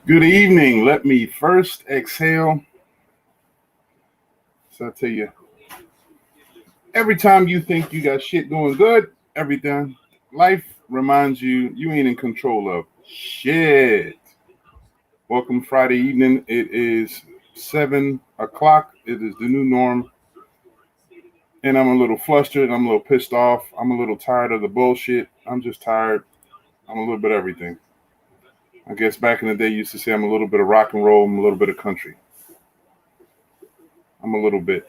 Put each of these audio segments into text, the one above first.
Good evening. Let me first exhale. So I tell you, every time you think you got shit going good, every time life reminds you you ain't in control of shit. Welcome Friday evening. It is 7 o'clock. It is the new norm. And I'm a little flustered. I'm a little pissed off. I'm a little tired of the bullshit. I'm just tired. I'm a little bit of everything. I guess back in the day, you used to say I'm a little bit of rock and roll. I'm a little bit of country. I'm a little bit.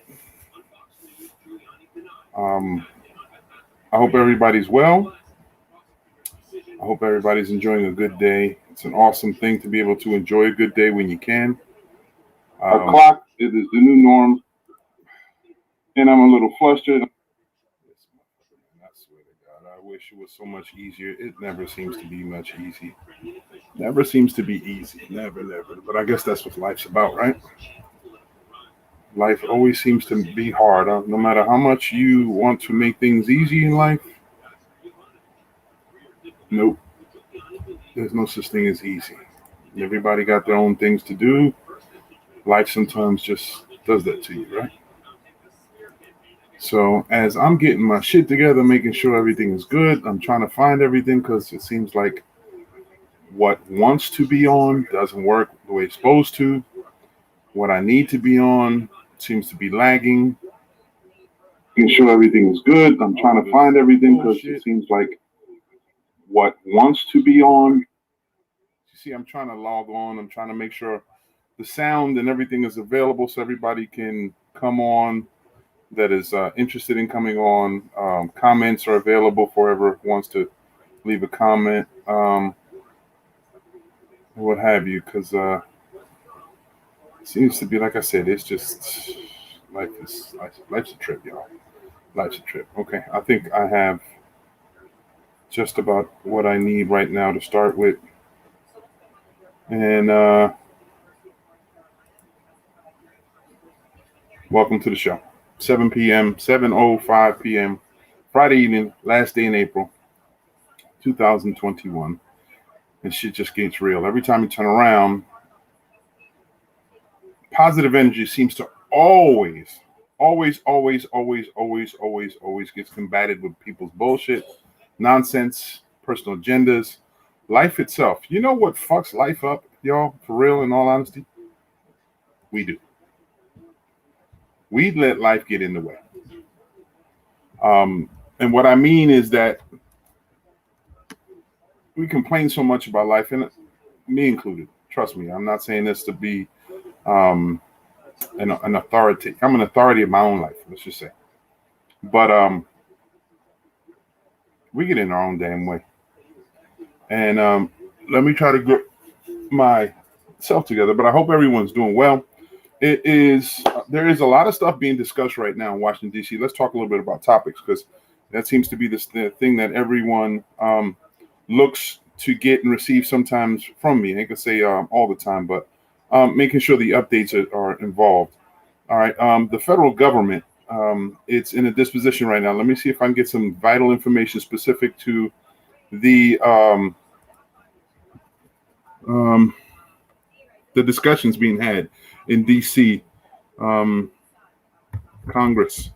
Um, I hope everybody's well. I hope everybody's enjoying a good day. It's an awesome thing to be able to enjoy a good day when you can. O'clock, it is the new norm, and I'm a little flustered. I swear to God, I wish it was so much easier. It never seems to be much easy. Never seems to be easy. Never, never. But I guess that's what life's about, right? Life always seems to be hard. No matter how much you want to make things easy in life, nope. There's no such thing as easy. Everybody got their own things to do. Life sometimes just does that to you, right? So as I'm getting my shit together, making sure everything is good, I'm trying to find everything because it seems like what wants to be on doesn't work the way it's supposed to. What I need to be on seems to be lagging. Making sure everything is good. I'm trying to find everything because it seems like what wants to be on. You see, I'm trying to log on. I'm trying to make sure the sound and everything is available so everybody can come on that is interested in coming on. Comments are available for whoever wants to leave a comment, what have you, because it seems to be, like I said, it's just life's a trip, y'all. Life's a trip. Okay, I think I have just about what I need right now to start with, and welcome to the show. 7 p.m., 7:05 p.m. Friday evening, last day in April, 2021. And shit just gets real. Every time you turn around, positive energy seems to always gets combated with people's bullshit, nonsense, personal agendas, life itself. You know what fucks life up, y'all? For real, in all honesty, we do. We let life get in the way. And what I mean is that we complain so much about life, and me included. Trust me, I'm not saying this to be an authority. I'm an authority of my own life, let's just say. But we get in our own damn way. And let me try to get myself together. But I hope everyone's doing well. There is a lot of stuff being discussed right now in Washington D.C. Let's talk a little bit about topics because that seems to be the thing that everyone looks to get and receive sometimes from me. I can say all the time, but making sure the updates are involved. All right. The federal government, it's in a disposition right now. Let me see if I can get some vital information specific to the um, the discussions being had in D.C. Congress.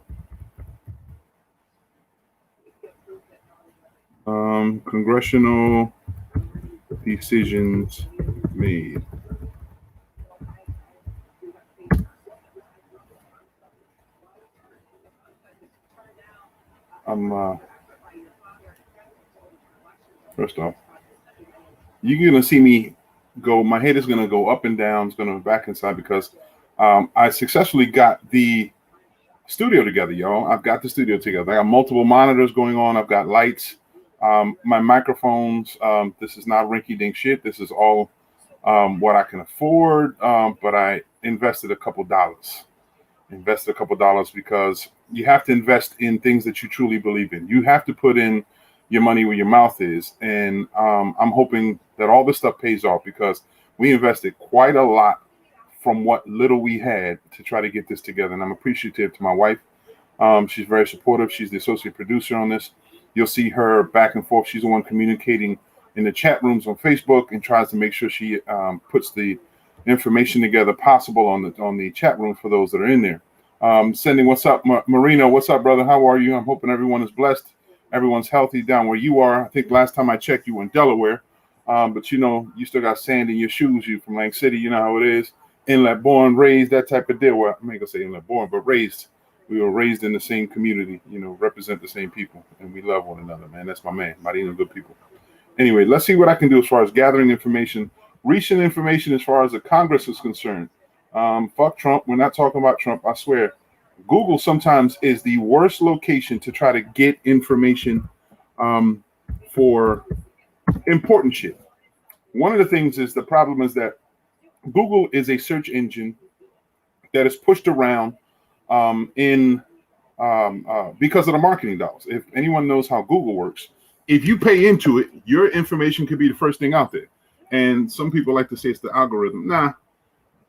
Congressional decisions made. First off, you're gonna see me go. My head is gonna go up and down. It's gonna back and side because I successfully got the studio together, y'all. I've got the studio together. I got multiple monitors going on. I've got lights. My microphones. This is not rinky-dink shit. This is all what I can afford. But I invested a couple dollars. Invested a couple dollars because you have to invest in things that you truly believe in. You have to put in your money where your mouth is. And I'm hoping that all this stuff pays off because we invested quite a lot from what little we had to try to get this together. And I'm appreciative to my wife. She's very supportive. She's the associate producer on this. You'll see her back and forth. She's the one communicating in the chat rooms on Facebook and tries to make sure she puts the information together possible on the chat room for those that are in there. Sending what's up, Marino. What's up, brother? How are you? I'm hoping everyone is blessed. Everyone's healthy down where you are. I think last time I checked, you were in Delaware. But you still got sand in your shoes. You from Lang City, you know how it is. Inlet born, raised, that type of deal. Well, I'm not gonna say inlet born, but raised. We were raised in the same community, represent the same people, and we love one another, man. That's my man. Marino, good people. Anyway, let's see what I can do as far as gathering information, recent information as far as the Congress is concerned. Fuck Trump. We're not talking about Trump. I swear. Google sometimes is the worst location to try to get information for important shit. One of the things is the problem is that Google is a search engine that is pushed around because of the marketing dollars. If anyone knows how Google works, if you pay into it, your information could be the first thing out there. And some people like to say it's the algorithm. Nah,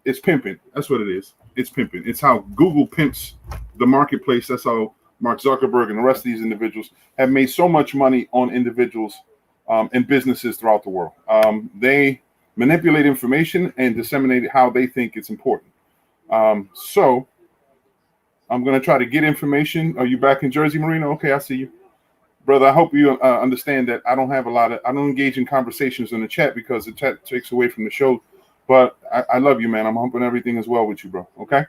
it's pimping. That's what it is. It's pimping. It's how Google pimps the marketplace. That's how Mark Zuckerberg and the rest of these individuals have made so much money on individuals and businesses throughout the world. They manipulate information and disseminate it how they think it's important. So I'm going to try to get information. Are you back in Jersey, Marino? Okay, I see you. Brother, I hope you understand that I don't engage in conversations in the chat because the chat takes away from the show. But I love you, man. I'm hoping everything is well with you, bro. Okay.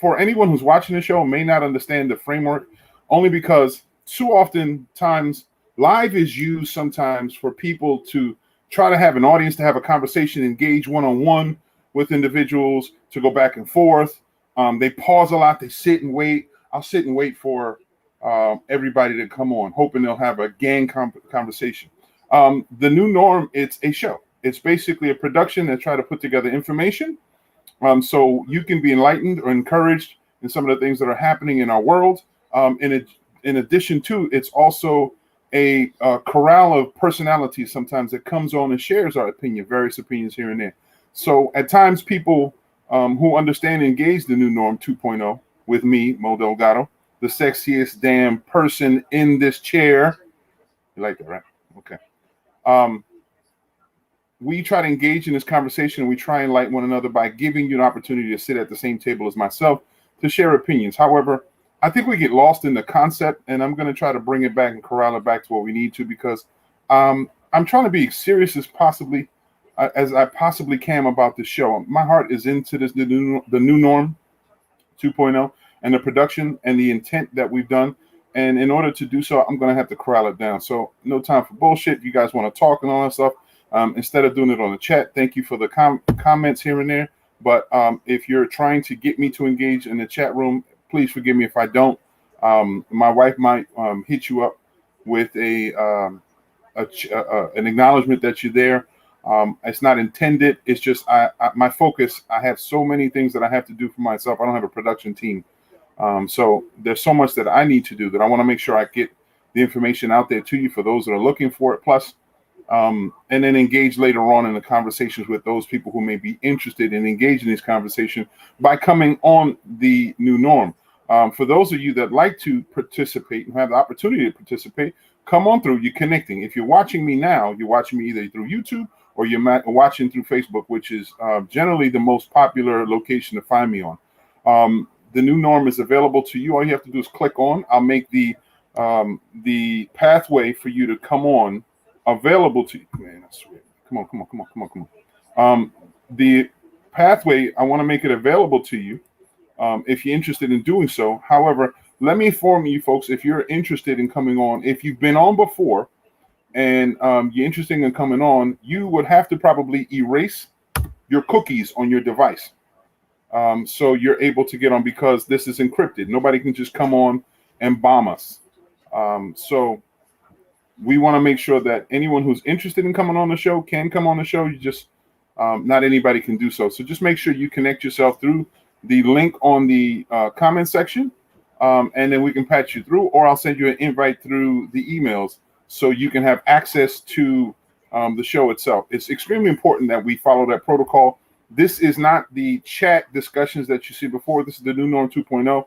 For anyone who's watching the show may not understand the framework, only because too often times live is used sometimes for people to try to have an audience, to have a conversation, engage one-on-one with individuals, to go back and forth. They pause a lot. They sit and wait. I'll sit and wait for everybody to come on, hoping they'll have a gang conversation. The new norm, it's a show. It's basically a production that try to put together information so you can be enlightened or encouraged in some of the things that are happening in our world. In addition to, it's also a corral of personalities sometimes that comes on and shares our opinion, various opinions here and there. So at times people who understand and engage the new norm 2.0 with me, Mo Delgado, the sexiest damn person in this chair. You like that, right? Okay. We try to engage in this conversation. We try and enlighten one another by giving you an opportunity to sit at the same table as myself to share opinions. However, I think we get lost in the concept, and I'm going to try to bring it back and corral it back to what we need to, because I'm trying to be as serious as I possibly can about this show. My heart is into this, the new norm 2.0 and the production and the intent that we've done. And in order to do so, I'm going to have to corral it down. So no time for bullshit. If you guys want to talk and all that stuff, instead of doing it on the chat, thank you for the comments here and there. But if you're trying to get me to engage in the chat room, please forgive me if I don't. My wife might hit you up with an acknowledgement that you're there. It's not intended. It's just my focus. I have so many things that I have to do for myself. I don't have a production team. So there's so much that I need to do that I want to make sure I get the information out there to you for those that are looking for it. Plus, and then engage later on in the conversations with those people who may be interested in engaging in this conversation by coming on the new norm. For those of you that like to participate and have the opportunity to participate, come on through. You're connecting. If you're watching me now, you're watching me either through YouTube or you're watching through Facebook, which is generally the most popular location to find me on. The new norm is available to you. All you have to do is click on. I'll make the pathway for you to come on available to you. Man, I swear. Come on. The pathway, I want to make it available to you if you're interested in doing so. However, let me inform you folks, if you're interested in coming on, if you've been on before and you're interested in coming on, you would have to probably erase your cookies on your device. So you're able to get on, because this is encrypted. Nobody can just come on and bomb us. So we want to make sure that anyone who's interested in coming on the show can come on the show. You just, not anybody can do so. So just make sure you connect yourself through the link on the comment section, and then we can patch you through, or I'll send you an invite through the emails so you can have access to the show itself. It's extremely important that we follow that protocol. This is not the chat discussions that you see before. This is the new norm 2.0.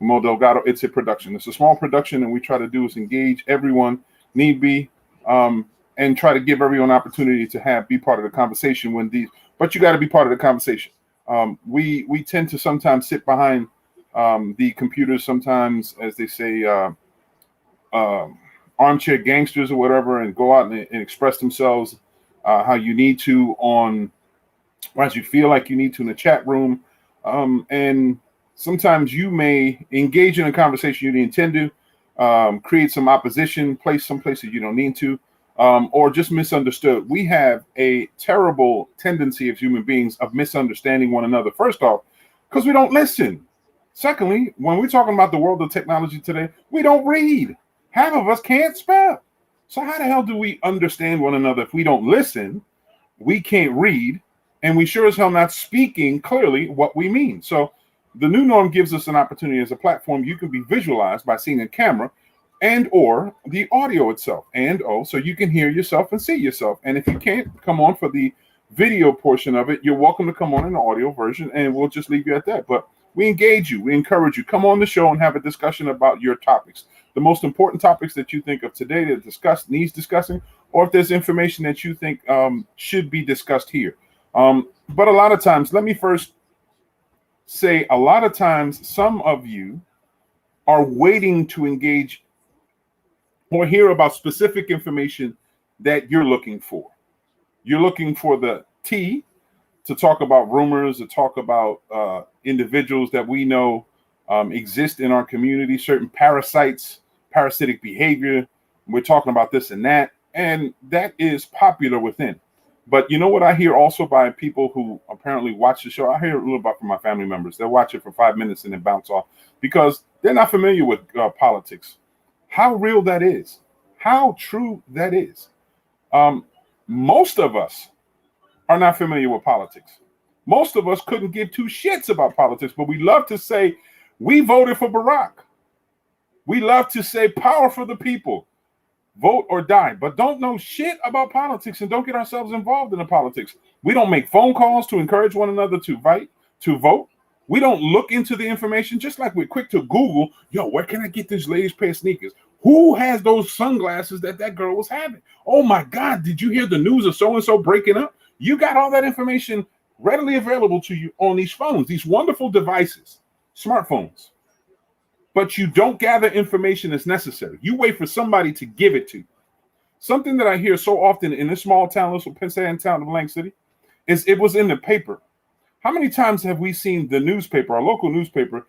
Mo Delgado. It's a production. It's a small production, and we try to do is engage everyone. Need be, and try to give everyone opportunity to be part of the conversation but you got to be part of the conversation. We tend to sometimes sit behind the computers, sometimes, as they say, um, armchair gangsters or whatever, and go out and express themselves how you need to or as you feel like you need to in the chat room. And sometimes you may engage in a conversation you didn't intend to, create some opposition, place some places you don't need to, or just misunderstood. We have a terrible tendency as human beings of misunderstanding one another, first off, because we don't listen. Secondly, when we're talking about the world of technology today, we don't read. Half of us can't spell. So how the hell do we understand one another if we don't listen? We can't read, and we sure as hell not speaking clearly what we mean. So the new norm gives us an opportunity as a platform. You can be visualized by seeing a camera and or the audio itself, so you can hear yourself and see yourself. And if you can't come on for the video portion of it, you're welcome to come on in the audio version, and we'll just leave you at that. But we engage you, we encourage you, come on the show and have a discussion about your topics, the most important topics that you think of today that needs discussing, or if there's information that you think should be discussed here. But a lot of times, let me first say, a lot of times, some of you are waiting to engage or hear about specific information that you're looking for. You're looking for the T to talk about rumors, to talk about individuals that we know exist in our community, certain parasitic behavior. We're talking about this and that is popular within. But you know what I hear also by people who apparently watch the show? I hear a little bit from my family members. They'll watch it for 5 minutes and then bounce off because they're not familiar with politics. How real that is, how true that is. Most of us are not familiar with politics. Most of us couldn't give two shits about politics, but we love to say we voted for Barack. We love to say power for the people, vote or die, but don't know shit about politics and don't get ourselves involved in the politics. We don't make phone calls to encourage one another to vote. We don't look into the information, just like we're quick to Google, yo, where can I get this latest pair of sneakers? Who has those sunglasses that girl was having? Oh my God, did you hear the news of so-and-so breaking up? You got all that information readily available to you on these phones, these wonderful devices, smartphones. But you don't gather information that's necessary. You wait for somebody to give it to you. Something that I hear so often in this small town, little Pensacola town of Lang City, is it was in the paper. How many times have we seen the newspaper, our local newspaper,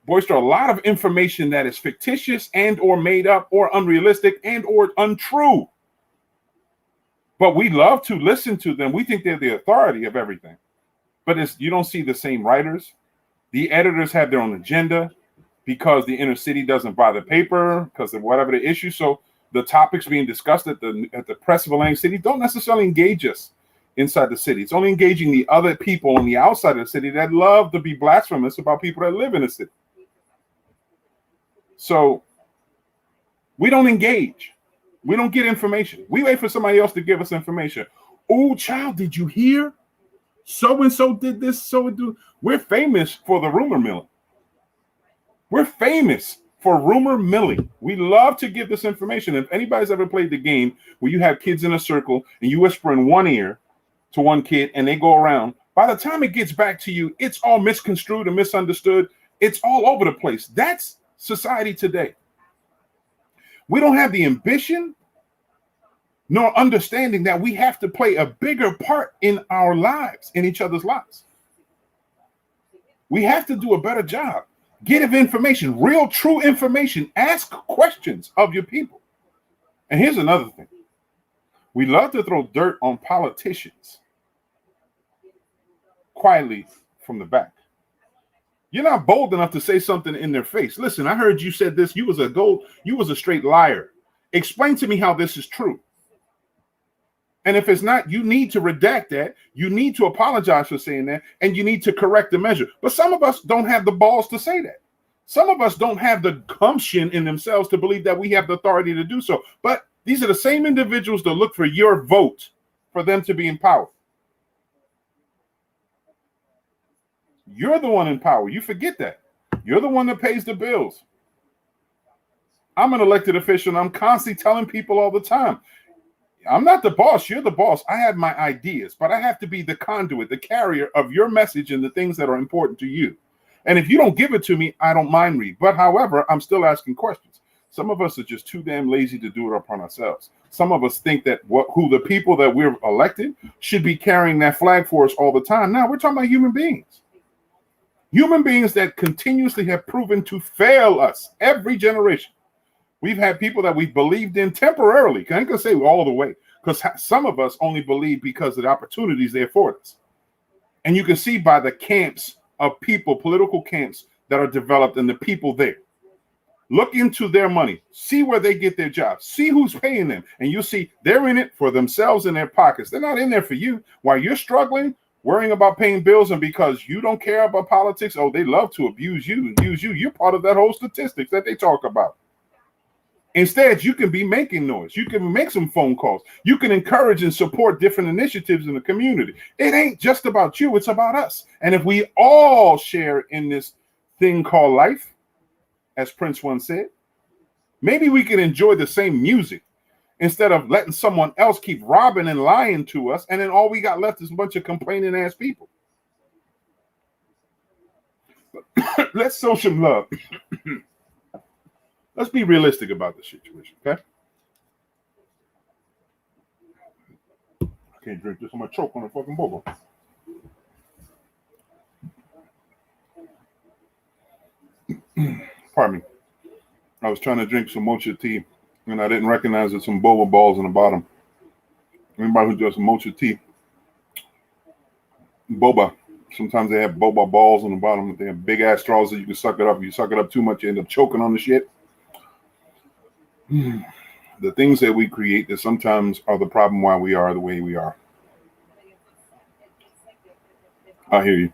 boister a lot of information that is fictitious and or made up or unrealistic and or untrue? But we love to listen to them. We think they're the authority of everything. But you don't see the same writers. The editors have their own agenda because the inner city doesn't buy the paper because of whatever the issue. So the topics being discussed at the press of Lang City don't necessarily engage us inside the city. It's only engaging the other people on the outside of the city that love to be blasphemous about people that live in the city. So we don't engage. We don't get information. We wait for somebody else to give us information. Oh, child, did you hear? So-and-so did this, We're famous for the rumor milling. We're famous for rumor milling. We love to give this information. If anybody's ever played the game where you have kids in a circle and you whisper in one ear to one kid and they go around, by the time it gets back to you, it's all misconstrued and misunderstood. It's all over the place. That's society today. We don't have the ambition nor understanding that we have to play a bigger part in our lives, in each other's lives. We have to do a better job. Get information, real, true information. Ask questions of your people. And here's another thing. We love to throw dirt on politicians quietly from the back. You're not bold enough to say something in their face. Listen, I heard you said this. You was a straight liar. Explain to me how this is true. And if it's not, you need to redact that. You need to apologize for saying that, and you need to correct the measure. But some of us don't have the balls to say that. Some of us don't have the gumption in themselves to believe that we have the authority to do so. But these are the same individuals that look for your vote for them to be in power. You're the one in power. You forget that. You're the one that pays the bills. I'm an elected official, and I'm constantly telling people all the time, I'm not the boss. You're the boss. I have my ideas, but I have to be the conduit, the carrier of your message and the things that are important to you. And if you don't give it to me, I don't mind read. But however, I'm still asking questions. Some of us are just too damn lazy to do it upon ourselves. Some of us think that who the people that we're elected should be carrying that flag for us all the time. Now we're talking about human beings. Human beings that continuously have proven to fail us every generation. We've had people that we've believed in temporarily. I ain't gonna say all the way, because some of us only believe because of the opportunities they afford us. And you can see by the camps of people, political camps that are developed, and the people there. Look into their money, see where they get their jobs, see who's paying them, and you'll see they're in it for themselves in their pockets. They're not in there for you. While you're struggling, worrying about paying bills, and because you don't care about politics, oh, they love to abuse you and use you. You're part of that whole statistics that they talk about. Instead, you can be making noise. You can make some phone calls. You can encourage and support different initiatives in the community. It ain't just about you, it's about us. And if we all share in this thing called life, as Prince once said, maybe we can enjoy the same music instead of letting someone else keep robbing and lying to us. And then all we got left is a bunch of complaining ass people. Let's show some love. Let's be realistic about the situation, okay? I can't drink this. I'm going to choke on a fucking boba. Pardon me. I was trying to drink some mocha tea, and I didn't recognize there's some boba balls in the bottom. Anybody who does mocha tea, boba, sometimes they have boba balls on the bottom. They have big ass straws that you can suck it up. If you suck it up too much, you end up choking on the shit. The things that we create that sometimes are the problem why we are the way we are. I hear you.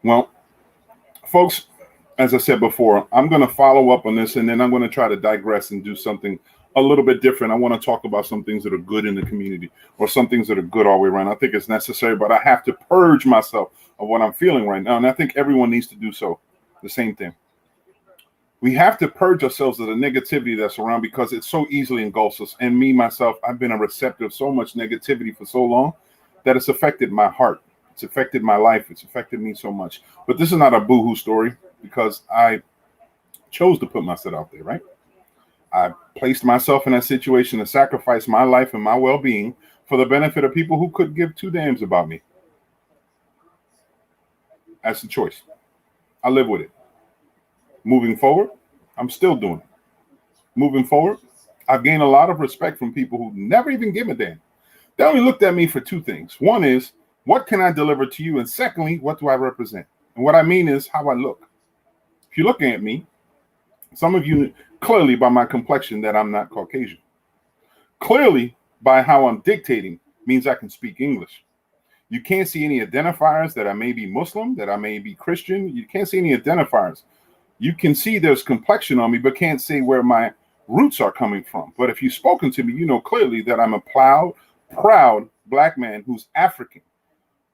Well, folks, as I said before, I'm going to follow up on this, and then I'm going to try to digress and do something a little bit different. I want to talk about some things that are good in the community, or some things that are good all the way around. I think it's necessary, but I have to purge myself of what I'm feeling right now, and I think everyone needs to do so. The same thing. We have to purge ourselves of the negativity that's around, because it so easily engulfs us. And me, myself, I've been a receptive of so much negativity for so long that it's affected my heart. It's affected my life. It's affected me so much. But this is not a boohoo story, because I chose to put myself out there, right? I placed myself in that situation to sacrifice my life and my well-being for the benefit of people who couldn't give two damns about me. That's the choice. I live with it. Moving forward, I'm still doing it. Moving forward, I've gained a lot of respect from people who never even give a damn. They only looked at me for two things. One is, what can I deliver to you? And secondly, what do I represent? And what I mean is how I look. If you're looking at me, some of you clearly by my complexion that I'm not Caucasian. Clearly by how I'm dictating means I can speak English. You can't see any identifiers that I may be Muslim, that I may be Christian. You can't see any identifiers. You can see there's complexion on me, but can't say where my roots are coming from. But if you've spoken to me, you know clearly that I'm a proud black man who's African.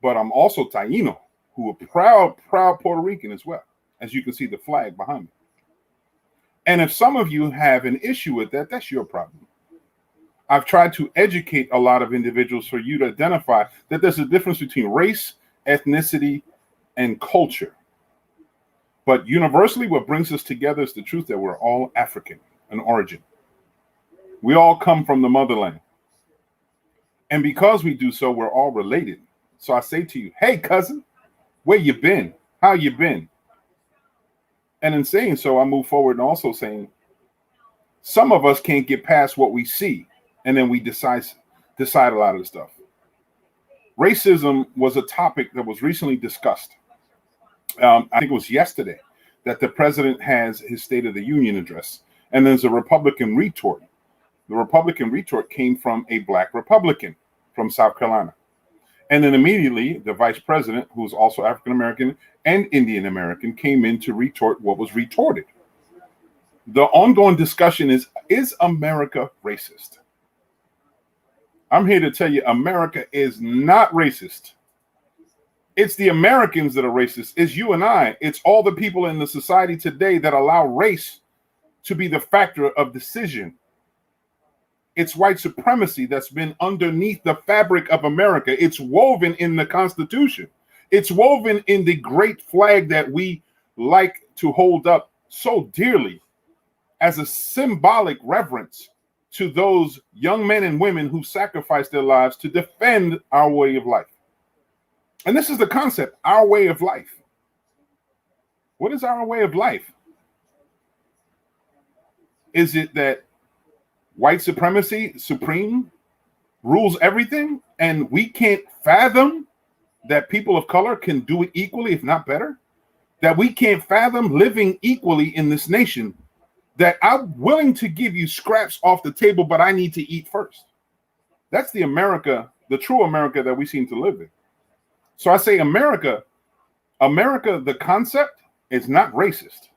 But I'm also Taino, who a proud Puerto Rican as well. As you can see the flag behind me. And if some of you have an issue with that, that's your problem. I've tried to educate a lot of individuals for you to identify that there's a difference between race, ethnicity, and culture. But universally, what brings us together is the truth that we're all African in origin. We all come from the motherland. And because we do so, we're all related. So I say to you, hey, cousin, where you been? How you been? And in saying so, I move forward and also saying, some of us can't get past what we see, and then we decide a lot of the stuff. Racism was a topic that was recently discussed. I think it was yesterday that the president has his State of the Union address, and there's a Republican retort. The Republican retort came from a black Republican from South Carolina. And then immediately the vice president, who's also African-American and Indian American, came in to retort what was retorted. The ongoing discussion is America racist? I'm here to tell you, America is not racist. It's the Americans that are racist. It's you and I. It's all the people in the society today that allow race to be the factor of decision. It's white supremacy that's been underneath the fabric of America. It's woven in the Constitution. It's woven in the great flag that we like to hold up so dearly as a symbolic reverence to those young men and women who sacrificed their lives to defend our way of life. And this is the concept, our way of life. What is our way of life? Is it that white supremacy, supreme, rules everything, and we can't fathom that people of color can do it equally, if not better? That we can't fathom living equally in this nation, that I'm willing to give you scraps off the table, but I need to eat first. That's the America, the true America that we seem to live in. So I say America, the concept is not racist.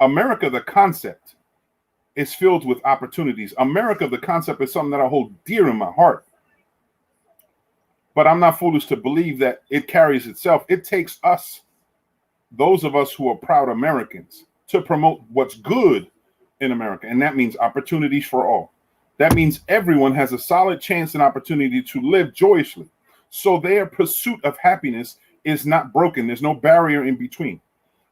America, the concept, is filled with opportunities. America, the concept, is something that I hold dear in my heart. But I'm not foolish to believe that it carries itself. It takes us, those of us who are proud Americans, to promote what's good in America. And that means opportunities for all. That means everyone has a solid chance and opportunity to live joyously. So their pursuit of happiness is not broken. There's no barrier in between.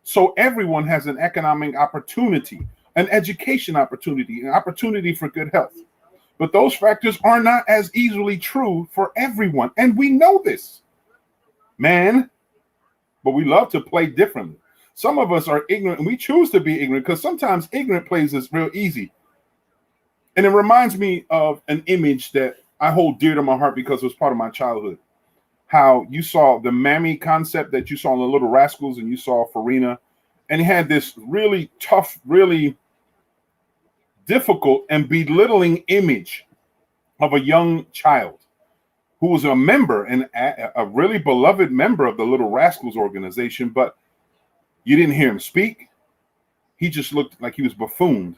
So everyone has an economic opportunity, an education opportunity, an opportunity for good health. But those factors are not as easily true for everyone. And we know this, man, but we love to play differently. Some of us are ignorant, and we choose to be ignorant because sometimes ignorant plays is real easy. And it reminds me of an image that I hold dear to my heart because it was part of my childhood. How you saw the mammy concept that you saw in the Little Rascals, and you saw Farina, and he had this really tough, really difficult and belittling image of a young child who was a member and a really beloved member of the Little Rascals organization, but you didn't hear him speak. He just looked like he was buffooned.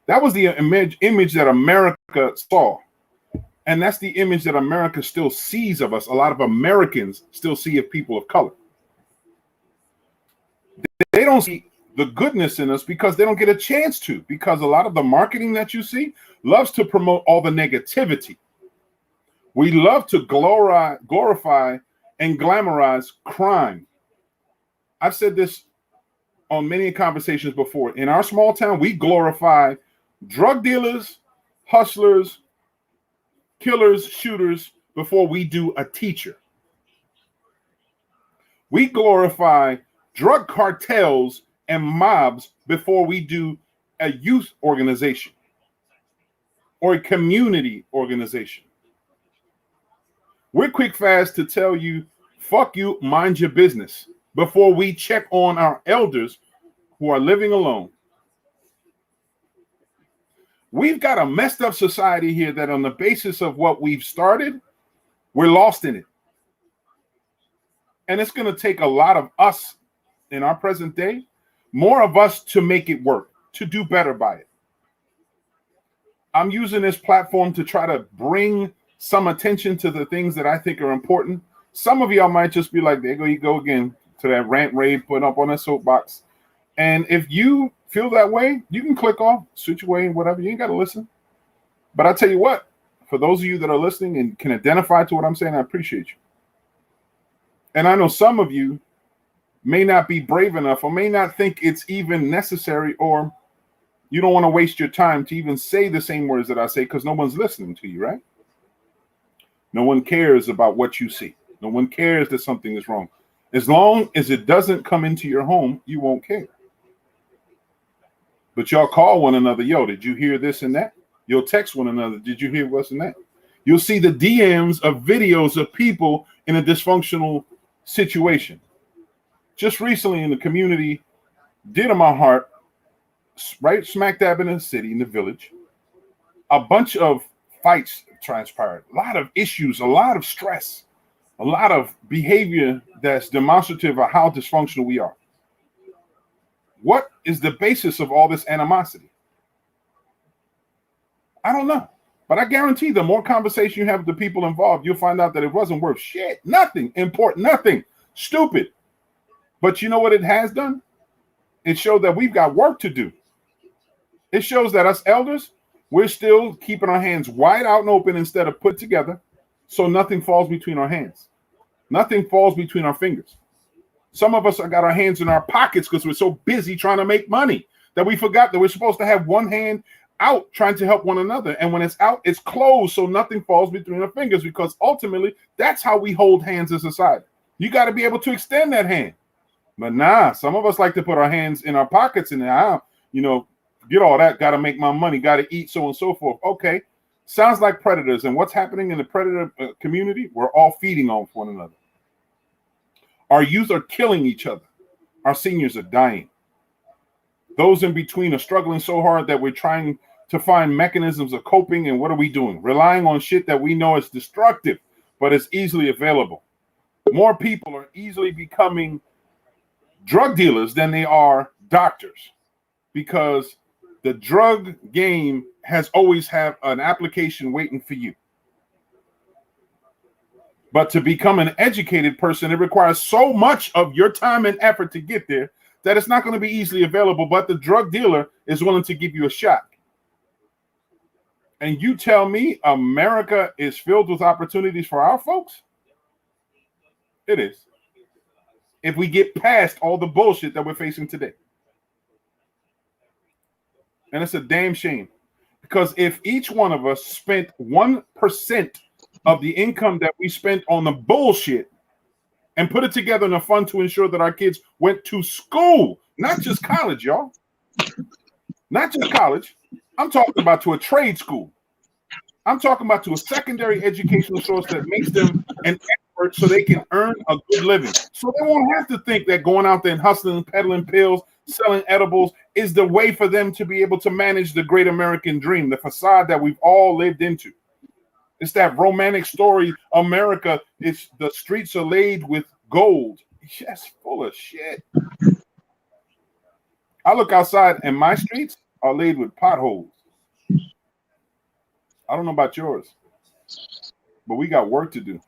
That was the image that America saw. And that's the image that America still sees of us. A lot of Americans still see of people of color. They don't see the goodness in us because they don't get a chance to, because a lot of the marketing that you see loves to promote all the negativity. We love to glorify and glamorize crime. I've said this on many conversations before. In our small town, we glorify drug dealers, hustlers, killers, shooters before we do a teacher. We glorify drug cartels and mobs before we do a youth organization or a community organization. We're quick fast to tell you, fuck you, mind your business, before we check on our elders who are living alone. We've got a messed up society here that on the basis of what we've started, we're lost in it. And it's going to take a lot of us in our present day, more of us to make it work, to do better by it. I'm using this platform to try to bring some attention to the things that I think are important. Some of y'all might just be like, there you go again, to that rant rave putting up on a soapbox. And if you feel that way, you can click off, switch away, and whatever. You ain't got to listen. But I tell you what, for those of you that are listening and can identify to what I'm saying, I appreciate you. And I know some of you may not be brave enough or may not think it's even necessary, or you don't want to waste your time to even say the same words that I say because no one's listening to you, right? No one cares about what you see. No one cares that something is wrong. As long as it doesn't come into your home, you won't care. But y'all call one another, yo, did you hear this and that? You'll text one another, did you hear what's in that? You'll see the DMs of videos of people in a dysfunctional situation. Just recently in the community, dear to my heart, right smack dab in the city, in the village, a bunch of fights transpired, a lot of issues, a lot of stress, a lot of behavior that's demonstrative of how dysfunctional we are. What is the basis of all this animosity? I don't know. But I guarantee the more conversation you have with the people involved, you'll find out that it wasn't worth shit. Nothing important, nothing stupid. But you know what it has done? It showed that we've got work to do. It shows that us elders, we're still keeping our hands wide out and open instead of put together, so nothing falls between our hands. Nothing falls between our fingers. Some of us have got our hands in our pockets because we're so busy trying to make money that we forgot that we're supposed to have one hand out trying to help one another. And when it's out, it's closed so nothing falls between our fingers, because ultimately that's how we hold hands in society. You got to be able to extend that hand. But nah, some of us like to put our hands in our pockets and get all that, got to make my money, got to eat, so on and so forth. Okay, sounds like predators. And what's happening in the predator community? We're all feeding on one another. Our youth are killing each other. Our seniors are dying. Those in between are struggling so hard that we're trying to find mechanisms of coping. And what are we doing? Relying on shit that we know is destructive, but it's easily available. More people are easily becoming drug dealers than they are doctors, because the drug game has always had an application waiting for you. But to become an educated person, it requires so much of your time and effort to get there that it's not going to be easily available. But the drug dealer is willing to give you a shot. And you tell me America is filled with opportunities for our folks? It is. If we get past all the bullshit that we're facing today. And it's a damn shame, because if each one of us spent 1% of the income that we spent on the bullshit and put it together in a fund to ensure that our kids went to school, not just college, y'all. Not just college. I'm talking about to a trade school. I'm talking about to a secondary educational source that makes them an expert so they can earn a good living. So they won't have to think that going out there and hustling, peddling pills, selling edibles is the way for them to be able to manage the great American dream, the facade that we've all lived into. It's that romantic story, America, it's the streets are laid with gold. Yes, full of shit. I look outside and my streets are laid with potholes. I don't know about yours, but we got work to do.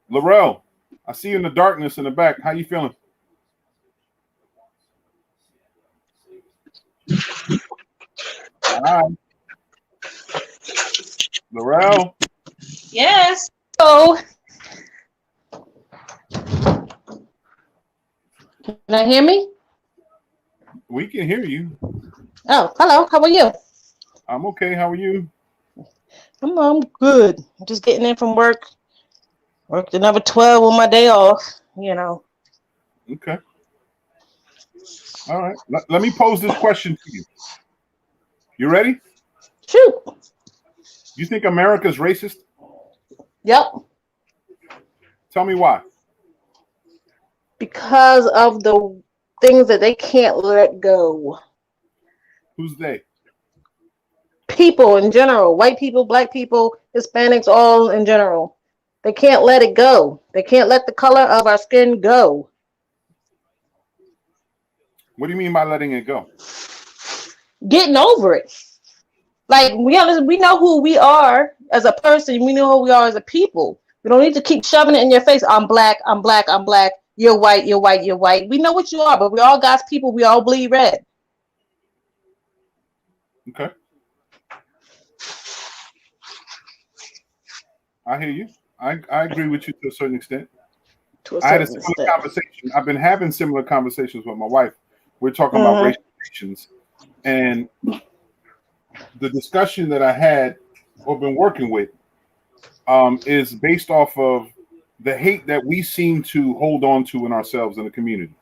Laurel, I see you in the darkness in the back. How you feeling? Hi. Laurel. Yes. So, can I hear me? We can hear you. Oh, hello. How are you? I'm okay. How are you? I'm good. I'm just getting in from work. Worked another 12 on my day off. Okay. All right. Let me pose this question to you. You ready? Shoot. You think America's racist? Yep. Tell me why. Because of the things that they can't let go. Who's they? People in general, white people, black people, Hispanics, all in general. They can't let it go. They can't let the color of our skin go. What do you mean by letting it go? Getting over it. Like, we know who we are as a person. We know who we are as a people. We don't need to keep shoving it in your face. I'm black. I'm black. I'm black. You're white. You're white. You're white. We know what you are, but we all God's people. We all bleed red. Okay. I hear you. I agree with you to a certain extent. I had a similar conversation. I've been having similar conversations with my wife. We're talking about racial relations, and the discussion that I had or been working with is based off of the hate that we seem to hold on to in ourselves in the community.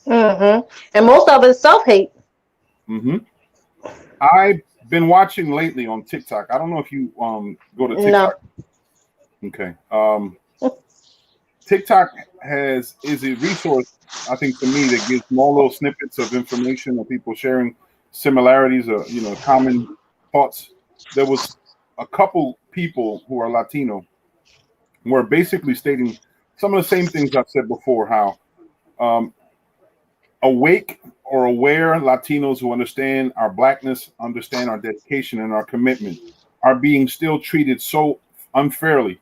And most of it is self-hate. I've been watching lately on TikTok. I don't know if you go to TikTok. No. Okay. TikTok is a resource, I think, to me, that gives small little snippets of information of people sharing similarities or common thoughts. There was a couple people who are Latino who are basically stating some of the same things I've said before, how awake or aware Latinos who understand our blackness, understand our dedication and our commitment, are being still treated so unfairly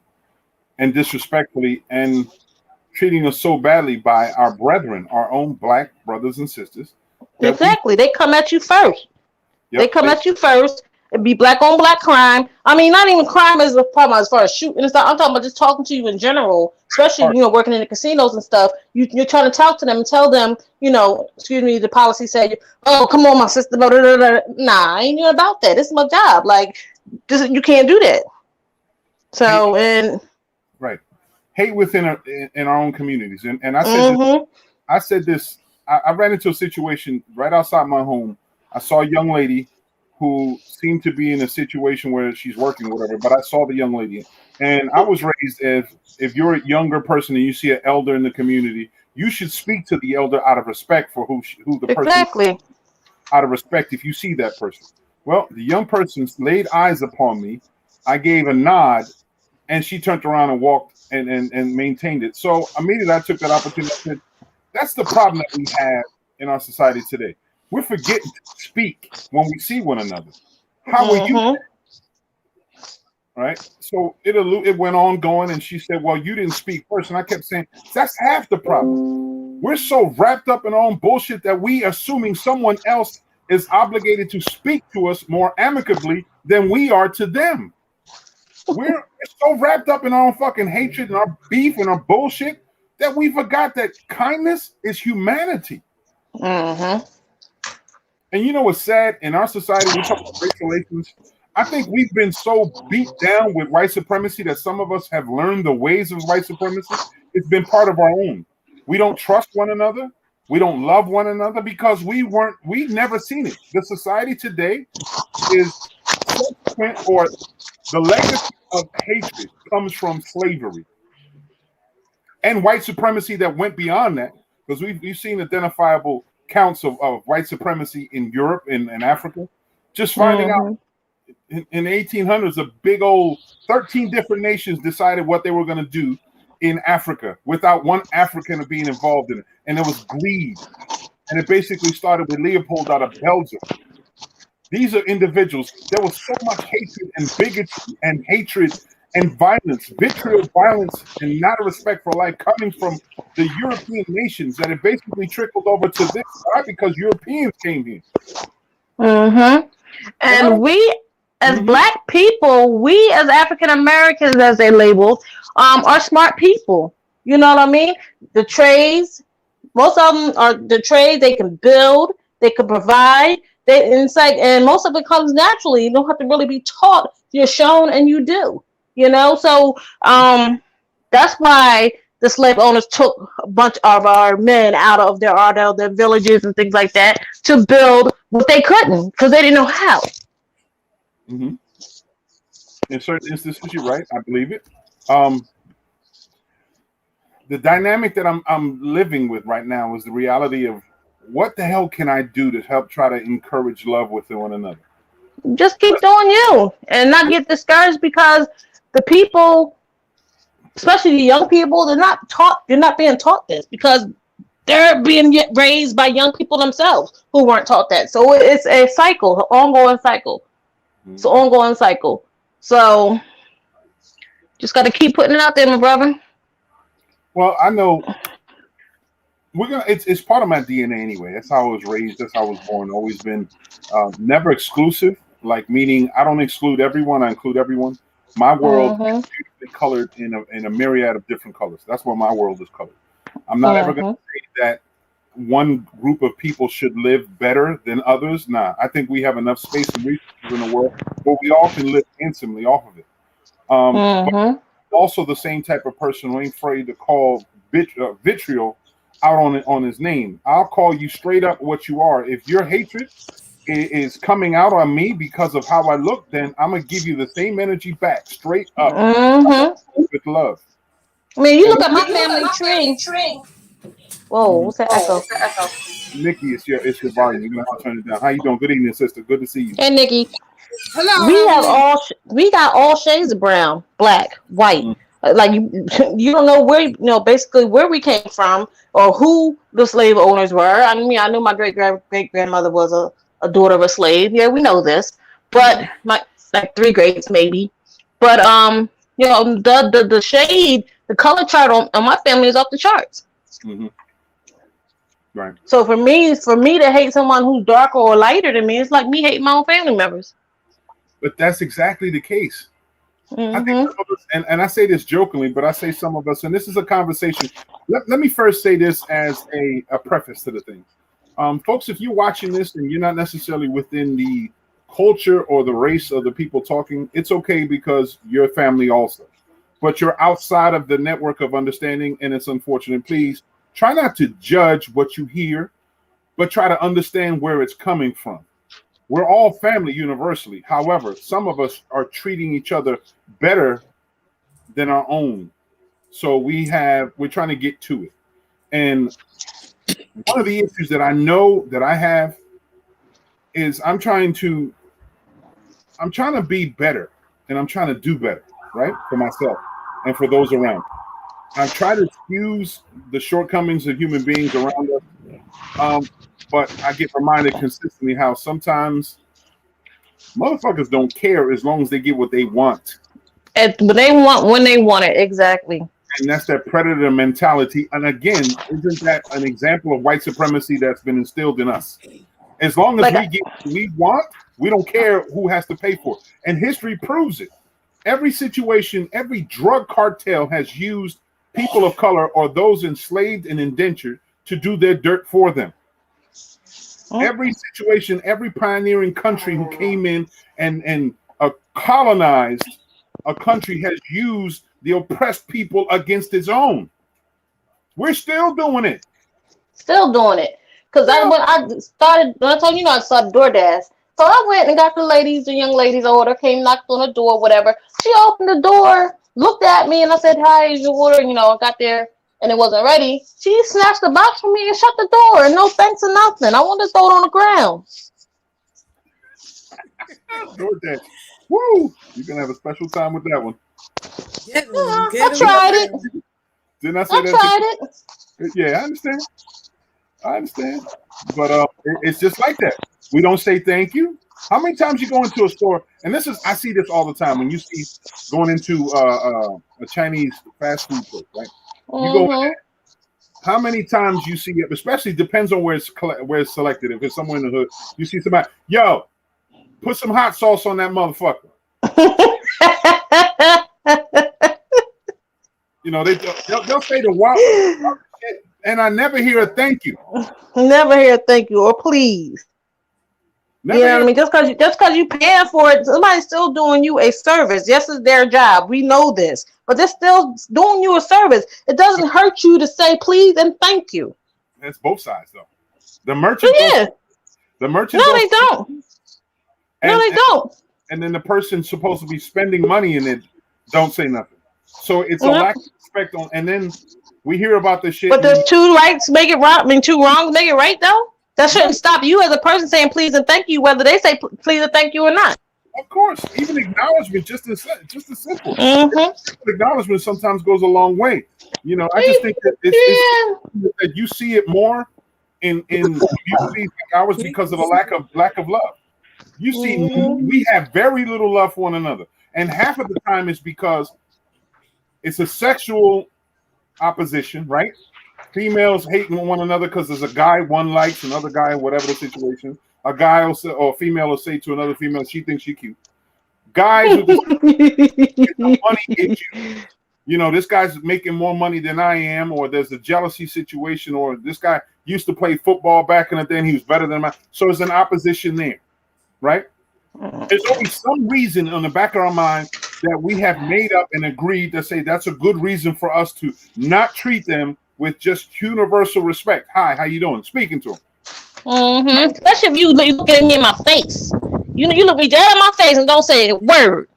and disrespectfully, and treating us so badly by our brethren, our own black brothers and sisters, that we. Exactly. They come at you first. They Yep. come at you first. It'd be black on black crime. I mean, not even crime is a problem as far as shooting and stuff. I'm talking about just talking to you in general, especially working in the casinos and stuff. You're trying to talk to them and tell them, excuse me, the policy said, oh, come on, my sister. Blah, blah, blah, blah. Nah, I ain't even about that. This is my job. Like, you can't do that. Hate, So, and right. Hate within in our own communities. And I said this. mm-hmm. I said this. I ran into a situation right outside my home. I saw a young lady who seemed to be in a situation where she's working, whatever. But I saw the young lady, and I was raised as if you're a younger person and you see an elder in the community, you should speak to the elder out of respect for who the person. Exactly. Out of respect, if you see that person. Well, the young person laid eyes upon me. I gave a nod, and she turned around and walked and maintained it. So immediately I took that opportunity. I said, that's the problem that we have in our society today. We're forgetting to speak when we see one another. How are you? Mm-hmm. Right? So it went on going, and she said, well, you didn't speak first. And I kept saying, that's half the problem. We're so wrapped up in our own bullshit that we assuming someone else is obligated to speak to us more amicably than we are to them. We're so wrapped up in our own fucking hatred and our beef and our bullshit that we forgot that kindness is humanity. Mm-hmm. And you know what's sad? In our society, we talk about race relations. I think we've been so beat down with white supremacy that some of us have learned the ways of white supremacy. It's been part of our own. We don't trust one another. We don't love one another because we've never seen it. The society today is subsequent, or the legacy of hatred comes from slavery and white supremacy that went beyond that, because we've seen identifiable counts of white supremacy in Europe and Africa. Just finding out in the 1800s, a big old 13 different nations decided what they were going to do in Africa without one African being involved in it. And it was greed. And it basically started with Leopold out of Belgium. These are individuals. There was so much hatred and bigotry and hatred and violence, vitriol violence, and not a respect for life coming from the European nations that it basically trickled over to this side because Europeans came here. Mm-hmm. And we, as black people, we as African Americans, as they labeled, are smart people. You know what I mean? The trades, most of them are the trades. They can build, they can provide. And most of it comes naturally. You don't have to really be taught. You're shown, and you do. So that's why the slave owners took a bunch of our men out of their villages and things like that to build what they couldn't because they didn't know how. Mm-hmm. In certain instances, you're right. I believe it. The dynamic that I'm living with right now is the reality of what the hell can I do to help try to encourage love within one another. Just keep doing you and not get discouraged because the people, especially the young people, they're not being taught this because they're being raised by young people themselves who weren't taught that. So it's a cycle, an ongoing cycle. It's an ongoing cycle. So just got to keep putting it out there, my brother. Well, I know it's part of my DNA anyway. That's how I was raised. That's how I was born. Always been never exclusive. Like meaning, I don't exclude everyone. I include everyone. My world is beautifully colored in a myriad of different colors. That's where my world is colored. I'm not ever going to say that one group of people should live better than others. Nah, I think we have enough space and resources in the world where we all can live handsomely off of it. But also the same type of person who ain't afraid to call vitriol out on his name. I'll call you straight up what you are. If your hatred is coming out on me because of how I look, then I'm gonna give you the same energy back, straight up, with love. I mean, you look at my family tree. Whoa, what's that echo? Nikki, it's your volume. You're gonna have to turn it down. How you doing? Good evening, sister. Good to see you. Hey, Nikki. Hello. We got all shades of brown, black, white. Like you don't know where basically where we came from or who the slave owners were. I mean, I knew my great grandmother was a daughter of a slave. Yeah, we know this, but like 3 grades maybe. But the shade, the color chart on my family is off the charts. Right. So for me to hate someone who's darker or lighter than me, it's like me hating my own family members. But that's exactly the case. I think Mm-hmm. some of us, and I say this jokingly, but I say some of us, and this is a conversation. Let me first say this as a preface to the thing. Folks, if you're watching this and you're not necessarily within the culture or the race of the people talking, it's okay because you're family also. But you're outside of the network of understanding, and it's unfortunate. Please try not to judge what you hear, but try to understand where it's coming from. We're all family universally. However, some of us are treating each other better than our own. So we're trying to get to it. And one of the issues that I know that I have is I'm trying to be better and I'm trying to do better, right? For myself and for those around. I try to excuse the shortcomings of human beings around us. Um, but I get reminded consistently how sometimes motherfuckers don't care as long as they get what they want. But they want when they want it exactly. And that's that predator mentality. And again, isn't that an example of white supremacy that's been instilled in us? As long as Like we get what we want, we don't care who has to pay for it. And history proves it. Every situation, every drug cartel has used people of color or those enslaved and indentured to do their dirt for them. Every situation, every pioneering country who came in and colonized a country has used the oppressed people against its own. We're still doing it. still doing it. Cause Yeah. when I told you, I started DoorDash. So I went and got the young ladies order, came, knocked on the door, whatever. She opened the door, looked at me, and I said, "Hi, is your order?" I got there and it wasn't ready. She snatched the box from me and shut the door, and no thanks or nothing. I wanted to throw it on the ground. DoorDash. Woo! You're gonna have a special time with that one. Get them, I get them. Didn't I tried say it. that? Didn't I say I that to tried it. you? Yeah, I understand. I understand. But it's just like that. We don't say thank you. How many times you go into a store, and I see this all the time when you see going into a Chinese fast food place, right? You go in Mm-hmm. there, how many times you see it, especially depends on where it's selected. If it's somewhere in the hood, you see somebody, yo, put some hot sauce on that motherfucker. They'll say the wild shit, and I never hear a thank you. Never hear thank you or please. You Never know what I hear. mean? Just cause you paying for it, somebody's still doing you a service. Yes, it's their job. We know this, but they're still doing you a service. It doesn't hurt you to say please and thank you. That's both sides though. The So merchant don't. yeah, The no, merchant don't. they don't. No, And they don't. and then the person supposed to be spending money in it don't say nothing. So it's a Yep. lack of respect on. And then we hear about the shit. But there's And two rights make it right. I mean, two wrongs make it right, though. That shouldn't right, stop you as a person saying please and thank you, whether they say please and thank you or not. of course, even acknowledgement, just as simple. Mm-hmm. Acknowledgement sometimes goes a long way. I just think that it's Yeah. that you see it more in communities like ours because of the lack of love. You see, Mm-hmm. we have very little love for one another, and half of the time is because it's a sexual opposition, right? Females hating one another because there's a guy one likes, another guy, whatever the situation. A guy will say, or a female will say to another female, she thinks she cute. Guys with the money issue. This guy's making more money than I am, or there's a jealousy situation, or this guy used to play football back in the day and he was better than mine. So there's an opposition there, right? There's always some reason on the back of our mind that we have made up and agreed to say that's a good reason for us to not treat them with just universal respect. Hi, how you doing? Speaking to them. Mm-hmm. Especially if you look at me in my face. You look me dead in my face and don't say a word.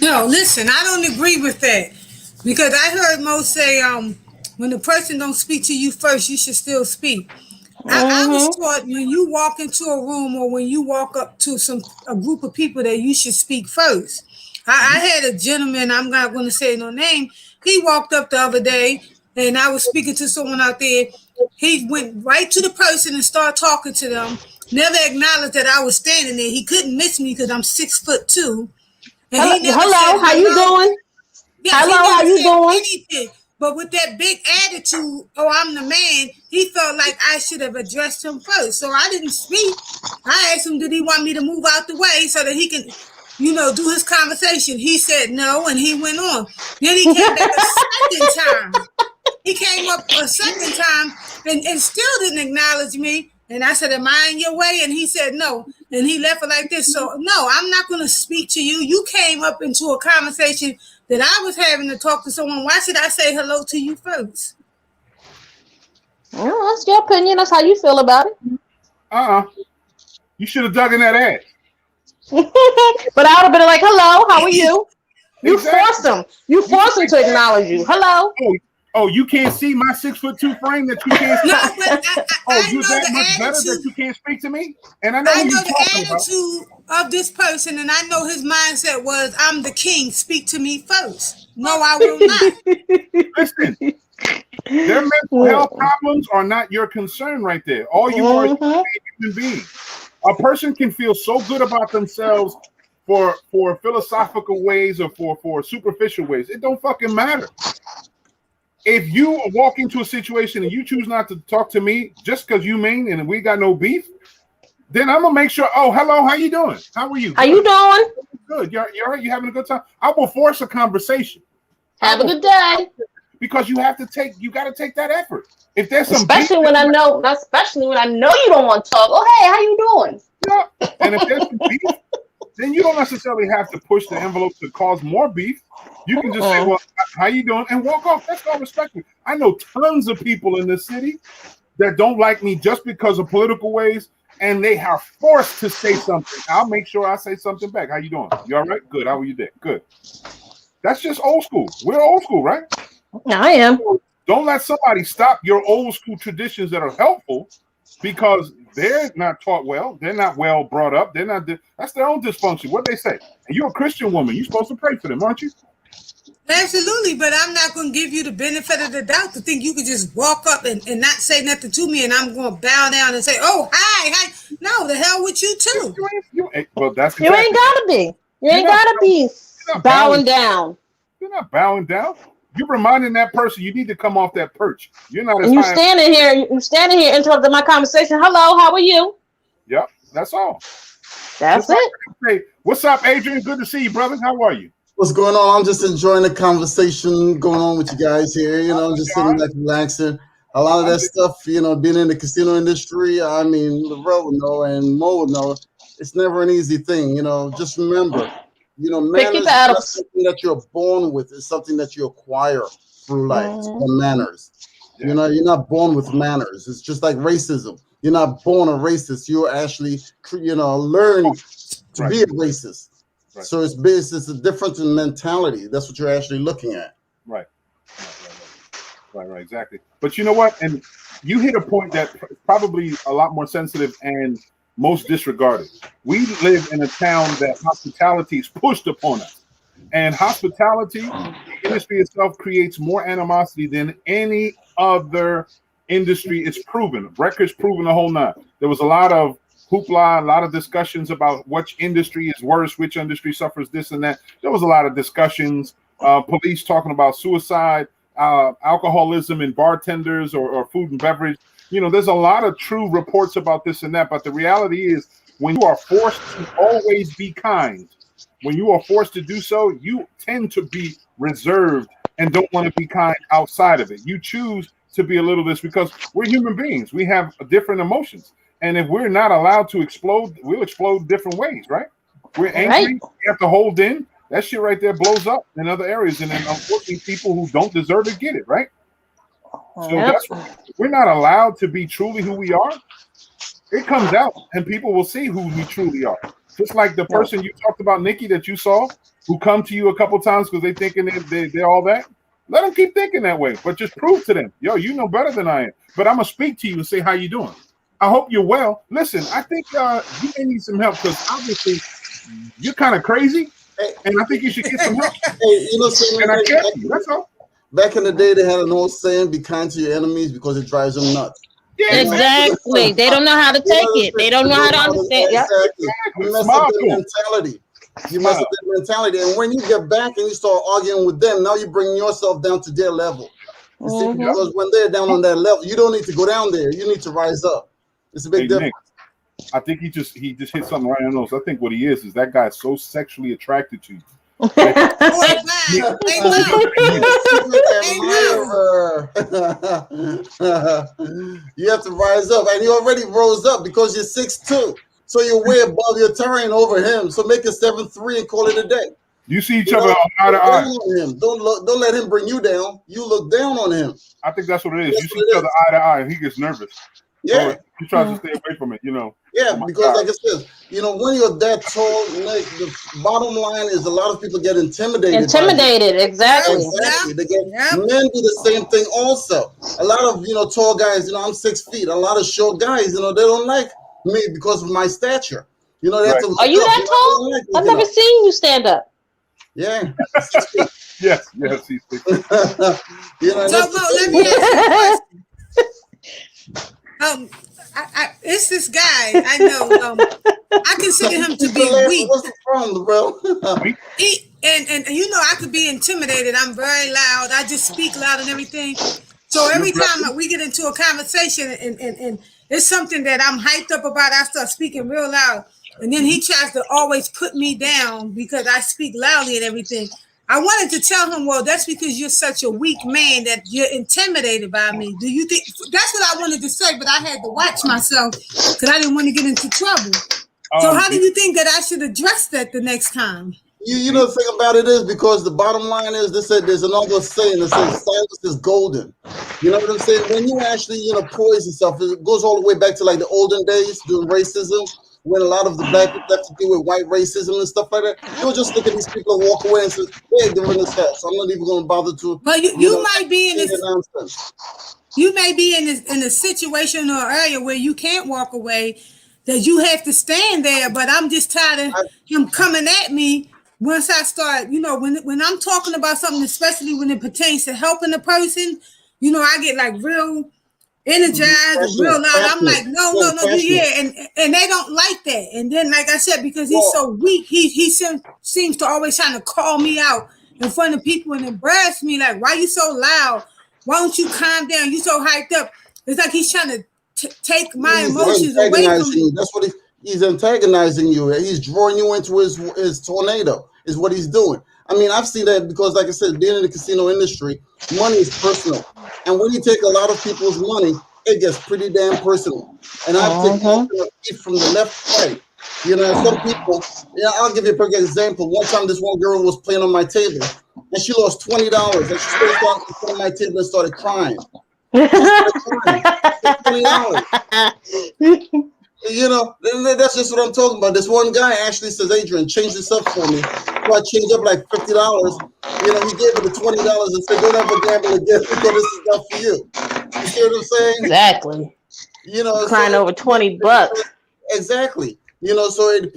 No, listen, I don't agree with that because I heard Mo say, when the person don't speak to you first, you should still speak. I was Mm-hmm. taught when you walk into a room or when you walk up to a group of people that you should speak first. I had a gentleman, I'm not going to say no name. He walked up the other day and I was speaking to someone out there. He went right to the person and started talking to them. Never acknowledged that I was standing there. He couldn't miss me because I'm 6'2", and Hello, he never said hello, how you hello. doing? Yes, he Hello, how never you said doing? anything. But with that big attitude, oh, I'm the man, he felt like I should have addressed him first. So I didn't speak. I asked him, did he want me to move out the way so that he can, do his conversation? He said no, and he went on. Then he came back a second time. He came up a second time and still didn't acknowledge me. And I said, am I in your way? And he said no. And he left it like this. So, no, I'm not going to speak to you. You came up into a conversation that I was having to talk to someone. Why should I say hello to you first? Well, that's your opinion. That's how you feel about it. You should have dug in that ass. But I would have been like, hello, how are you? You Exactly. forced him. You forced him to acknowledge you. Hello. Oh, you can't see my 6'2" frame that you can't No, speak? but I You're know that the much better attitude. that you can't speak to me? And I know I who know you're the talking about. attitude of this person, and I know his mindset was, I'm the king, speak to me first. No, I will not. Listen, their mental health problems are not your concern right there. All you are is a human being. A person can feel so good about themselves for philosophical ways or for superficial ways. It don't fucking matter. If you walk into a situation and you choose not to talk to me just because you mean and we got no beef, then I'm gonna make sure. Oh, hello, how you doing? How are you? How you doing? Good. You're you having a good time? I will force a conversation. Have a good day. Because you got to take that effort. If there's some especially beef, when I know you don't want to talk. Oh, hey, how you doing? Yeah. And if there's some beef, then you don't necessarily have to push the envelope to cause more beef. You can just say, well, how you doing? And walk off. That's all respectful. I know tons of people in this city that don't like me just because of political ways, and they are forced to say something. I'll make sure I say something back. How you doing? You all right? Good. How are you there? Good. That's just old school. We're old school, right? I am. Don't let somebody stop your old school traditions that are helpful because they're not taught well. They're not well brought up. That's their own dysfunction. What they say. And you're a Christian woman. You're supposed to pray for them, aren't you? Absolutely, but I'm not going to give you the benefit of the doubt to think you could just walk up and not say nothing to me and I'm going to bow down and say, oh, hi. No, the hell with you too. Well, that's exactly. You ain't got to be. You ain't got to be bowing down. You're not bowing down. You're reminding that person you need to come off that perch. You're not. And you standing here interrupting my conversation. Hello, how are you? Yep, that's all. That's it. Hey, what's up, Adrian? Good to see you, brother. How are you? What's going on? I'm just enjoying the conversation going on with you guys here. Just sitting back, relaxing. A lot of that stuff, being in the casino industry. I mean, the Rev would know and Mo would know. It's never an easy thing. Just remember. Manners is not something that you're born with. It's something that you acquire through life. It's called manners. Yeah. You're not born with manners. It's just like racism. You're not born a racist. You actually, learn to be a racist. Right. So it's a difference in mentality. That's what you're actually looking at. Right, exactly. But you know what? And you hit a point that probably a lot more sensitive and most disregarded. We live in a town that hospitality is pushed upon us. And hospitality, the industry itself, creates more animosity than any other industry. It's proven. Records proven the whole nine. There was a lot of hoopla, a lot of discussions about which industry is worse, which industry suffers this and that. There was a lot of discussions, police talking about suicide, alcoholism in bartenders or food and beverage. There's a lot of true reports about this and that, but the reality is when you are forced to always be kind, when you are forced to do so, you tend to be reserved and don't want to be kind outside of it. You choose to be a little this because we're human beings. We have different emotions. And if we're not allowed to explode, we'll explode different ways, right? We're angry, we have to hold in. That shit right there blows up in other areas. And then unfortunately, people who don't deserve it get it, right? So we're not allowed to be truly who we are. It comes out and people will see who we truly are. Just like the person you talked about, Nikki, that you saw, who come to you a couple times because they thinking they're all that. Let them keep thinking that way, but just prove to them, yo, you know better than I am. But I'm going to speak to you and say, how you doing? I hope you're well. Listen, I think you may need some help because obviously you're kind of crazy, and I think you should get some help. Hey, and I get you. That's all. Back in the day, they had an old saying, be kind to your enemies because it drives them nuts. Yeah, exactly. They don't know how to take it. They don't know how to understand. Exactly. You mess up their mentality. You mess up their mentality. And when you get back and you start arguing with them, now you bring yourself down to their level. You see, because when they're down on that level, you don't need to go down there. You need to rise up. It's a big difference. Nick, I think he just hit something right on the nose. I think what he is that guy's so sexually attracted to you. You have to rise up, and you already rose up because you're 6'2", so you're way above your terrain over him. So make it 7'3" and call it a day. You see each other eye to eye. Don't let him bring you down. You look down on him. I think that's what it is. You see each other eye to eye, and he gets nervous. Yeah, so he tries to stay away from it. Yeah, because like I said, when you're that tall, the bottom line is a lot of people get intimidated. Exactly. They get, men do the same thing also. A lot of tall guys. I'm 6 feet. A lot of short guys. They don't like me because of my stature. They have to. Are you that tall? I've never seen you stand up. Yeah. 6 feet. Yes, he's 6 feet. Let me ask you a question. It's this guy I know. I consider him to be weak. What's the problem, bro? And I could be intimidated. I'm very loud. I just speak loud and everything. So every time we get into a conversation and it's something that I'm hyped up about, I start speaking real loud. And then he tries to always put me down because I speak loudly and everything. I wanted to tell him, well, that's because you're such a weak man that you're intimidated by me. Do you think that's what I wanted to say, but I had to watch myself because I didn't want to get into trouble. So how do you think that I should address that the next time? You know the thing about it is because the bottom line is there's another saying that says silence is golden. You know what I'm saying? When you actually poise yourself, it goes all the way back to like the olden days during racism. When a lot of the black people have to deal with white racism and stuff like that, you'll just look at these people and walk away and say, "Hey, they're in this house. I'm not even going to bother to." But you might be in this nonsense. You may be in a situation or area where you can't walk away, that you have to stand there. But I'm just tired of him coming at me. Once I start, when I'm talking about something, especially when it pertains to helping a person, I get like real energized, real loud. I'm like, no, and they don't like that. And then, like I said, because he's so weak, he seems to always trying to call me out in front of people and embarrass me. Like, why you so loud? Why don't you calm down? You so hyped up. It's like he's trying to take my emotions away from me. That's what he's antagonizing you. He's drawing you into his tornado. Is what he's doing. I mean, I've seen that because, like I said, being in the casino industry, money is personal. And when you take a lot of people's money, it gets pretty damn personal. And I've taken from the left side. Some people, I'll give you a perfect example. One time, this one girl was playing on my table, and she lost $20. And she started on my table and started crying. $20. That's just what I'm talking about. This one guy actually says, "Adrian, change this up for me." So I changed up like $50. He gave her the $20 and said, "Don't ever gamble again because this is not for you." You see what I'm saying? Exactly. Crying over $20. Exactly. So it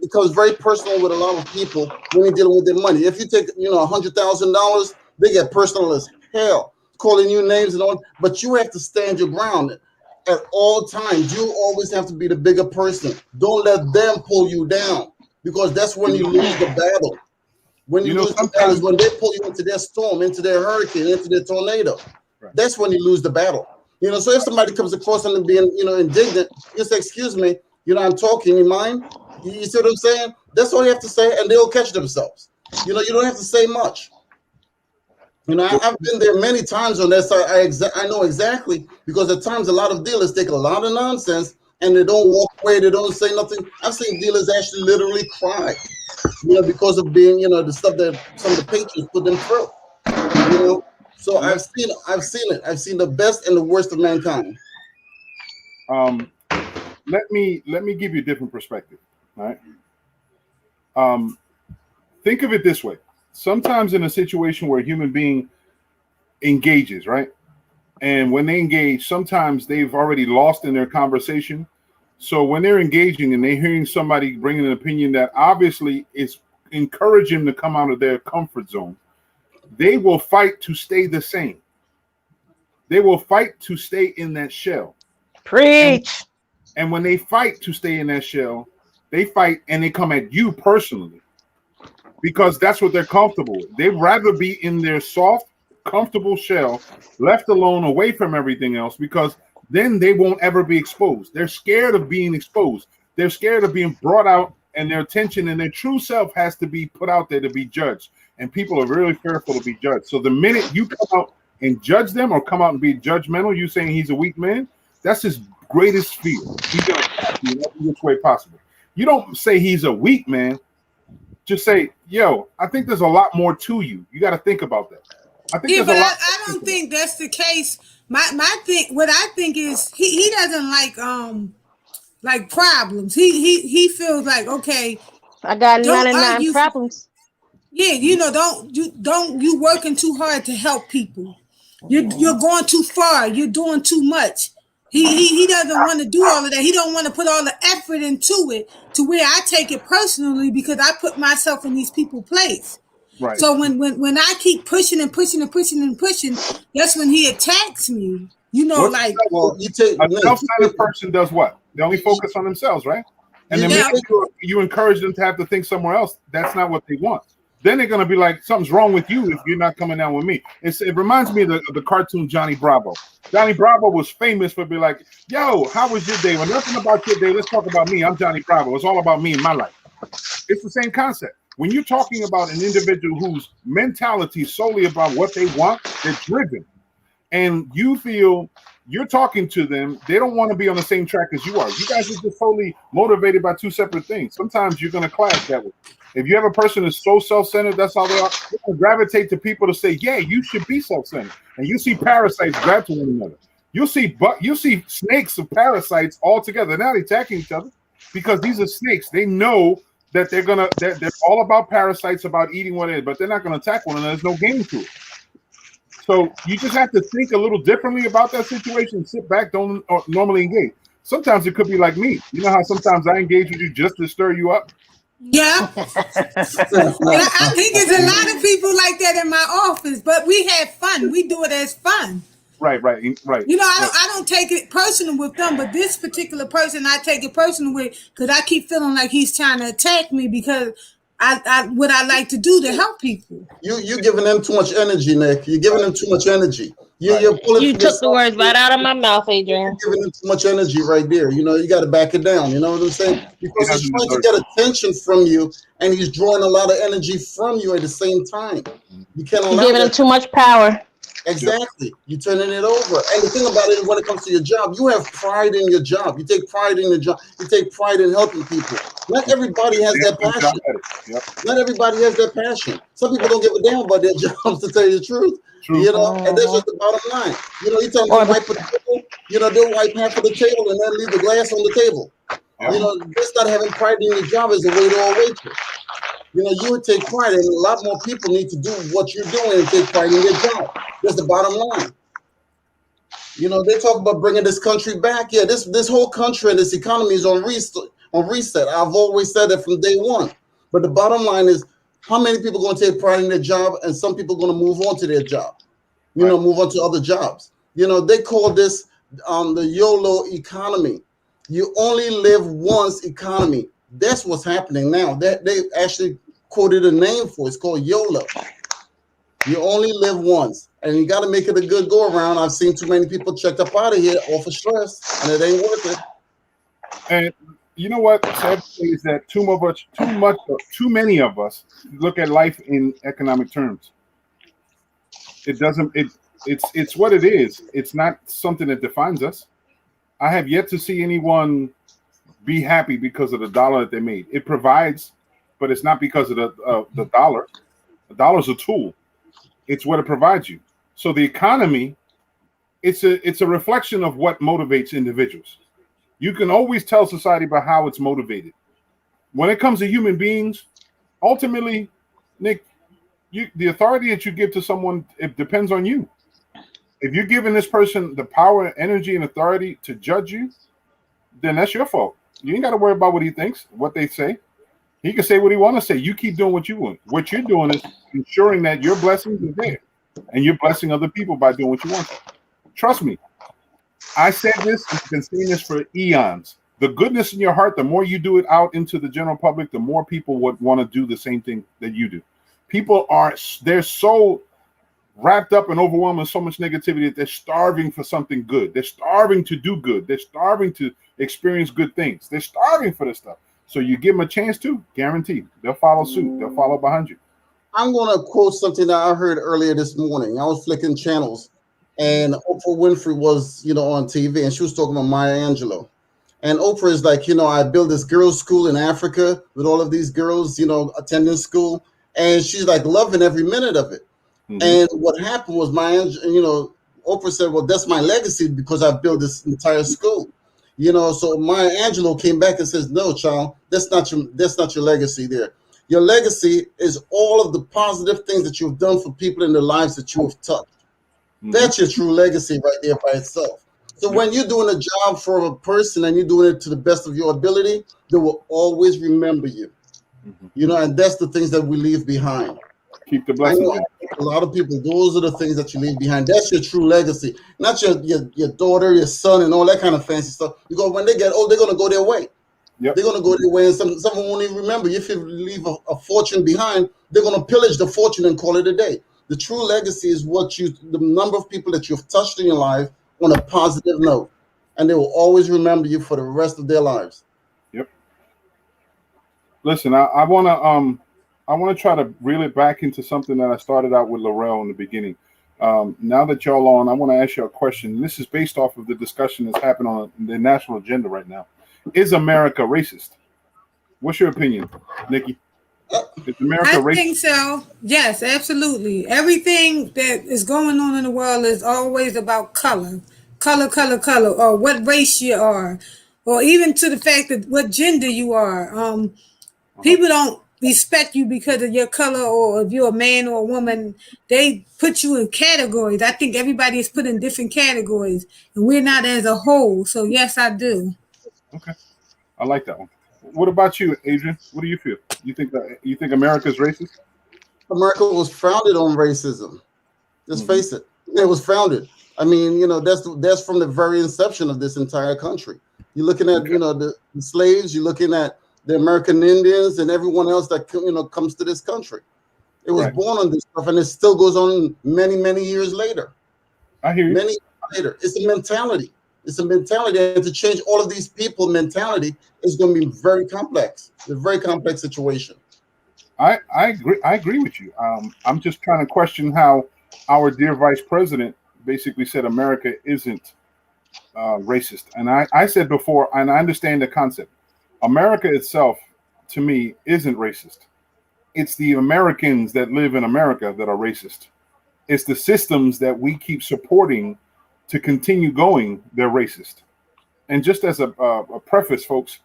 becomes very personal with a lot of people when you're dealing with their money. If you take $100,000, they get personal as hell, calling you names and all. But you have to stand your ground. At all times, you always have to be the bigger person. Don't let them pull you down because that's when you lose the battle. When you lose the battle is when they pull you into their storm, into their hurricane, into their tornado. Right. That's when you lose the battle. So if somebody comes across and being, indignant, you say, "Excuse me, I'm talking. You mind?" You see what I'm saying? That's all you have to say, and they'll catch themselves. You don't have to say much. I've been there many times on that side. I know exactly because at times a lot of dealers take a lot of nonsense and they don't walk away. They don't say nothing. I've seen dealers actually literally cry, because of being, the stuff that some of the patrons put them through. So I've seen it. I've seen the best and the worst of mankind. Let me give you a different perspective. All right. Think of it this way. Sometimes in a situation where a human being engages, right? And when they engage, sometimes they've already lost in their conversation. So when they're engaging and they're hearing somebody bring an opinion that obviously is encouraging them to come out of their comfort zone, they will fight to stay the same. They will fight to stay in that shell. Preach. And when they fight to stay in that shell, they fight and they come at you personally. Because that's what they're comfortable with. They'd rather be in their soft comfortable shell, left alone, away from everything else, because then they won't ever be exposed. They're scared of being exposed. They're scared of being brought out, and their attention and their true self has to be put out there to be judged. And people are really fearful to be judged. So the minute you come out and judge them or come out and be judgmental, you saying he's a weak man, that's his greatest fear. He's going to attack you in every which way possible. You don't say he's a weak man. Just say, yo, I think there's a lot more to you. You got to think about that. I think Yeah, there's but a lot I don't think that's the case. My thing, what I think is he doesn't like problems. He feels like, okay, I got don't 99 argue. problems. Yeah, you know, don't you working too hard to help people. You're going too far. You're doing too much. He doesn't want to do all of that. He don't want to put all the effort into it to where I take it personally because I put myself in these people's place. right. So when I keep pushing and pushing and pushing and pushing, that's when he attacks me. You know, What's like Well, you take a self-centered person does what? They only focus on themselves, right? And the Yeah. minute you encourage them to have to think somewhere else, that's not what they want. Then they're gonna be like, something's wrong with you if you're not coming down with me. It reminds me of the cartoon Johnny Bravo. Johnny Bravo was famous for being like, yo, how was your day? Well, nothing about your day. Let's talk about me. I'm Johnny Bravo. It's all about me and my life. It's the same concept. When you're talking about an individual whose mentality is solely about what they want, they're driven. And you feel you're talking to them, they don't want to be on the same track as you are. You guys are just totally motivated by two separate things. Sometimes you're going to clash that way. If you have a person that's so self-centered, that's how they are. They're going to gravitate to people to say, yeah, you should be self-centered. And you see parasites grab to one another. You see snakes of parasites all together. They're not attacking each other because these are snakes. They know that they're all about parasites, about eating what it is, but they're not going to attack one another. There's no game to it. So you just have to think a little differently about that situation. Sit back, don't normally engage. Sometimes it could be like me. You know how sometimes I engage with you just to stir you up? yeah. And I think there's a lot of people like that in my office, but we have fun. We do it as fun. Right. You know, I don't take it personal with them, but this particular person I take it personal with because I keep feeling like he's trying to attack me because what I like to do to help people. You're giving them too much energy, Nick. You're giving them too much energy. You're pulling You from took the yourself. words right out of my mouth, Adrian. You're giving them too much energy right there. You know, you got to back it down. You know what I'm saying? Because he's trying to get attention from you, and he's drawing a lot of energy from you at the same time. You can't allow You're giving him that. too much power. Exactly. You're turning it over. And the thing about it is when it comes to your job, you have pride in your job. You take pride in the job. You take pride in helping people. Not everybody has that passion. Not everybody has that passion. Some people don't give a damn about their jobs, to tell you the truth. True. You know, and that's just the bottom line. You know, you tell them to wipe a table, you know, they'll wipe half of the table and then leave the glass on the table. You know, just not having pride in your job as a waiter or a waitress. You know, you would take pride, and a lot more people need to do what you're doing and take pride in their job. That's the bottom line. You know, they talk about bringing this country back. Yeah, this whole country and this economy is on reset. I've always said that from day one. But the bottom line is, how many people are going to take pride in their job, and some people are going to move on to their job. You know, move on to other jobs. You know, they call this the YOLO economy. You only live once economy. That's what's happening now. That they actually quoted a name for it. It's called YOLO. You only live once, and you got to make it a good go around. I've seen too many people checked up out of here off of stress, and it ain't worth it. And you know what? Sad is that too many of us look at life in economic terms. It doesn't. It's what it is. It's not something that defines us. I have yet to see anyone be happy because of the dollar that they made. It provides, but it's not because of the dollar. The dollar's a tool. It's what it provides you. So the economy, it's a reflection of what motivates individuals. You can always tell society by how it's motivated. When it comes to human beings, ultimately, Nick, the authority that you give to someone, it depends on you. If you're giving this person the power, energy, and authority to judge you, then that's your fault. You ain't got to worry about what he thinks, what they say. He can say what he want to say. You keep doing what you want. What you're doing is ensuring that your blessings are there, and you're blessing other people by doing what you want to. Trust me. I said this, and I've been saying this for eons. The goodness in your heart, the more you do it out into the general public, the more people would want to do the same thing that you do. People they're so wrapped up and overwhelmed with so much negativity that they're starving for something good. They're starving to do good. They're starving to experience good things. They're starving for this stuff. So you give them a chance to, guaranteed, they'll follow suit. They'll follow behind you. I'm going to quote something that I heard earlier this morning. I was flicking channels, and Oprah Winfrey was, on TV, and she was talking about Maya Angelou. And Oprah is like, I built this girls' school in Africa with all of these girls, attending school, and she's like loving every minute of it. Mm-hmm. And what happened was Oprah said, well, that's my legacy because I built this entire school. So Maya Angelou came back and says, no, child, that's not your legacy there. Your legacy is all of the positive things that you've done for people in their lives that you have touched. Mm-hmm. That's your true legacy right there by itself. So when you're doing a job for a person and you're doing it to the best of your ability, they will always remember you. Mm-hmm. And that's the things that we leave behind. Keep the blessings. I know a lot of people, those are the things that you leave behind. That's your true legacy. Not your daughter, your son, and all that kind of fancy stuff. Because when they get old, they're going to go their way. Yep. They're going to go their way, and someone won't even remember. If you leave a fortune behind, they're going to pillage the fortune and call it a day. The true legacy is the number of people that you've touched in your life on a positive note, and they will always remember you for the rest of their lives. Yep. Listen, I want to try to reel it back into something that I started out with Laurel in the beginning. Now that y'all on, I want to ask you a question. This is based off of the discussion that's happening on the national agenda right now. Is America racist? What's your opinion, Nikki? Is America racist? I think so. Yes, absolutely. Everything that is going on in the world is always about color, or what race you are, or even to the fact that what gender you are. People don't respect you because of your color, or if you're a man or a woman. They put you in categories. I think everybody is put in different categories, and we're not as a whole. So yes, I do. Okay, I like that one. What about you, Adrian? What do you feel? You think America's racist? America was founded on racism. Just face it. It was founded. I mean, that's from the very inception of this entire country. You're looking at, the slaves. You're looking at the American Indians and everyone else that comes to this country. It was born on this stuff, and it still goes on many, many years later. I hear you. Many years later. It's a mentality. It's a mentality, and to change all of these people mentality is going to be very complex. It's a very complex situation. I agree. I agree with you. I'm just trying to question how our dear vice president basically said America isn't racist. And I said before, and I understand the concept. America itself, to me, isn't racist. It's the Americans that live in America that are racist. It's the systems that we keep supporting to continue going, they're racist. And just as a preface, folks,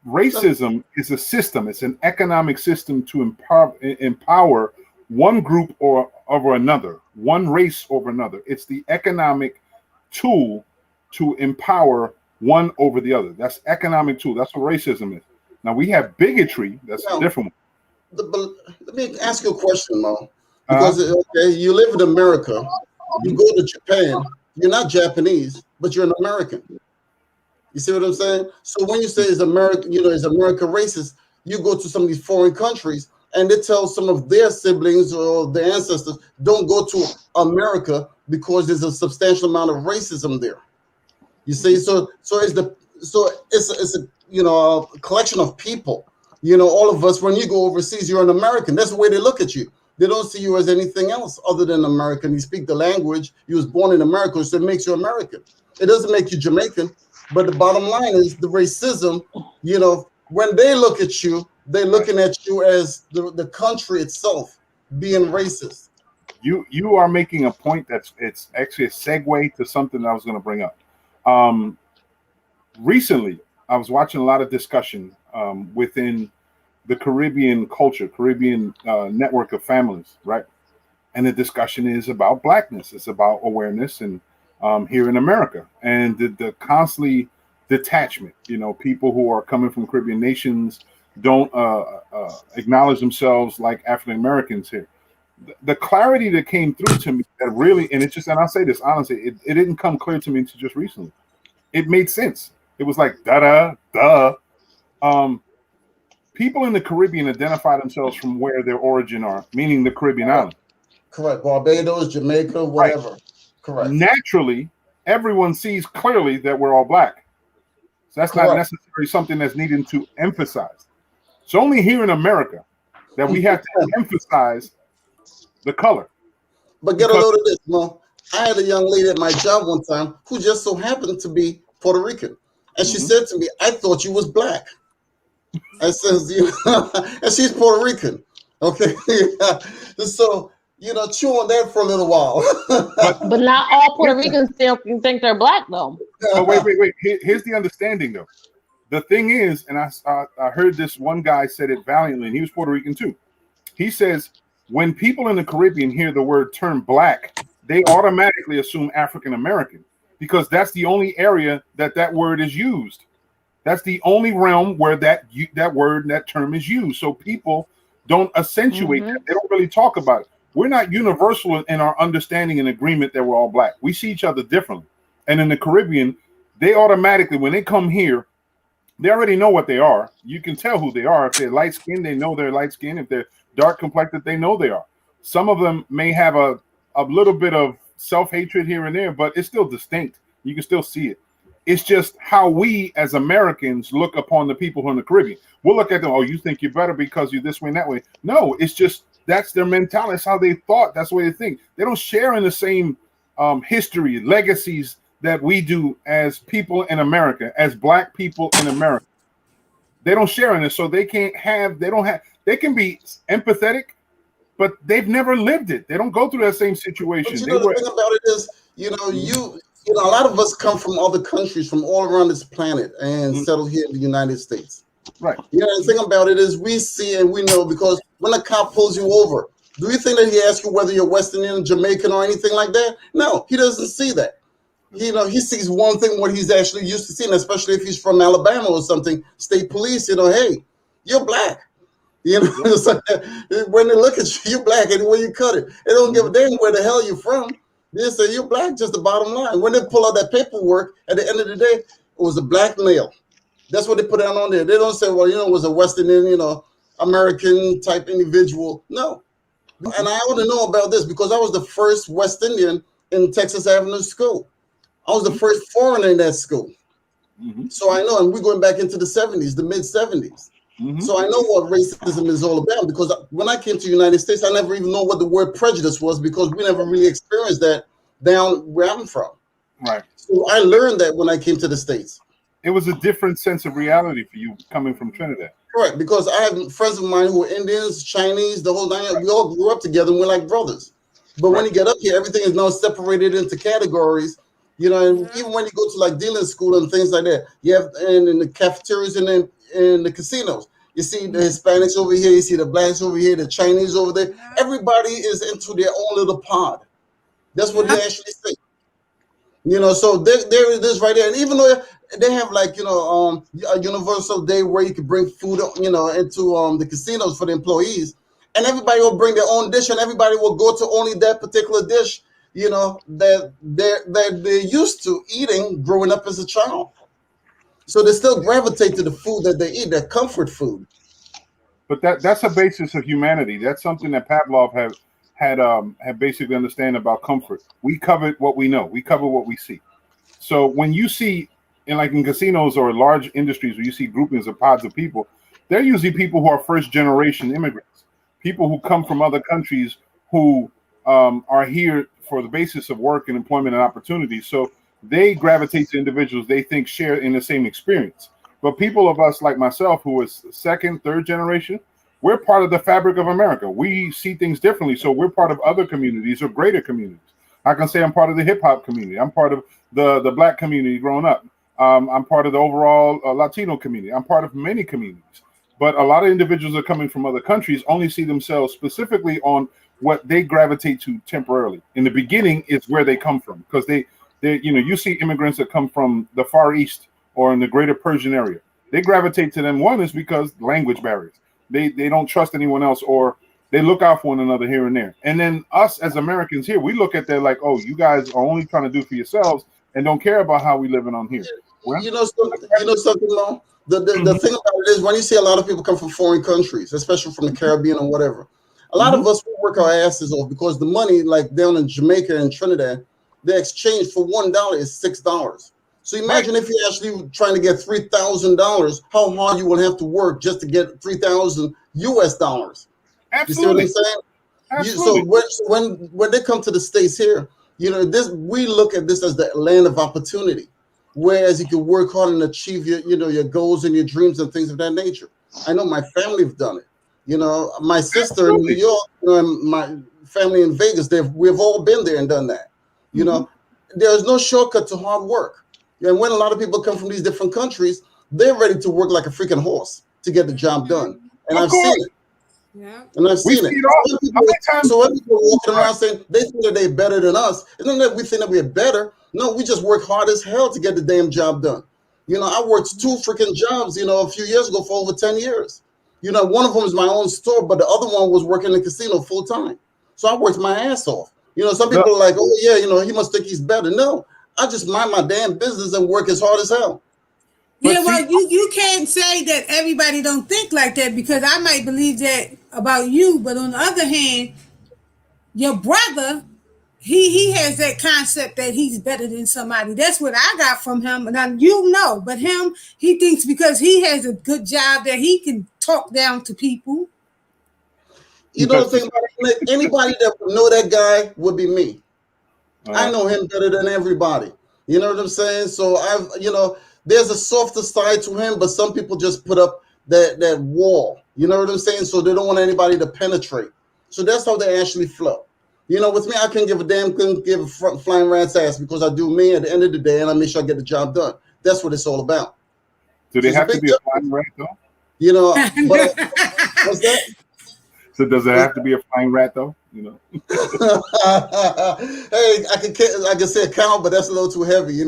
racism is a system. It's an economic system to empower one group or over another, one race over another. It's the economic tool to empower one over the other. That's economic tool. That's what racism is. Now we have bigotry. That's a different one. Let me ask you a question, Mo. Because you live in America, you go to Japan, you're not Japanese, but you're an American. You see what I'm saying? So when you say is America racist, you go to some of these foreign countries and they tell some of their siblings or their ancestors, don't go to America because there's a substantial amount of racism there. You see, so it's a collection of people. All of us, when you go overseas, you're an American. That's the way they look at you. They don't see you as anything else other than American. You speak the language. You was born in America, so it makes you American. It doesn't make you Jamaican. But the bottom line is the racism, when they look at you, they're looking at you as the country itself being racist. You are making a point it's actually a segue to something that I was going to bring up. Recently, I was watching a lot of discussion within the Caribbean culture, Caribbean network of families, right? And the discussion is about blackness. It's about awareness and here in America and the constantly detachment. People who are coming from Caribbean nations don't acknowledge themselves like African Americans here. The clarity that came through to me that really, and I'll say this honestly, it didn't come clear to me until just recently. It made sense. It was like duh. People in the Caribbean identify themselves from where their origin are, meaning the Caribbean island. Correct. Barbados, Jamaica, Right. whatever. Correct. Naturally, everyone sees clearly that we're all black. So that's not Correct. necessarily something that's needed to emphasize. It's only here in America that we have to emphasize the color. But get a Because load of this, Mo. I had a young lady at my job one time who just so happened to be Puerto Rican. And she Mhm. said to me, I thought you was black. I says, and she's Puerto Rican. Okay. So, chew on that for a little while. but But not all Puerto Ricans still think they're black though. wait. Here's the understanding though. The thing is, and I heard this one guy said it valiantly, and he was Puerto Rican too. He says when people in the Caribbean hear the word term black, they automatically assume African American because that's the only area that word is used. That's the only realm where that word, that term is used. So people don't accentuate that. Mm-hmm. They don't really talk about it. We're not universal in our understanding and agreement that we're all black. We see each other differently. And in the Caribbean, they automatically, when they come here, they already know what they are. You can tell who they are. If they're light skinned, they know they're light skinned. If they're dark complected, they know they are. Some of them may have a little bit of self hatred here and there, but it's still distinct. You can still see it. It's just how we as Americans look upon the people who are in the Caribbean. We'll look at them, oh, you think you're better because you're this way and that way. No, it's just that's their mentality. That's how they thought. That's the way they think. They don't share in the same history, legacies that we do as people in America, as black people in America. They don't share in it, so they can't have. They don't have. They can be empathetic, but they've never lived it. They don't go through that same But situation. They the were. thing about it is, a lot of us come from other countries from all around this planet and Mhm. settle here in the United States. Right. The thing about it is we see and we know because when a cop pulls you over, do you think that he asks you whether you're West Indian, Jamaican, or anything like that? No, he doesn't see that. He sees one thing what he's actually used to seeing, especially if he's from Alabama or something. State police, hey, you're black. It's like, when they look at you, you're black, and when you cut it, they don't give a damn where the hell you're from. They say you're black, just the bottom line. When they pull out that paperwork, at the end of the day, it was a black male. That's what they put down on there. They don't say, well, it was a West Indian, American type individual. No. And I only know about this because I was the first West Indian in Texas Avenue School. I was the first foreigner in that school. Mm-hmm. So I know, and we're going back into the 70s, the mid 70s. Mm-hmm. So I know what racism is all about because when I came to the United States, I never even know what the word prejudice was because we never really experienced that down where I'm from. Right. So I learned that when I came to the States. It was a different sense of reality for you coming from Trinidad. Correct, because I have friends of mine who are Indians, Chinese, the whole nine. We all grew up together and we're like brothers. But when you get up here, everything is now separated into categories. And even when you go to like dealing school and things like that, you have and in the cafeterias and in the casinos, you see the Hispanics over here, you see the blacks over here, the Chinese over there. Everybody is into their own little pod. That's what they actually say. So there it is right there. And even though they have like a universal day where you can bring food into the casinos for the employees, and everybody will bring their own dish, and everybody will go to only that particular dish that they're used to eating growing up as a child. So they still gravitate to the food that they eat, that comfort food. But that's a basis of humanity. That's something that Pavlov had basically understand about comfort. We covet what we know. We cover what we see. So when you see in casinos or large industries where you see groupings of pods of people, they're usually people who are first generation immigrants, people who come from other countries who are here for the basis of work and employment and opportunities. So they gravitate to individuals they think share in the same experience. But people of us like myself, who is second, third generation, we're part of the fabric of America. We see things differently. So we're part of other communities or greater communities. I can say I'm part of the hip hop community. I'm part of the black community growing up. I'm part of the overall Latino community. I'm part of many communities. But a lot of individuals that are coming from other countries only see themselves specifically on what they gravitate to temporarily. In the beginning, it's where they come from because you see immigrants that come from the Far East or in the greater Persian area. They gravitate to them. One is because language barriers. They don't trust anyone else, or they look out for one another here and there. And then us as Americans here, we look at that like, oh, you guys are only trying to do for yourselves and don't care about how we living on here. Well, Something, Mo? The thing about it is when you see a lot of people come from foreign countries, especially from the Caribbean or whatever, A lot of us we work our asses off because the money, like down in Jamaica and Trinidad, the exchange for $1 is $6. So imagine if you're actually trying to get $3,000, how hard you will have to work just to get 3,000 US dollars. You see what I'm Absolutely. saying? So Absolutely. when they come to the States here, this we look at this as the land of opportunity, whereas you can work hard and achieve your goals and your dreams and things of that nature. I know my family have done it. My sister in New Absolutely. York, and my family in Vegas, we've all been there and done that. There's no shortcut to hard work. And when a lot of people come from these different countries, they're ready to work like a freaking horse to get the job done. And Of I've seen course. it. Yeah. And I've We seen see it. it all. How many times? So when people are walking Right. around saying they think that they're better than us, it's not that we think that we're better. No, we just work hard as hell to get the damn job done. I worked two freaking jobs, a few years ago for over 10 years. One of them is my own store, but the other one was working in the casino full time. So I worked my ass off. Some The, people are like, oh yeah, he must think he's better. No, I just mind my damn business and work as hard as hell. but Yeah, see, well, you can't say that everybody don't think like that because I might believe that about you, but on the other hand, your brother, he has that concept that he's better than somebody. That's what I got from him. And but him, he thinks because he has a good job that he can talk down to people. The thing about it, anybody that would know that guy would be me. I know him better than everybody. You know what I'm saying? So there's a softer side to him, but some people just put up that wall. You know what I'm saying? So they don't want anybody to penetrate. So that's how they actually flow. With me, I can give a damn, couldn't give a flying rat's ass because I do me at the end of the day, and I make sure I get the job done. That's what it's all about. do So they it's a have to big be a flying rat though? but what's that? So does it have to be a flying rat though? Hey, I can say a cow, but that's a little too heavy.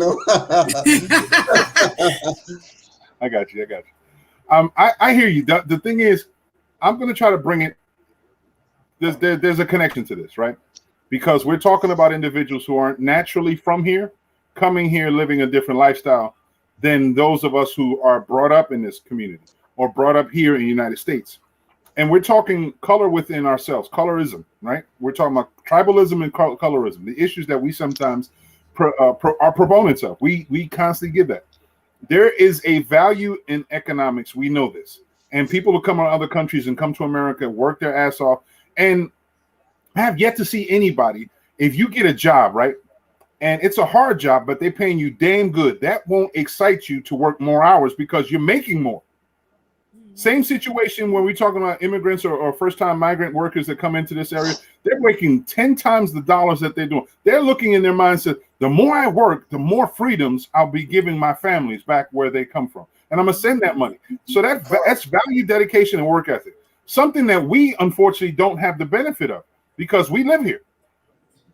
I got you. I got you. I hear you. The thing is, I'm going to try to bring it. There's a connection to this, right? Because we're talking about individuals who aren't naturally from here, coming here, living a different lifestyle than those of us who are brought up in this community or brought up here in the United States. And we're talking color within ourselves, colorism, right? We're talking about tribalism and colorism, the issues that we sometimes are proponents of. We constantly give that. There is a value in economics. We know this. And people who come from other countries and come to America, work their ass off, and I have yet to see anybody, if you get a job, right? And it's a hard job, but they're paying you damn good. That won't excite you to work more hours because you're making more. Same situation when we're talking about immigrants or first-time migrant workers that come into this area. They're making 10 times the dollars that they're doing. They're looking in their mindset, the more I work, the more freedoms I'll be giving my families back where they come from. And I'm going to send that money. So that's value, dedication, and work ethic. Something that we, unfortunately, don't have the benefit of because we live here.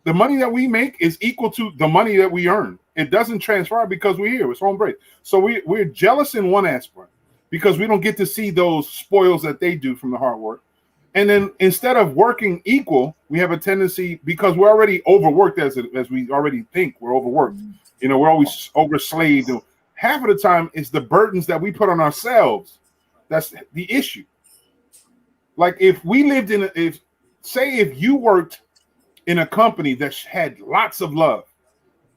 The money that we make is equal to the money that we earn. It doesn't transfer because we're here. It's home base. So we're jealous in one aspect because we don't get to see those spoils that they do from the hard work. And then instead of working equal, we have a tendency, because we're already overworked as we already think we're overworked. We're always overslaved. Half of the time, it's the burdens that we put on ourselves. That's the issue. Like if we lived if you worked in a company that had lots of love,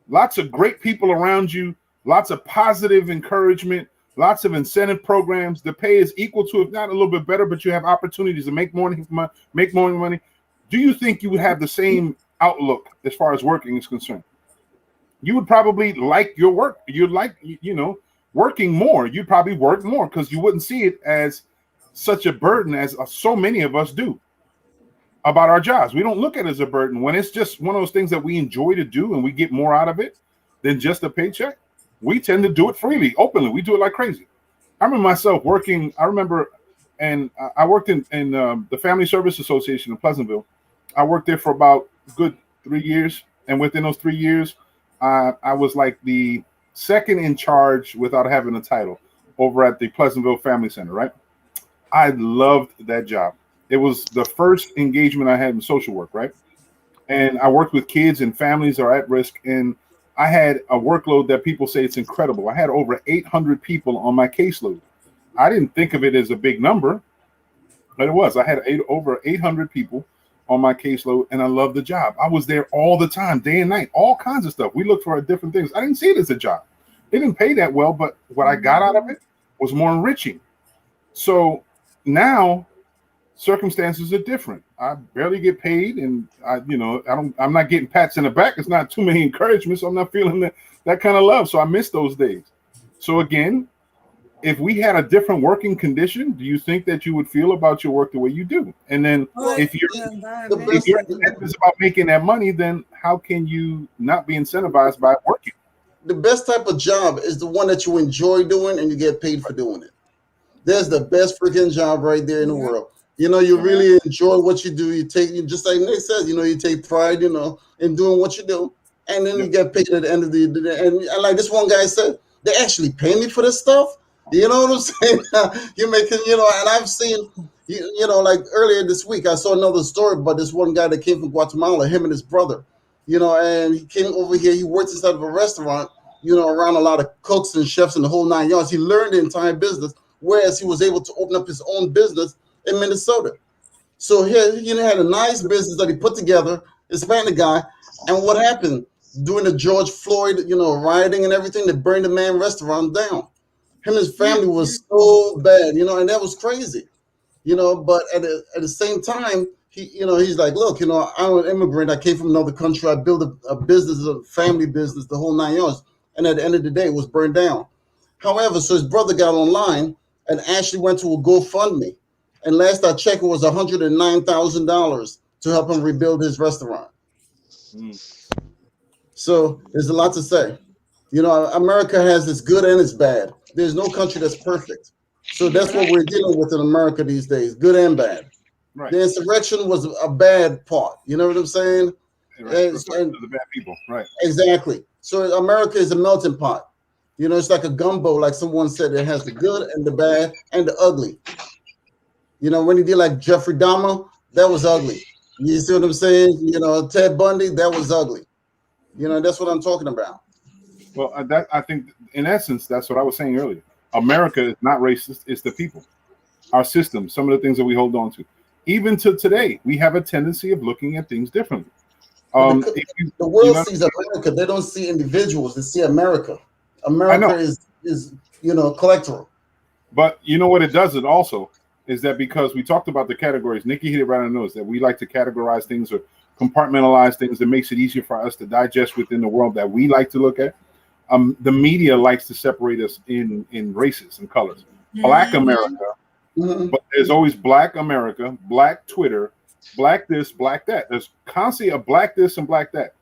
lots of great people around you, lots of positive encouragement, lots of incentive programs. The pay is equal to, if not a little bit better, but you have opportunities to make more money. Do you think you would have the same outlook as far as working is concerned? You would probably like your work. You'd like, working more. You'd probably work more because you wouldn't see it as such a burden as so many of us do about our jobs. We don't look at it as a burden when it's just one of those things that we enjoy to do and we get more out of it than just a paycheck. We tend to do it freely, openly. We do it like crazy. I remember myself working. I worked in the Family Service Association in Pleasantville. I worked there for about a good 3 years. And within those 3 years, I was like the second in charge without having a title over at the Pleasantville Family Center, right? I loved that job. It was the first engagement I had in social work, right? And I worked with kids and families that are at risk. And I had a workload that people say it's incredible. I had over 800 people on my caseload. I didn't think of it as a big number, But it was. I had over 800 people on my caseload, and I loved the job. I was there all the time, day and night, all kinds of stuff. We looked for different things. I didn't see it as a job. It didn't pay that well, but what I got out of it was more enriching. So now circumstances are different. I barely get paid, and I'm not getting pats in the back. It's not too many encouragements. So I'm not feeling that kind of love. So I miss those days. So again, if we had a different working condition, do you think that you would feel about your work the way you do? And then if you're it's about making that money, then how can you not be incentivized by working? The best type of job is the one that you enjoy doing and you get paid for doing it. There's the best freaking job right there in the world. You know, you really enjoy what you do. You just like Nick says, you take pride, in doing what you do. And then you get paid at the end of the day. And like this one guy said, they actually pay me for this stuff. You know what I'm saying? You're making, and I've seen, like earlier this week, I saw another story about this one guy that came from Guatemala, him and his brother, and he came over here. He worked inside of a restaurant, around a lot of cooks and chefs and the whole 9 yards. He learned the entire business, whereas he was able to open up his own business in Minnesota. So here, he had a nice business that he put together, Hispanic guy. And what happened during the George Floyd, rioting and everything, they burned the man restaurant down. Him and his family was so bad, and that was crazy, but at the same time, he's like, look, I'm an immigrant. I came from another country. I built a business, a family business, the whole 9 yards. And at the end of the day, it was burned down. However, so his brother got online and actually went to a GoFundMe. And last I checked, it was $109,000 to help him rebuild his restaurant. So there's a lot to say. America has its good and its bad. There's no country that's perfect. So that's what we're dealing with in America these days, good and bad. Right. The insurrection was a bad part. You know what I'm saying? Right. And the bad people. Right. Exactly. So America is a melting pot. It's like a gumbo, like someone said. It has the good and the bad and the ugly. When he did like Jeffrey Dahmer, that was ugly. You see what I'm saying? Ted Bundy, that was ugly. That's what I'm talking about. Well, I think in essence, that's what I was saying earlier. America is not racist; it's the people, our system, some of the things that we hold on to. Even to today, we have a tendency of looking at things differently. The world sees America; they don't see individuals; they see America. America is collectoral. But you know what it does? It also is that because we talked about the categories, Nikki hit it right on the nose, that we like to categorize things or compartmentalize things. That makes it easier for us to digest within the world that we like to look at. The media likes to separate us in races and colors. Black America, but there's always Black America, Black Twitter, Black this, Black that. There's constantly a Black this and Black that.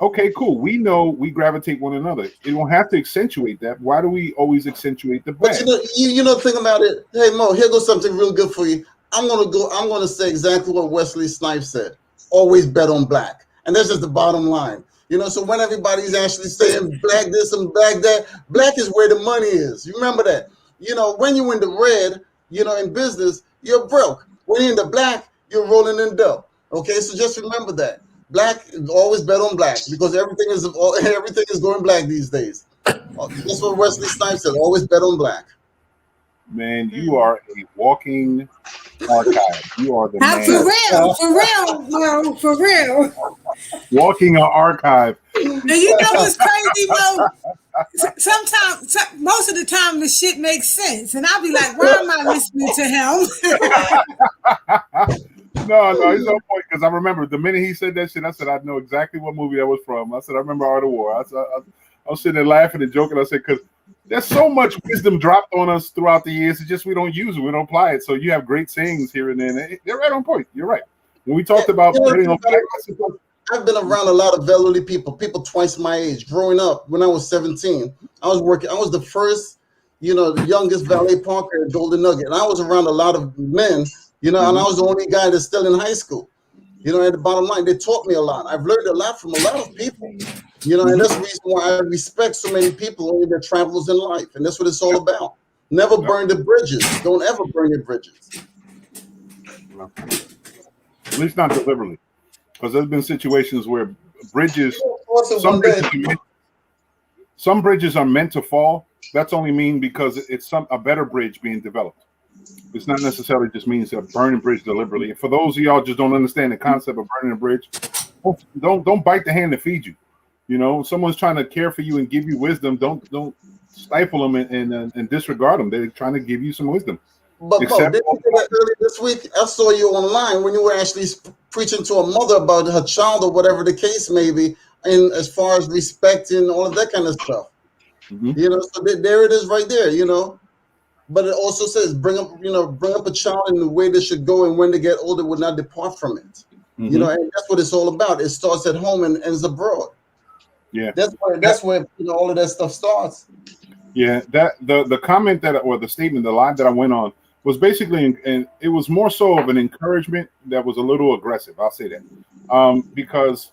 Okay, cool. We know we gravitate one another. It won't have to accentuate that. Why do we always accentuate the bad? But think about it. Hey Mo, here goes something real good for you. I'm gonna say exactly what Wesley Snipes said. Always bet on black. And that's just the bottom line. So when everybody's actually saying black this and black that, black is where the money is. You remember that. When you're in the red, in business, you're broke. When you're in the black, you're rolling in dough. Okay, so just remember that. Black, always bet on black because everything is going black these days. That's what Wesley Snipes said. Always bet on black. Man, you are a walking archive. You are the man. For real. Walking an archive. And what's crazy, Mo? Sometimes, most of the time, the shit makes sense, and I'll be like, "Why am I listening to him?" No, he's on point because I remember the minute he said that shit, I said I know exactly what movie that was from. I said I remember Art of War. I was sitting there laughing and joking. I said because there's so much wisdom dropped on us throughout the years. It's just we don't use it, we don't apply it. So you have great sayings here and there. They're right on point. You're right. When we talked about I've been around a lot of elderly people twice my age. Growing up, when I was 17, I was the first, the youngest valet parker at Golden Nugget. And I was around a lot of men, and I was the only guy that's still in high school. At the bottom line, they taught me a lot. I've learned a lot from a lot of people, and that's the reason why I respect so many people in their travels in life. And that's what it's all about. Never burn the bridges. Don't ever burn your bridges. No. At least not deliberately. Because there's been situations where bridges, some bridges are meant to fall. That's only mean because it's a better bridge being developed. It's not necessarily just means a burning bridge deliberately. And for those of y'all just don't understand the concept of burning a bridge, don't bite the hand that feeds you. You know, someone's trying to care for you and give you wisdom. Don't stifle them and disregard them. They're trying to give you some wisdom. But Mo, Except didn't you say that earlier this week? I saw you online when you were actually preaching to a mother about her child or whatever the case may be, and as far as respecting all of that kind of stuff. Mhm. You know, so there it is right there. You know, but it also says bring up a child in the way they should go, and when they get older, will not depart from it. You know, Mhm. and that's what it's all about. It starts at home and ends abroad. Yeah. That's where all of that stuff starts. Yeah, that the comment that or the statement, the line that I went on was basically, and it was more so of an encouragement that was a little aggressive. I'll say that, because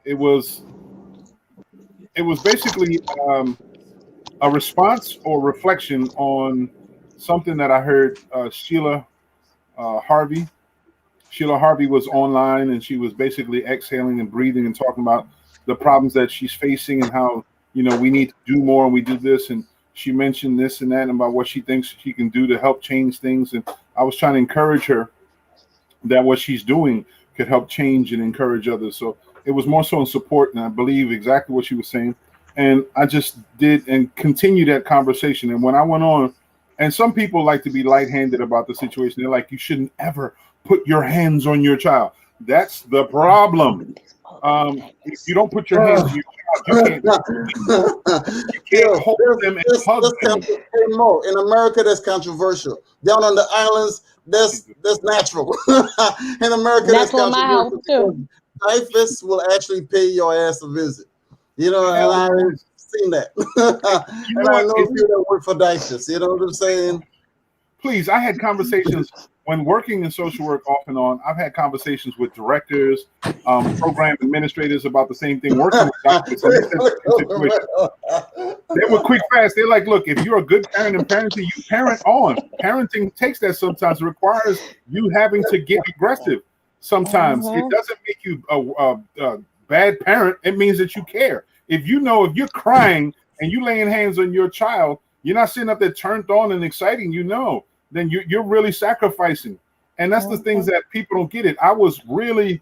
it was it was basically a response or reflection on something that I heard Harvey. Sheila Harvey was online and she was basically exhaling and breathing and talking about the problems that she's facing and how, we need to do more and we do this. And she mentioned this and that and about what she thinks she can do to help change things. And I was trying to encourage her that what she's doing could help change and encourage others. So it was more so in support, and I believe exactly what she was saying. And I just did and continue that conversation. And when I went on, and some people like to be lightheaded about the situation. They're like, you shouldn't ever put your hands on your child. That's the problem. If you don't put your hands on your child, you can't Yo, hold them and hug them. Mo, in America, that's controversial. Down on the islands, that's natural. In America, that's Natural in my house controversial because too. typhus will actually pay your ass a visit. You know, and Hell, I've seen that. you And know I what? know people that work for typhus. You know what I'm saying? Please, I had conversations when working in social work off and on. I've had conversations with directors, program administrators about the same thing, working with doctors, and they said the same situation. They were quick, fast. They're like, look, if you're a good parent and parenting, you parent on. Parenting takes that sometimes. It requires you having to get aggressive. Sometimes it Mm-hmm. doesn't make you a bad parent. It means that you care. If you're crying and you laying hands on your child, you're not sitting up there turned on and exciting. Then you're really sacrificing. And that's the things that people don't get it. I was really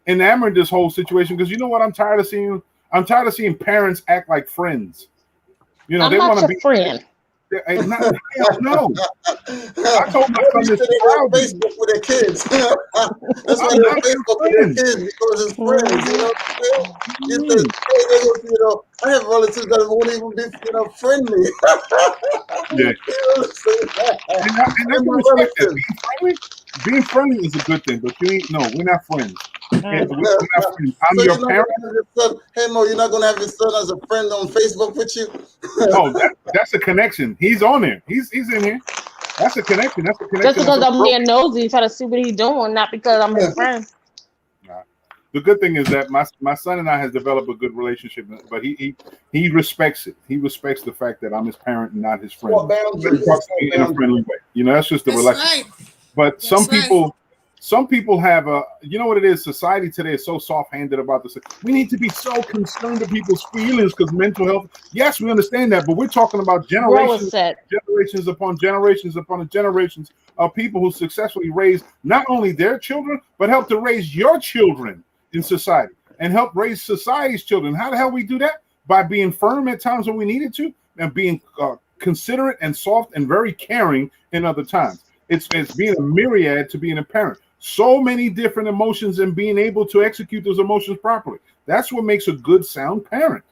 enamored this whole situation because you know what I'm tired of seeing? I'm tired of seeing parents act like friends. I'm They not want to your be friend. not hell no. I told my What son you this say they got proudly. Facebook with their kids? That's why I'm they're on not your Facebook with their friend. kids because it's friends. You Mm-hmm. know what I'm saying? What do you You said, mean? hey, I have relatives that won't even be, friendly. Yeah. You know what I'm saying? And I They're can my respect that. relatives. Being friendly is a good thing, but we're not friends. We're not friends. I'm So your you're not parent. gonna have your son. Hey Mo, you're not gonna have your son as a friend on Facebook with you. Oh, that's a connection. He's on there. He's in here. That's a connection. That's a Just connection. That's because a I'm growth. being nosy, try to see what he's doing, not because I'm his friend. Nah. The good thing is that my son and I has developed a good relationship, but he respects it. He respects the fact that I'm his parent and not his It's friend. called But he boundaries. talks It's to called me in a boundaries. friendly way. That's just the That's relationship. right. But That's right. some people have you know what it is? Society today is so soft-handed about this. We need to be so concerned with people's feelings because mental health. Yes, we understand that, but we're talking about Grow a generations, set. generations upon generations upon generations of people who successfully raised not only their children, but help to raise your children in society and help raise society's children. How the hell we do that? By being firm at times when we needed to, and being considerate and soft and very caring in other times. It's being a myriad to being a parent. So many different emotions and being able to execute those emotions properly. That's what makes a good, sound parent.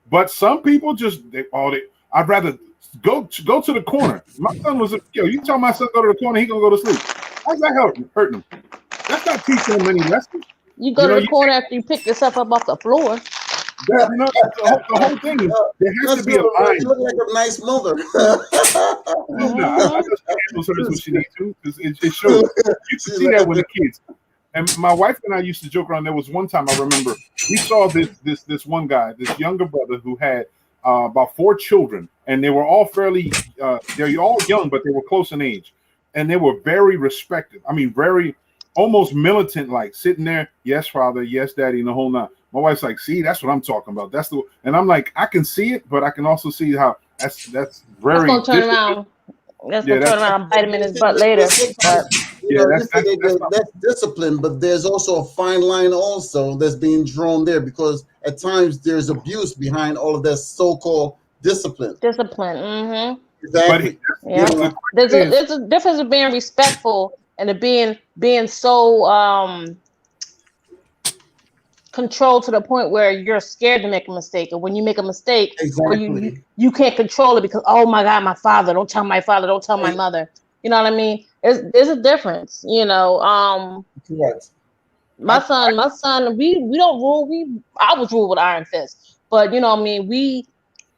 But some people I'd rather go to the corner. My son was you tell my son go to the corner, he gonna go to sleep. How's that hurting him? That's not teaching him any lessons. You go You to know, the you corner after you pick yourself up off the flour. the whole thing is there has to That's be a good, bro. You line. look like a nice mother. No, no, I Mm-hmm. know she handles hers when she needs to because it shows. You can She's see like that a when the kids. And my wife and I used to joke around. There was one time I remember we saw this one guy, this younger brother who had about 4 children, and they were all they're all young, but they were close in age, and they were very respected. I mean, very almost militant, like sitting there, yes, father, yes, daddy, and the whole nine. My wife's like, see, that's what I'm talking about. And I'm like, I can see it, but I can also see how that's That's very gonna turn disciplined. around. That's gonna turn around and bite him in his butt later. But Yeah, you say that's discipline, but there's also a fine line also that's being drawn there because at times there's abuse behind all of that so-called discipline. discipline. Mm-hmm. Exactly. Yeah. There's a difference of being respectful and of being so controlled to the point where you're scared to make a mistake, or when you make a mistake, or you can't control it because, oh my God, my father, don't tell my father, don't tell my mother. You know what I mean? There's a difference, you know. Correct. My son, we don't rule. I was ruled with iron fist, but you know what I mean. We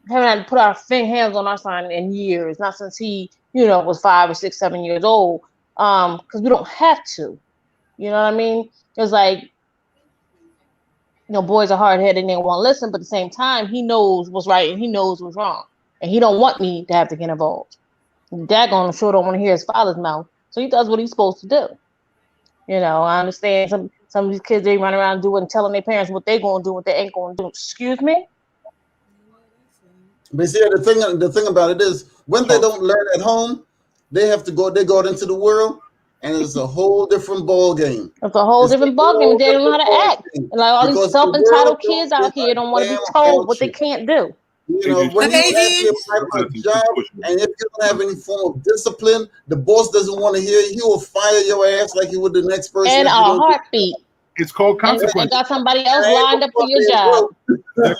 haven't had to put our hands on our son in years, not since he, was 5 or 6, 7 years old. Because we don't have to. You know what I mean? It's like, boys are hard headed and they won't listen, but at the same time, he knows what's right and he knows what's wrong, and he don't want me to have to get involved. Daggone sure don't want to hear his father's mouth, so he does what he's supposed to do. I understand some of these kids, they run around doing, telling their parents what they're gonna do, what they ain't gonna do. Excuse me. But see, the thing about it is when they don't learn at home, they go out into the world, and it's a whole different ball game. It's a whole different ball game. They don't know how to act. And like all these self-entitled kids out here don't want to be told what they can't do. When you actually apply for a job, and if you don't have any form of discipline, the boss doesn't want to hear you. He will fire your ass like he would the next person. And a heartbeat. It's called consequences. And got somebody else lined up for your job. That's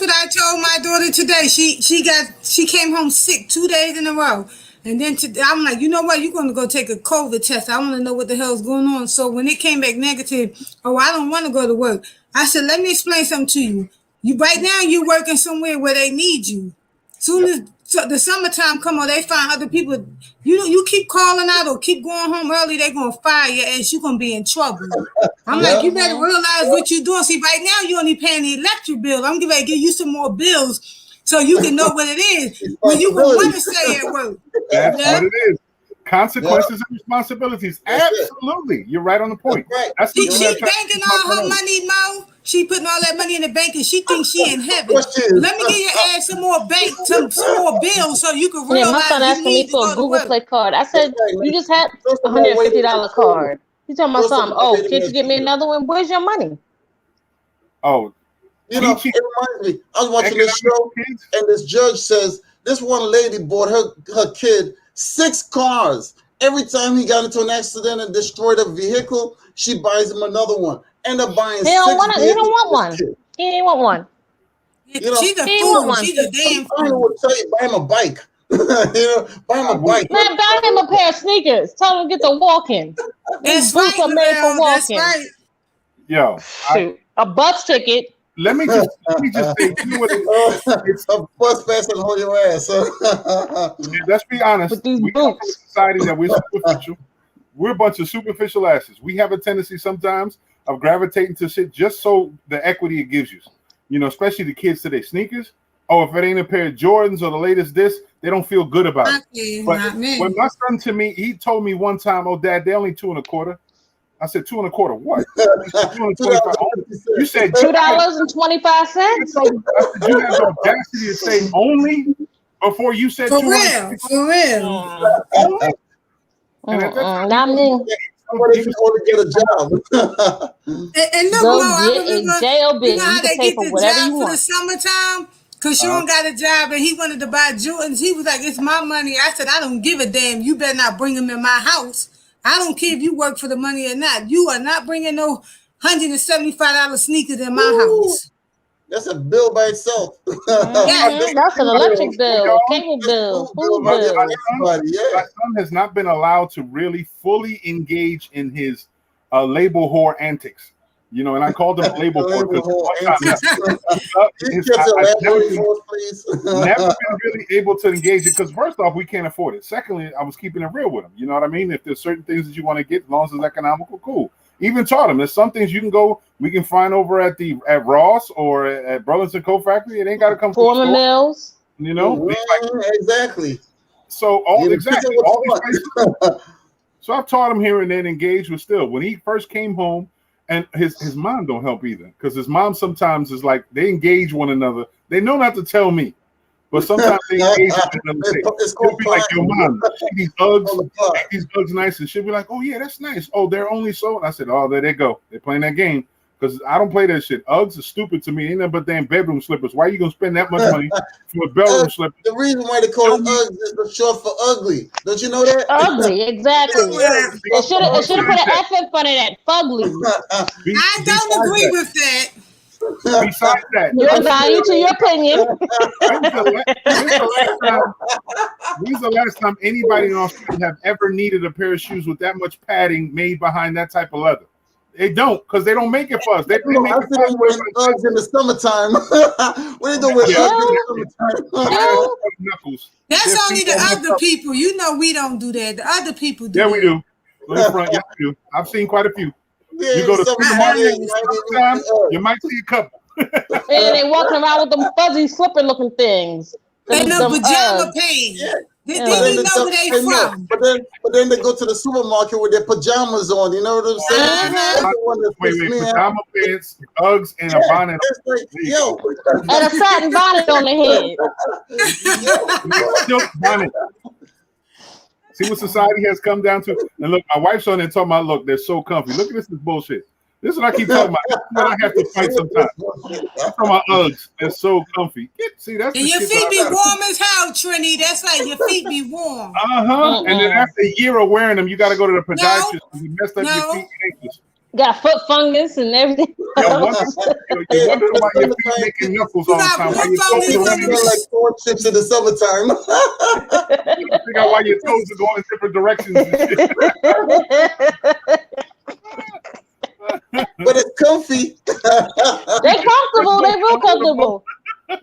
what I told my daughter today. She came home sick 2 days in a row. And then I'm like, you know what? You're going to go take a COVID test. I want to know what the hell's going on. So when it came back negative, I don't want to go to work. I said, let me explain something to you. Right now you're working somewhere where they need you. Soon as the summertime come on, they find other people. You keep calling out or keep going home early, they're going to fire you and you're going to be in trouble. I'm like, you better realize what you're doing. See, right now you only paying the electric bill. I'm going to give you some more bills so you can know what it is when you can want to stay at work. That's what it is. Consequences and responsibilities. Absolutely. You're right on the point. That's She's banking all her money, Mo. She putting all that money in the bank and she thinks she in heaven. Let me give your ass some more some more bills so you can realize. My son asking me for a Google Play card. I said, you just had a $150 card. He's telling my son, can't you get me another one? Where's your money? Oh, it reminds me. I was watching this show, and this judge says this one lady bought her kid 6 cars. Every time he got into an accident and destroyed a vehicle, she buys him another one. End up buying. He don't want one. He ain't want one. She's a fool. She's a damn fool. I would tell you, buy him a bike. Buy him a bike. Man, buy him a pair of sneakers. Tell him to get the walking. That's right, for walking. That's right. Yo, a bus ticket. Let me just say, you know what it's a bus pass and hold your ass. Let's be honest. We come from a society that we're superficial. We're a bunch of superficial asses. We have a tendency sometimes of gravitating to shit just so the equity it gives you. Especially the kids today. Sneakers. Oh, if it ain't a pair of Jordans or the latest this, they don't feel good about it. But when my son to me, he told me one time, "Oh, Dad, they're only $2.25." I said, $2.25 what? You said $2.25. You had the audacity to say only before you said for real. Not me. Somebody can only get a job. and look, Go Mo, get a jail bill. You how can they pay get for the whatever job you for want. the summertime? Because Sean got a job and he wanted to buy Jordans. He was like, it's my money. I said, I don't give a damn. You better not bring them in my house. I don't care if you work for the money or not. You are not bringing no $175 sneakers in my house. That's a bill by itself. That's an electric bill, cable bill, food bill. My son has not been allowed to really fully engage in his label whore antics. And I called him label whore because never been really able to engage it because first off, we can't afford it. Secondly, I was keeping it real with him. You know what I mean? If there's certain things that you want to get, as long as it's economical, cool. Even taught him there's some things we can find over at Ross or at Burlington Co Factory. It ain't got to come from Foreman Mills. Exactly. So all these places. So I've taught him here and then engage with still. When he first came home, and his mom don't help either because his mom sometimes is like they engage one another. They know not to tell me, But sometimes they engage in them. It's She'll called be like, "Yo, plotting. mom, see these Uggs? On the plot. Ain't these Uggs nice?" And she'll be like, "Oh yeah, that's nice. Oh, they're only so." And I said, "Oh, there they go. They're playing that game." Because I don't play that shit. Uggs are stupid to me. Ain't nothing but damn bedroom slippers. Why are you gonna spend that much money for a bedroom slipper? The reason why they call it Uggs is the short for ugly. Don't you know that? Ugly, exactly. Well, It should have put an F in front of that. Fugly. I don't agree with that. Besides that, Your value to your opinion. when's the last time anybody in Australia have ever needed a pair of shoes with that much padding made behind that type of leather? They don't, because they don't make it for us. They No, make I it see for them wearing Uggs in the summertime. What are they doing with Uggs in the summertime? knuckles. That's Their only feet the don't mess other up. people. You know we don't do that. The other people do. Yeah, that. we do. In front, yes, we do. I've seen quite a few. Yeah, You go to summertime, summertime, you might see a couple. And they walking around with them fuzzy slipper looking things. And the Them pajama Uggs. pants. Yeah. Then But you know where they from. But then they go to the supermarket with their pajamas on. You know what I'm saying? Uh-huh. That's the one that Wait, pissed me off. pajama pants, Uggs, and a bonnet. It's like, yo, And a satin bonnet on the head. Silk bonnet. See what society has come down to. And look, my wife's on there talking about, look, they're so comfy. Look at this bullshit. This is what I keep talking about. This is what I have to fight sometimes. I'm talking about Uggs. They're so comfy. See, that's And the your shit feet that be I gotta warm as hell, Trini. That's right. Your feet be warm. Uh-huh. And then after a year of wearing them, you got to go to the podiatrist and you messed up your feet and ankles. Got foot fungus and everything. You wonder why your feet making knuckles all the time. Why your toes are running. like 4 chips in the summertime. Figure out why your toes are going in different directions and shit. But it's comfy. They comfortable. They real comfortable.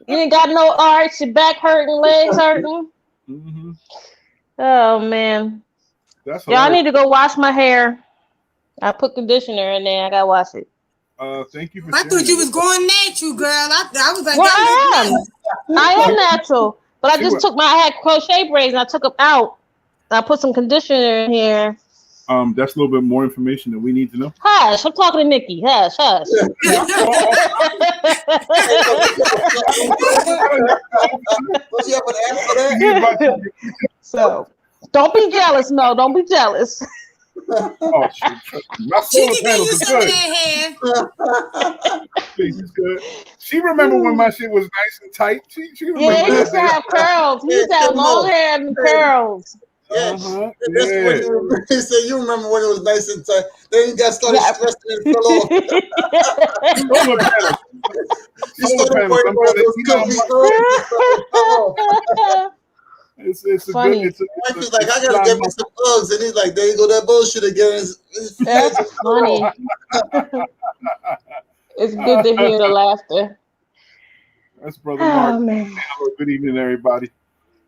You ain't got no arch. Your back hurting, legs hurting. Mm-hmm. Oh man. That's I need to go wash my hair. I put conditioner in there. I gotta wash it. Thank you for I thought you was going natural, girl. I was like, well, I am natural, but I just I had crochet braids and I took them out. I put some conditioner in here. That's a little bit more information that we need to know. Hush, I'm talking to Nikki. Hush, hush. So, don't be jealous. No, don't be jealous. Oh, shit. My solar panels is good. Please, it's good. She remember when my shit was nice and tight. She remember yeah, he used to have curls. He used to have long hair and curls. Yeah, that's when he said, "You remember when it was nice and tight?" Then you got started stressing and fell off. Solar panels. Solar panels. It's funny. It's like, I gotta get me some Uggs, and he's like, "There you go, that bullshit again." That's funny. It's good to hear the laughter. That's Brother Mark. Man. Good evening, everybody.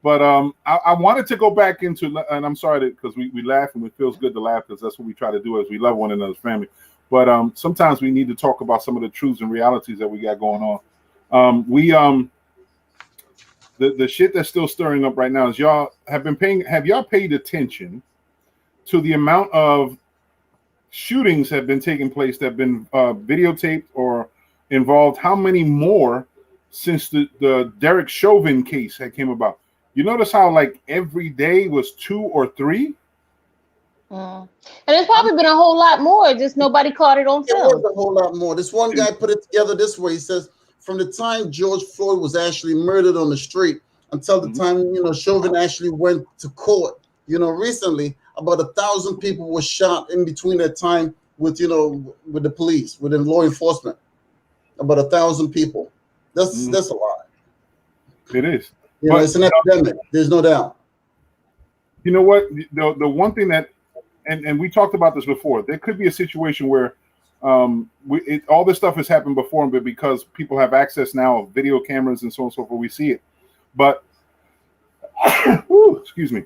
But I wanted to go back into, and I'm sorry because we laugh and it feels good to laugh because that's what we try to do as we love one another's family. But sometimes we need to talk about some of the truths and realities that we got going on. The shit that's still stirring up right now is have y'all paid attention to the amount of shootings have been taking place that have been videotaped or involved? How many more since the Derek Chauvin case had came about? You notice how like every day was 2 or 3? And there's probably been a whole lot more, just nobody caught it on film. There was a whole lot more. This one guy put it together this way. He says, from the time George Floyd was actually murdered on the street until the time, Chauvin actually went to court, recently, about 1,000 people were shot in between that time with, with the police, with the law enforcement. About 1,000 people. That's a lot. It is. It's an epidemic. There's no doubt. You know what? The one thing that, and we talked about this before, there could be a situation where all this stuff has happened before, but because people have access now of video cameras and so on and so forth, we see it. But, excuse me.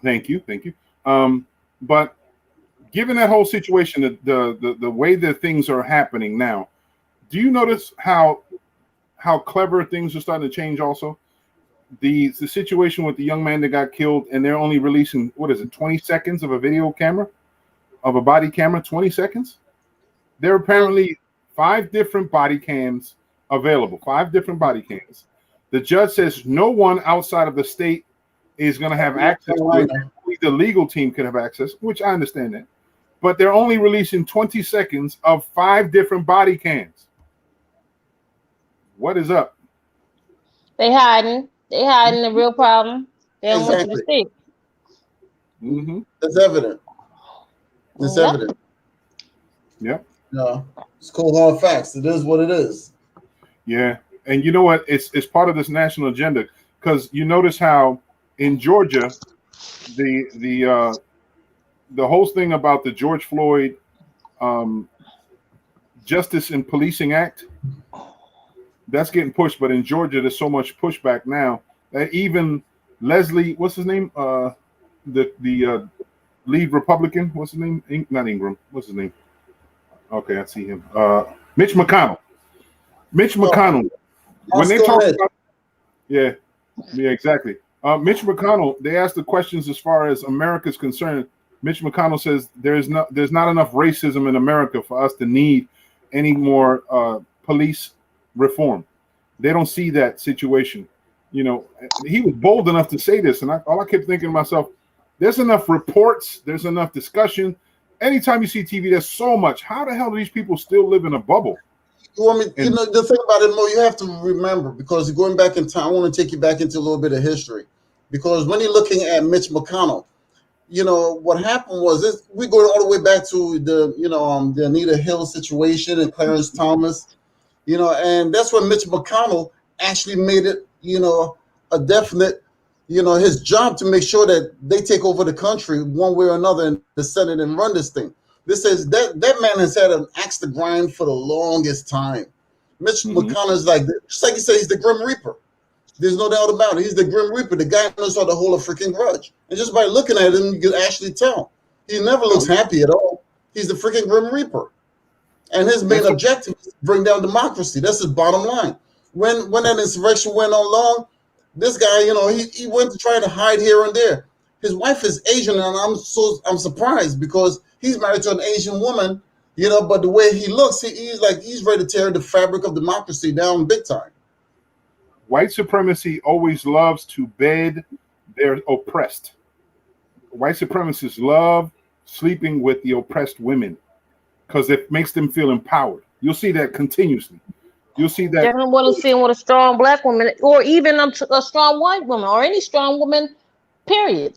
Thank you. But given that whole situation, the way that things are happening now, do you notice how clever things are starting to change also? The situation with the young man that got killed, and they're only releasing, 20 seconds of a video camera, of a body camera, 20 seconds? There are apparently 5 different body cams available, 5 different body cams The judge says no one outside of the state is going to have access to it. Only the legal team can have access, which I understand that. But they're only releasing 20 seconds of 5 different body cams. What is up? They hiding. They hiding the real problem. They don't want you to Exactly. see. Mm-hmm. It's evident. It's Yep. evident. Yep. No, it's cold hard facts. It is what it is. Yeah. And you know what? It's part of this national agenda, because you notice how in Georgia, the whole thing about the George Floyd Justice and Policing Act, that's getting pushed. But in Georgia, there's so much pushback now that even Leslie, what's his name? The lead Republican, what's his name? Not Ingram. What's his name? Okay, I see him. Mitch McConnell. Mitch McConnell. When they talk about, yeah, exactly. Mitch McConnell, they asked the questions as far as America's concerned. Mitch McConnell says there's not enough racism in America for us to need any more police reform. They don't see that situation. You know, he was bold enough to say this, and all I kept thinking to myself, there's enough reports, there's enough discussion. Anytime you see TV, there's so much. How the hell do these people still live in a bubble? Well, I mean, you know, the thing about it, Mo, you have to remember, because going back in time, I want to take you back into a little bit of history. Because when you're looking at Mitch McConnell, you know, what happened was this, we go all the way back to the, you know, the Anita Hill situation and Clarence Thomas, you know, and that's when Mitch McConnell actually made it, you know, a definite, you know, his job to make sure that they take over the country one way or another in the Senate and run this thing. This is that man has had an axe to grind for the longest time. Mitch McConnell is like, just like you say, he's the Grim Reaper. There's no doubt about it. He's the Grim Reaper. The guy knows how to hold a freaking grudge. And just by looking at him, you can actually tell. He never looks happy at all. He's the freaking Grim Reaper. And his main objective is to bring down democracy. That's his bottom line. When that insurrection went on long, this guy, you know, he went to try to hide here and there. His wife is Asian, and I'm surprised because he's married to an Asian woman, you know, but the way he looks, he's ready to tear the fabric of democracy down big time. White supremacy always loves to bed their oppressed. White supremacists love sleeping with the oppressed women because it makes them feel empowered. You'll see that continuously. You'll see that. Definitely want to see him with a strong black woman, or even a strong white woman, or any strong woman, period.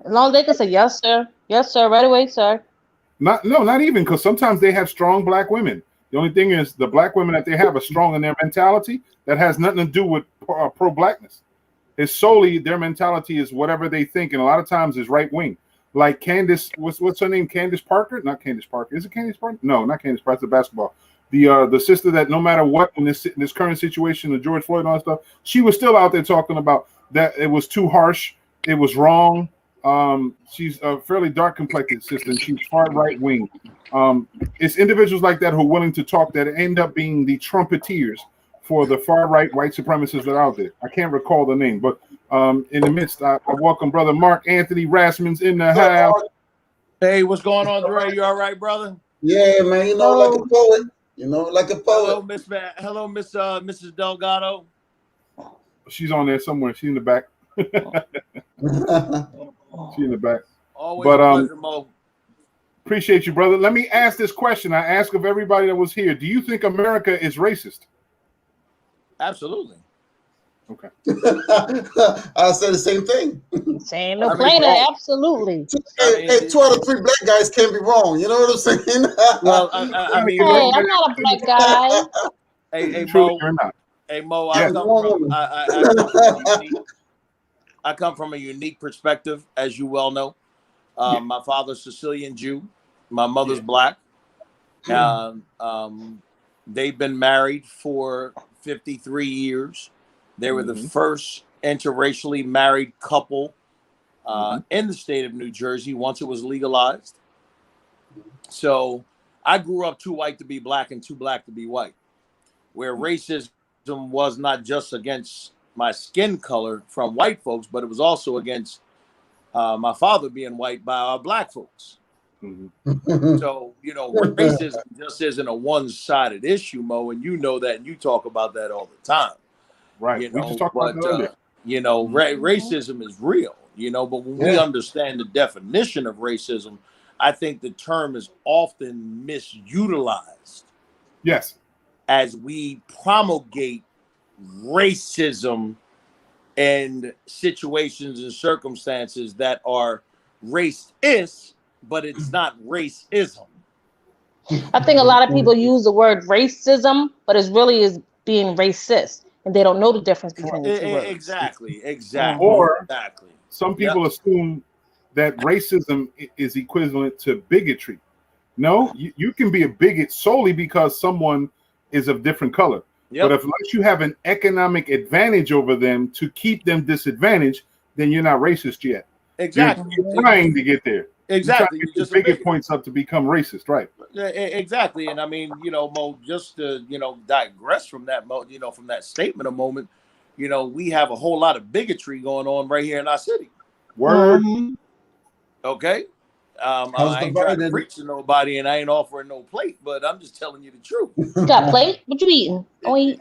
As long as they can say, yes, sir, right away, sir. Not even, because sometimes they have strong black women. The only thing is the black women that they have are strong in their mentality. That has nothing to do with pro-blackness. It's solely their mentality is whatever they think, and a lot of times is right wing. Like Candace, what's her name? Candace Parker? Not Candace Parker. Is it Candace Parker? No, not Candace Parker. It's the basketball. The sister that no matter what in this current situation of George Floyd and all that stuff, she was still out there talking about that it was too harsh, it was wrong. She's a fairly dark complected sister, and she's far right wing. It's individuals like that who are willing to talk that end up being the trumpeteers for the far right white supremacists that are out there. I can't recall the name, but in the midst, I welcome brother Mark Anthony Rasmus in the house. Hey, what's going on, Dre? You all right, brother? Yeah, man. You know, like a poet. You know, like a poet. Hello, Mrs. Delgado. She's on there somewhere. She's in the back. She's in the back. Always a pleasure, Mo. Appreciate you, brother. Let me ask this question. I ask of everybody that was here. Do you think America is racist? Absolutely. Okay. I said the same thing. Saying no plainer, absolutely. Hey, 2 out of 3 black guys can't be wrong. You know what I'm saying? Well, I mean, hey, I'm not a black guy. Hey, Truly, Mo. you're not. Hey, Mo. Yes. I come from a unique perspective, as you well know. My father's Sicilian Jew. My mother's black. They've been married for 53 years. They were the first interracially married couple in the state of New Jersey once it was legalized. So I grew up too white to be black and too black to be white, where racism was not just against my skin color from white folks, but it was also against my father being white by our black folks. So, you know, racism just isn't a one-sided issue, Mo, and you know that, and you talk about that all the time. Right. You We just know, talked about but that earlier. you know, Mhm. racism is real. You know, but when we Yeah. understand the definition of racism, I think the term is often misutilized Yes. as we promulgate racism and situations and circumstances that are racist, but it's not racism. I think a lot of people use the word racism, but it really is being racist, and they don't know the difference between the two words. Exactly, Mhm. Or exactly. some Yep, people assume that racism is equivalent to bigotry. No, you can be a bigot solely because someone is of different color. But yep, if unless you have an economic advantage over them to keep them disadvantaged, then you're not racist yet. You're, exactly. you're trying to get there. You're trying Exactly. to You're get your just a bigot bigot. points up to become racist, right? Exactly. And I mean, you know, Mo, just to, you know, digress from that, Mo, you know, from that statement a moment, you know, we have a whole lot of bigotry going on right here in our city. Word. Mhm. Okay. How's I ain't trying to divided? preach to nobody and I ain't offering no plate, but I'm just telling you the truth. You got a plate? What you eating? It- Oh, eat.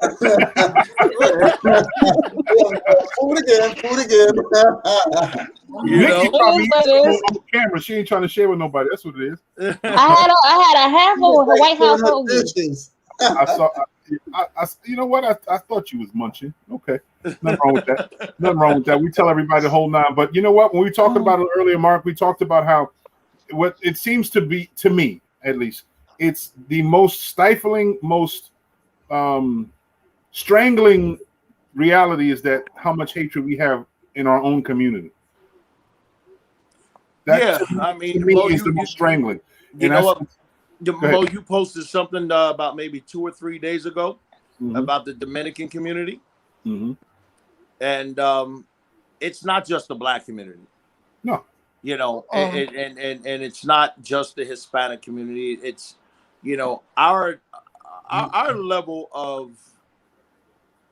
Food again, food again. you Nikki know, It probably is what eats it on is. on camera. She ain't trying to share with nobody. That's what it is. I had a half She was of a like White doing House her hoagie. dishes. I saw. You know what? I thought you was munching. Okay, nothing wrong with that. Nothing wrong with that. We tell everybody the whole nine. But you know what? When we talked Mhm. about it earlier, Mark, we talked about how what it seems to be to me, at least, it's the most stifling, most um, strangling reality is that how much hatred we have in our own community. That yeah, I to mean, me Mo, is the most strangling. you And know that's what? go ahead. Mo, you posted something about maybe 2 or 3 days ago Hmm. about the Dominican community. Hmm. And it's not just the black community. No. You know, Mhm. and it's not just the Hispanic community. It's, you know, our level of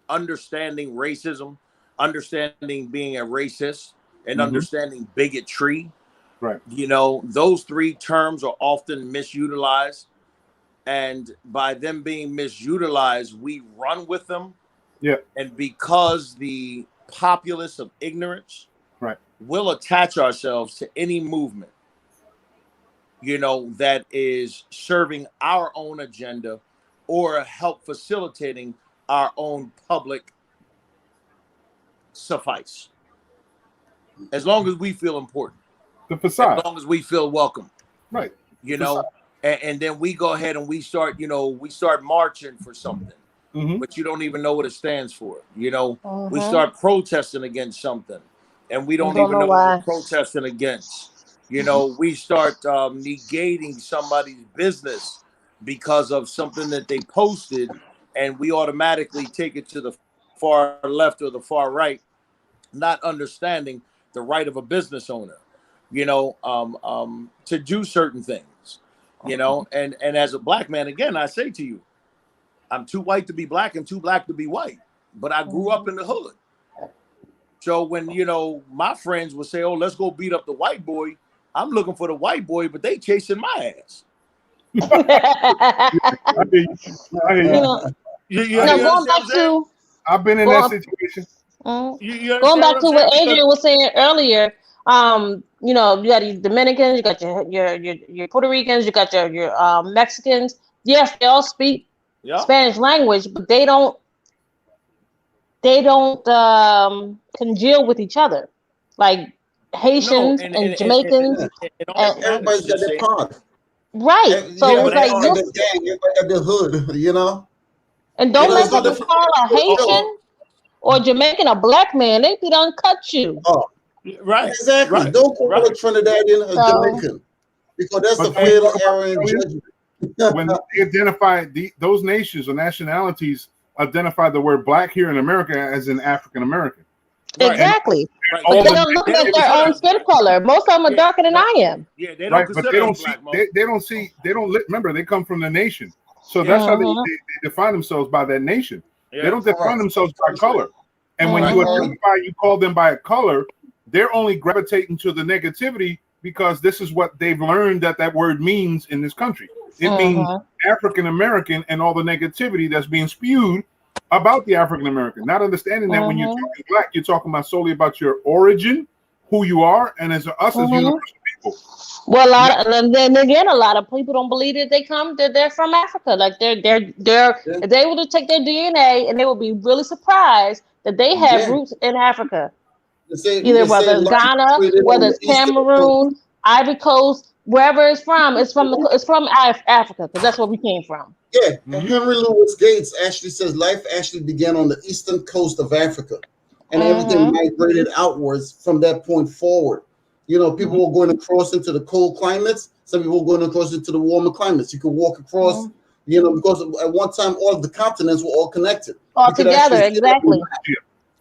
understanding racism, understanding being a racist, and Hmm. understanding bigotry. Right. You know, those three terms are often misutilized, and by them being misutilized, we run with them. Yeah. And because the populace of ignorance Right. will attach ourselves to any movement, you know, that is serving our own agenda or help facilitating our own public suffice. As long as we feel important, The as facade. long as we feel welcome, Right. The you facade. know, and then we go ahead and we start, you know, we start marching for something, Hmm. but you don't even know what it stands for. You know, we Mhm. start protesting against something and we You don't don't even know know what we're why. protesting against. You know, we start negating somebody's business because of something that they posted, and we automatically take it to the far left or the far right, not understanding the right of a business owner, you know, to do certain things, you know, and as a black man, again, I say to you, I'm too white to be black and too black to be white, but I grew up Mhm. in the hood. So when, you know, my friends would say, "Oh, let's go beat up the white boy," I'm looking for the white boy, but they chasing my ass. I hear you. I hear You you. know, I hear now You you. going understand back what I'm saying? to I've been in that going situation. mm, You going understand back what I'm to saying? what Because Adrian was saying earlier, you know, you got your Dominicans, you got your Puerto Ricans, you got your Mexicans. Yes, they all speak yeah, Spanish language, but they don't congeal with each other, like no, Haitians and Jamaicans, Yeah. and all and fairness, Everybody's got just their say, part. right. yeah, So Everybody it's but like got you the gang. Everybody got the hood. You know. and You don't know, mess it's no up and different. call a oh, Haitian or Jamaican a black man. They could uncut you. Oh, right, exactly. right, Don't call a right. Trinidadian a So Jamaican because that's a But you fatal know what about error in Australia? judgment. When they identify those nations or nationalities identify the word black here in America as an African American, Right, and exactly. right. But all they the don't look They at don't negativity, their consider own us skin black. color. Most of them are Yeah, darker than right. I am. Yeah, they don't right? But consider us black, Mo. they don't see they don't remember they come from the nation, so Yeah, that's how Mhm. they define themselves by that nation. They yeah, don't define Correct. themselves by color. And when right. you Mhm. identify, you call them by a color, they're only gravitating to the negativity because this is what they've learned that word means in this country. It means Mhm. African American and all the negativity that's being spewed about the African American, not understanding that when you're Mm-hmm. talking black, you're talking about solely about your origin, who you are, and as us as Mm-hmm. universal people. Well, and then again, a lot of people don't believe that they're from Africa. Like Yeah. if they were to take their DNA, and they would be really surprised that they have Yeah. roots in Africa. We Either can say whether it's life Ghana, created whether on the it's eastern coast. Cameroon, Ivory Coast, wherever it's from Africa, because that's where we came from. Yeah, Mhm. Henry Louis Gates actually says life actually began on the eastern coast of Africa, and everything Mm-hmm. migrated outwards from that point forward. You know, people Mhm. were going across into the cold climates. Some people were going across into the warmer climates. You could walk across, you know, because at one time all of the continents were all connected. All You could actually together, see it on the exactly. map,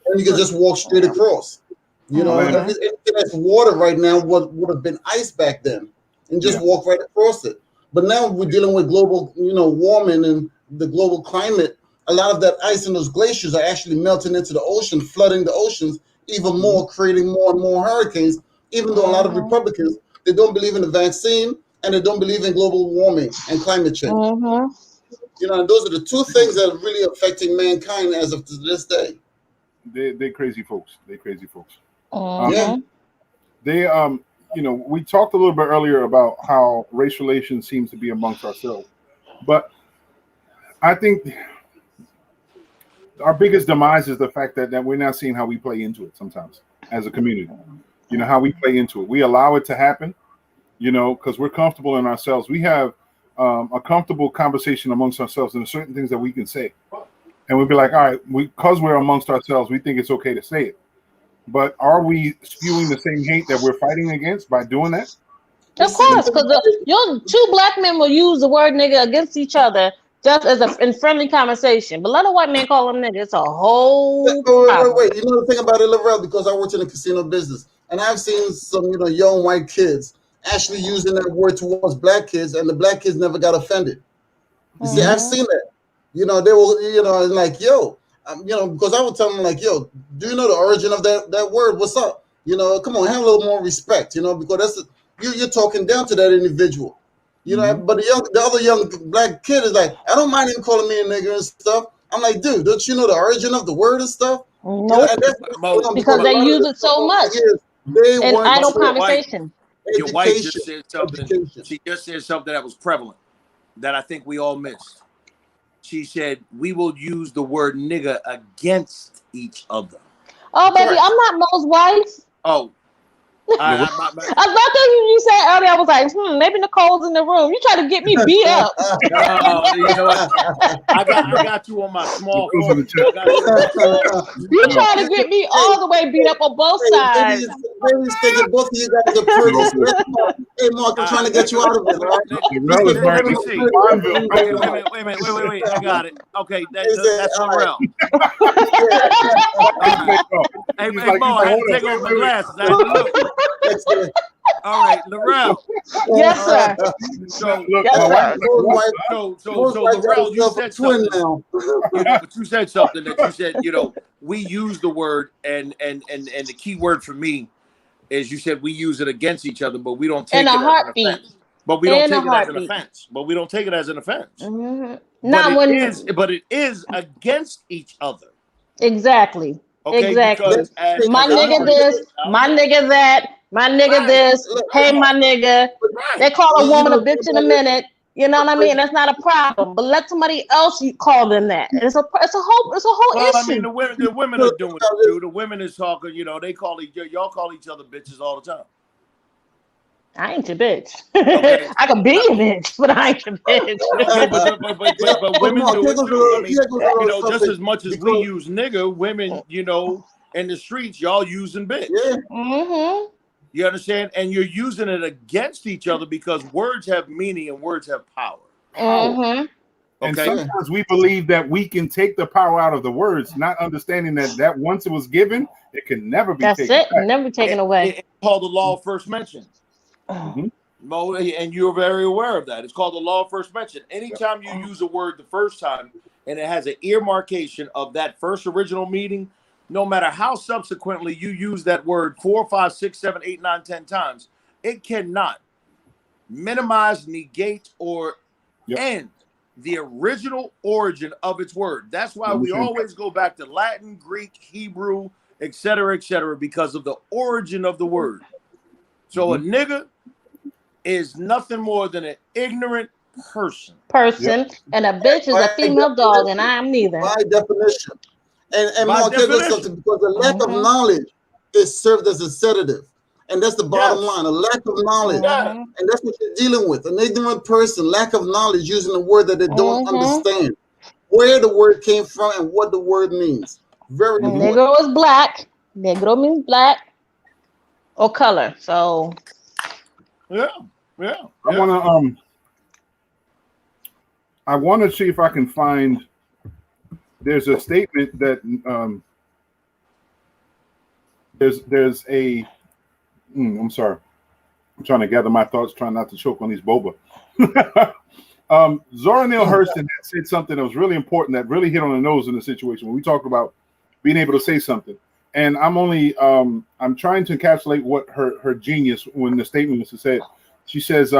and you could just walk straight across. You The know, land. Mm-hmm. everything that's water right now would have been ice back then, and just Yeah. walk right across it. But now we're dealing with global, you know, warming and the global climate. A lot of that ice and those glaciers are actually melting into the ocean, flooding the oceans even Mhm. more, creating more and more hurricanes. Even though a lot of Mm-hmm. Republicans, they don't believe in the vaccine and they don't believe in global warming and climate change. Mm-hmm. You know, and those are the two things that are really affecting mankind as of this day. They crazy folks. They crazy folks. Um, Yeah. Mm-hmm. they you know, we talked a little bit earlier about how race relations seems to be amongst ourselves, but I think our biggest demise is the fact that we're not seeing how we play into it sometimes as a community. You know, how we play into it. We allow it to happen, you know, because we're comfortable in ourselves. We have a comfortable conversation amongst ourselves, and there's certain things that we can say. And we'd be like, all right, because we're amongst ourselves, we think it's okay to say it. But are we spewing the same hate that we're fighting against by doing that? But Of see, the course, thing because about it, your two black men will use the word nigga against each other just as a in friendly conversation. But let a white man call them nigga, it's a whole problem. wait. You know the thing about it, Laurel, because I worked in the casino business, and I've seen some, you know, young white kids actually using that word towards black kids, and the black kids never got offended. You see, I've Mm-hmm. seen that. You know, they will, you know, and like, yo, you know, because I would tell them like, yo, do you know the origin of that word? What's up? You know, come on, have a little more respect. You know, because you're talking down to that individual. You know, Mm-hmm. but the other young black kid is like, I don't mind him calling me a nigger and stuff. I'm like, dude, don't you know the origin of the word and stuff? You know, and Nope, that's what's going Mo, on because because a they lot of use the it stuff so over much the years, they in weren't idle your taught wife, conversation. your wife education, just said something. education. She just said something that was prevalent that I think we all missed. She said we will use the word nigga against each other. Oh, baby, Correct. I'm not Mo's wife. Oh, The I, I, my, I thought that you said earlier. I was like, maybe Nicole's in the room. You try to get me beat up. no, you know what? I got you on my small girls in the phone. chat. I got you on my small phone. You No, trying to get me Hey, all the way beat up on both hey, sides. baby's thinking both of you guys are pretty. no, So that's Mark. Hey, Mark, I'm trying to Wait, get you out of it, all right? the He's rel is thinking let married me to women are see. pretty. Farmville. He Okay, said, wait. I got it. Okay, he said, that's all right. Laurel. Yeah. All right. He's Hey, like, Mo, I had to hold on, take off my wait. glasses. I had to look. That's it. All right, Laurel. Yes, All right. sir. So, Look, Yes, my wife sir. is like, Most what? wife, most so, wife got Laurel, you herself a said twin something. now. But you said something that you said. We use the word, and the key word for me is you said we use it against each other, but we don't In take a it as an heartbeat. offense. But we don't In a take it as an heartbeat. offense. But we don't take it as an offense. Hmm. But Not it is. when. But it is against each other. Exactly. Okay, Exactly. because Let's take My as it. nigga this, my nigga that, my nigga right, this, hey right, my nigga. right. They call a You woman know a the thing bitch in a about it? minute. You know what I mean? That's not a problem. But let somebody else you call them that. And it's a whole Well, I mean, issue. the women You know are the thing doing about it this? too. The women is talking. They call y'all call each other bitches all the time. I ain't your bitch. Okay, I can be Uh, your bitch, but I ain't your bitch. okay, but But women Mark, do here it goes too. I mean, here goes a little just something as much as we because use nigga, women, in the streets, y'all using bitch. yeah, Hmm. You understand? And you're using it against each other because words have meaning and words have power. Power. Hmm. And Okay. yeah. sometimes we believe that we can take the power out of the words, not understanding that once it was given, it can never be That's taken it. back. Never taken away. It's called the law of first mention. Mhm. Mo, and you're very aware of that. It's called the law of first mention. Anytime you use a word the first time and it has an earmarcation of that first original meaning, no matter how subsequently you use that word 4, 5, 6, 7, 8, 9, 10 times, it cannot minimize, negate, or Yep. end the original origin of its word. That's why we always go back to Latin, Greek, Hebrew, etc., because of the origin of the word. So a nigga is nothing more than an ignorant person. And a bitch is a female dog, and I am neither. By definition. And By I'll tell you definition. something, because the lack of knowledge is served as a sedative. And that's the bottom line, a lack of knowledge. And that's what you're dealing with. An ignorant person, lack of knowledge, using a word that they don't understand. Where the word came from and what the word means. Very important. Negro is black. Negro means black or color. So I wanna see if I can find. There's a statement that there's a. I'm sorry. I'm trying to gather my thoughts, trying not to choke on these boba. Zora Neale Hurston said something that was really important, that really hit on the nose in the situation when we talked about being able to say something. And I'm only I'm trying to encapsulate what her genius when the statement was said. She says,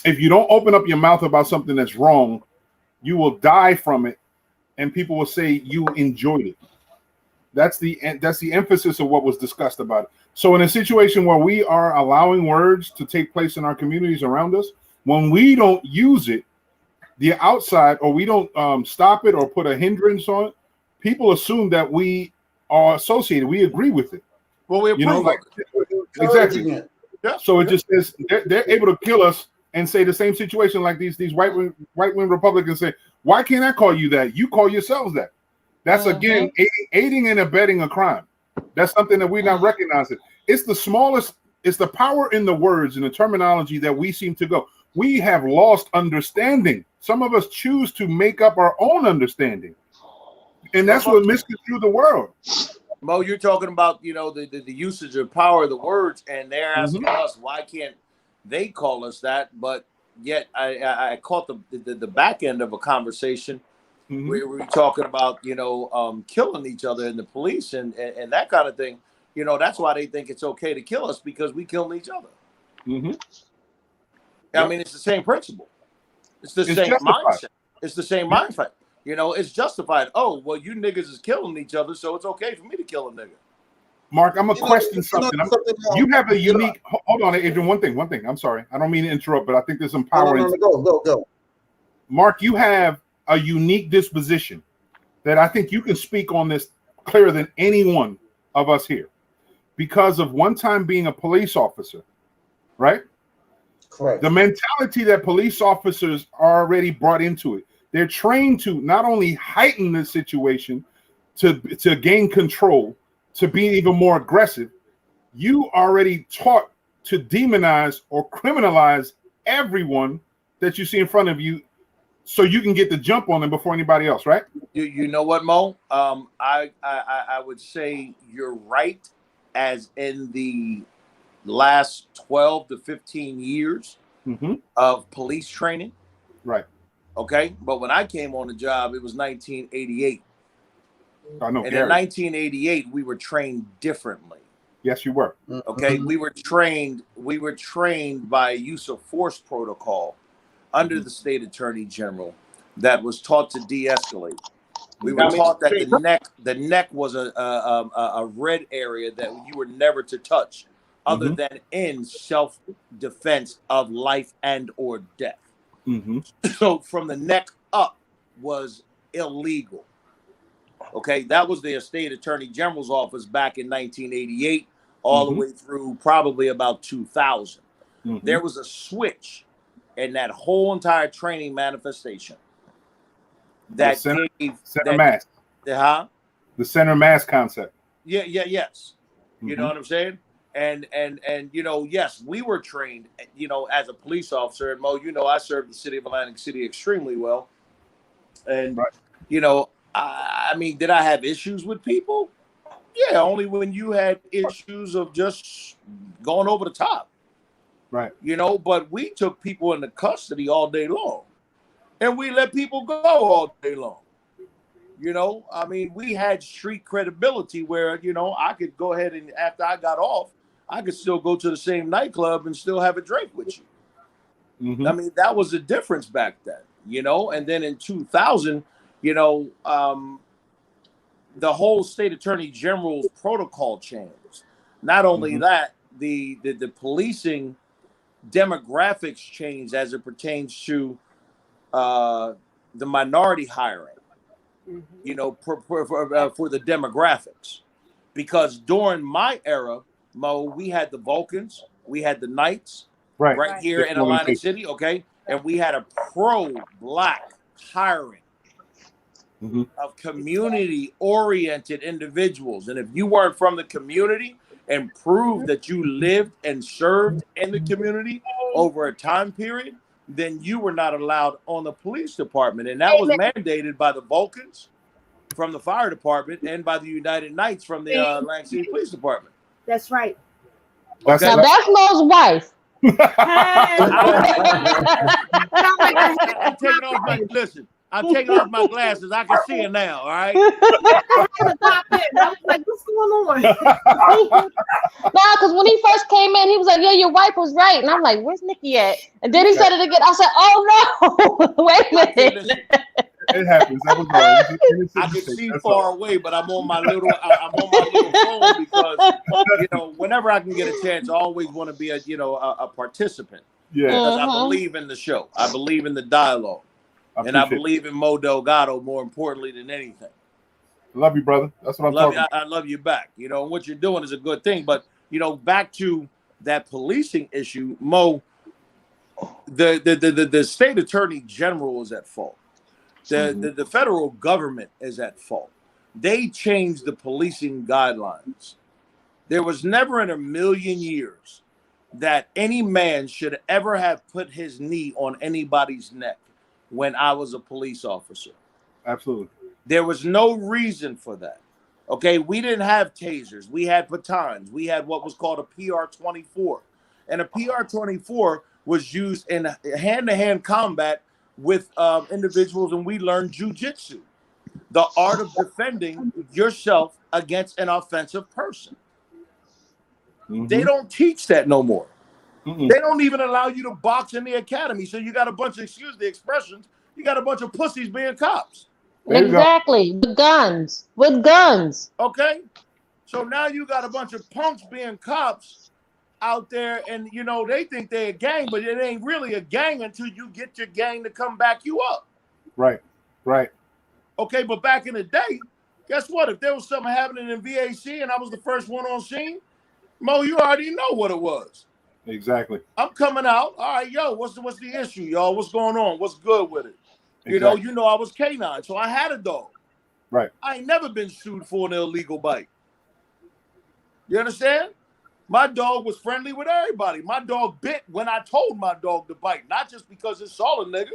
if you don't open up your mouth about something that's wrong, you will die from it, and people will say you enjoyed it. That's the emphasis of what was discussed about it. So in a situation where we are allowing words to take place in our communities around us, when we don't use it, the outside, or we don't stop it or put a hindrance on it, people assume that we are associated. We agree with it. Well, we approve exactly. Yeah. So it just is they're able to kill us and say the same situation like these white wing Republicans say, why can't I call you that? You call yourselves that. That's again aiding and abetting a crime. That's something that we're not recognizing. It's the smallest, it's the power in the words and the terminology that we seem to go. We have lost understanding. Some of us choose to make up our own understanding. And that's what misconstrues the world. Mo, you're talking about, the usage of power of the words, and they're asking us, why can't they call us that? But yet I caught the back end of a conversation where we were talking about, killing each other in the police and that kind of thing. That's why they think it's okay to kill us, because we kill each other. I mean, it's the same principle. It's the same mindset. It's the same mindset. It's justified. Oh, well, you niggas is killing each other, so it's okay for me to kill a nigga. Mark, I'm gonna question something. You have a unique. Hold on, Adrian. One thing. I'm sorry. I don't mean to interrupt, but I think there's some power. Go. Mark, you have a unique disposition that I think you can speak on this clearer than any one of us here, because of one time being a police officer, right? Correct. The mentality that police officers are already brought into it. They're trained to not only heighten the situation, to gain control, to be even more aggressive. You already taught to demonize or criminalize everyone that you see in front of you, so you can get the jump on them before anybody else, right? You know what, Mo? I would say you're right, as in the last 12 to 15 years of police training. Right. Okay. But when I came on the job, it was 1988. I know. And in 1988, we were trained differently. Yes, you were. Okay. We were trained by use of force protocol under the state attorney general that was taught to de-escalate. We were taught that the neck was a red area that you were never to touch, other than in self-defense of life and or death. So from the neck up was illegal. Okay, that was the state attorney general's office back in 1988, all the way through probably about 2000. There was a switch in that whole entire training manifestation that gave center mass. The center mass concept. Yes. You know what I'm saying? And yes, we were trained, as a police officer. And Mo, I served the city of Atlantic City extremely well. And, I mean, did I have issues with people? Yeah, only when you had issues of just going over the top. Right. But we took people into custody all day long. And we let people go all day long. I mean, we had street credibility where, I could go ahead and after I got off, I could still go to the same nightclub and still have a drink with you. I mean, that was the difference back then. you know. And then in 2000, you know, the whole state attorney general's protocol changed. Not only that, the policing demographics changed as it pertains to the minority hiring, you know, for the demographics. Because during my era, Mo, we had the Vulcans, we had the Knights right here in Atlantic City, okay? And we had a pro-black hiring of community-oriented individuals. And if you weren't from the community and proved that you lived and served in the community over a time period, then you were not allowed on the police department. And that was mandated by the Vulcans from the fire department and by the United Knights from the Atlantic City Police Department. That's right. Okay. Now that's Mo's wife. I'm taking off my glasses. I can see it now. All right. I was like, what's going on? No, because when he first came in, he was like, "Yeah, your wife was right," and I'm like, "Where's Nikki at?" And then he said it again. I said, "Oh no, wait a minute." It happens. I can see far away, but I'm on my little phone because you know, whenever I can get a chance, I always want to be a participant. Yeah, because I believe in the show. I believe in the dialogue. And I believe in Mo Delgado more importantly than anything. Love you, brother. That's what I'm talking about. I love you back. You know, what you're doing is a good thing. But, you know, back to that policing issue, Mo, the state attorney general is at fault. The federal government is at fault. They changed the policing guidelines. There was never in a million years that any man should ever have put his knee on anybody's neck when I was a police officer. Absolutely. There was no reason for that. Okay, we didn't have tasers. We had batons. We had what was called a PR-24. And a PR-24 was used in hand-to-hand combat with individuals, and we learned jujitsu, the art of defending yourself against an offensive person. They don't teach that no more. They don't even allow you to box in the academy. So you got a bunch of, excuse the expressions, you got a bunch of pussies being cops. Exactly. With guns. With guns. Okay. So now you got a bunch of punks being cops out there, and you know, they think they're a gang, but it ain't really a gang until you get your gang to come back you up. Right. Right. Okay, but back in the day, guess what? If there was something happening in VAC and I was the first one on scene, Mo, you already know what it was. Exactly. I'm coming out. All right, yo, what's the issue, y'all? What's going on? What's good with it? Exactly. You know, I was canine, so I had a dog. Right. I ain't never been sued for an illegal bite. You understand? My dog was friendly with everybody. My dog bit when I told my dog to bite, not just because it saw a nigga.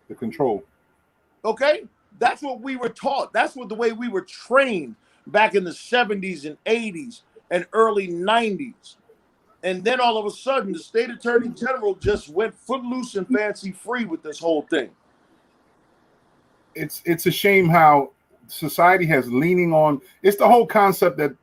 The control. Okay? That's what we were taught. That's what the way we were trained back in the 70s and 80s and early 90s. And then all of a sudden, the state attorney general just went footloose and fancy free with this whole thing. It's a shame how society has leaning on. It's the whole concept that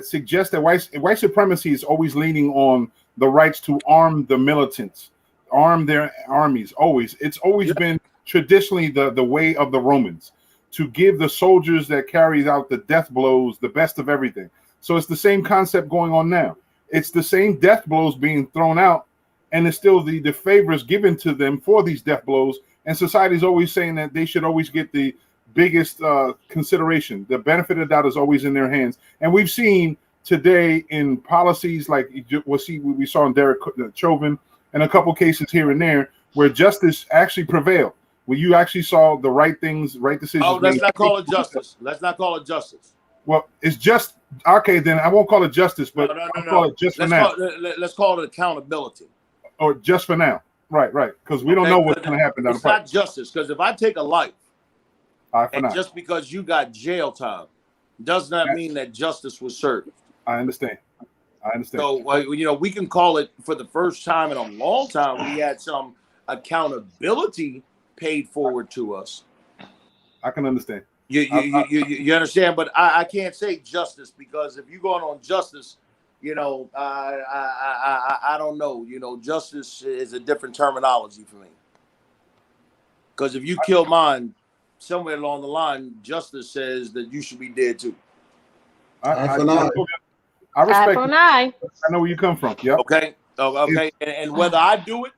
suggests that white supremacy is always leaning on the rights to arm the militants, arm their armies. Always, it's always been traditionally the way of the Romans to give the soldiers that carries out the death blows the best of everything. So it's the same concept going on now. It's the same death blows being thrown out, and it's still the favors given to them for these death blows. And society is always saying that they should always get the biggest consideration. The benefit of the doubt is always in their hands. And we've seen today in policies like we saw in Derek Chauvin and a couple cases here and there where justice actually prevailed, where you actually saw the right things, right decisions. Oh, let's not call it justice. Let's not call it justice. Well, it's just okay. Then I won't call it justice, but I'll call it just for now. Let's call it accountability. Or just for now, right? Because we don't know what's going to happen down the pipe. It's not justice, because if I take a life, and now. Just because you got jail time, does not mean that justice was served. I understand. So you know, we can call it, for the first time in a long time, we had some accountability paid forward to us. I can understand. You understand, but I can't say justice, because if you're going on justice, you know, I don't know. You know, justice is a different terminology for me. Because if you kill mine, somewhere along the line, justice says that you should be dead too. I Eye respect for it. an eye. I know where you come from. Yep. Okay. Okay. And whether I do it,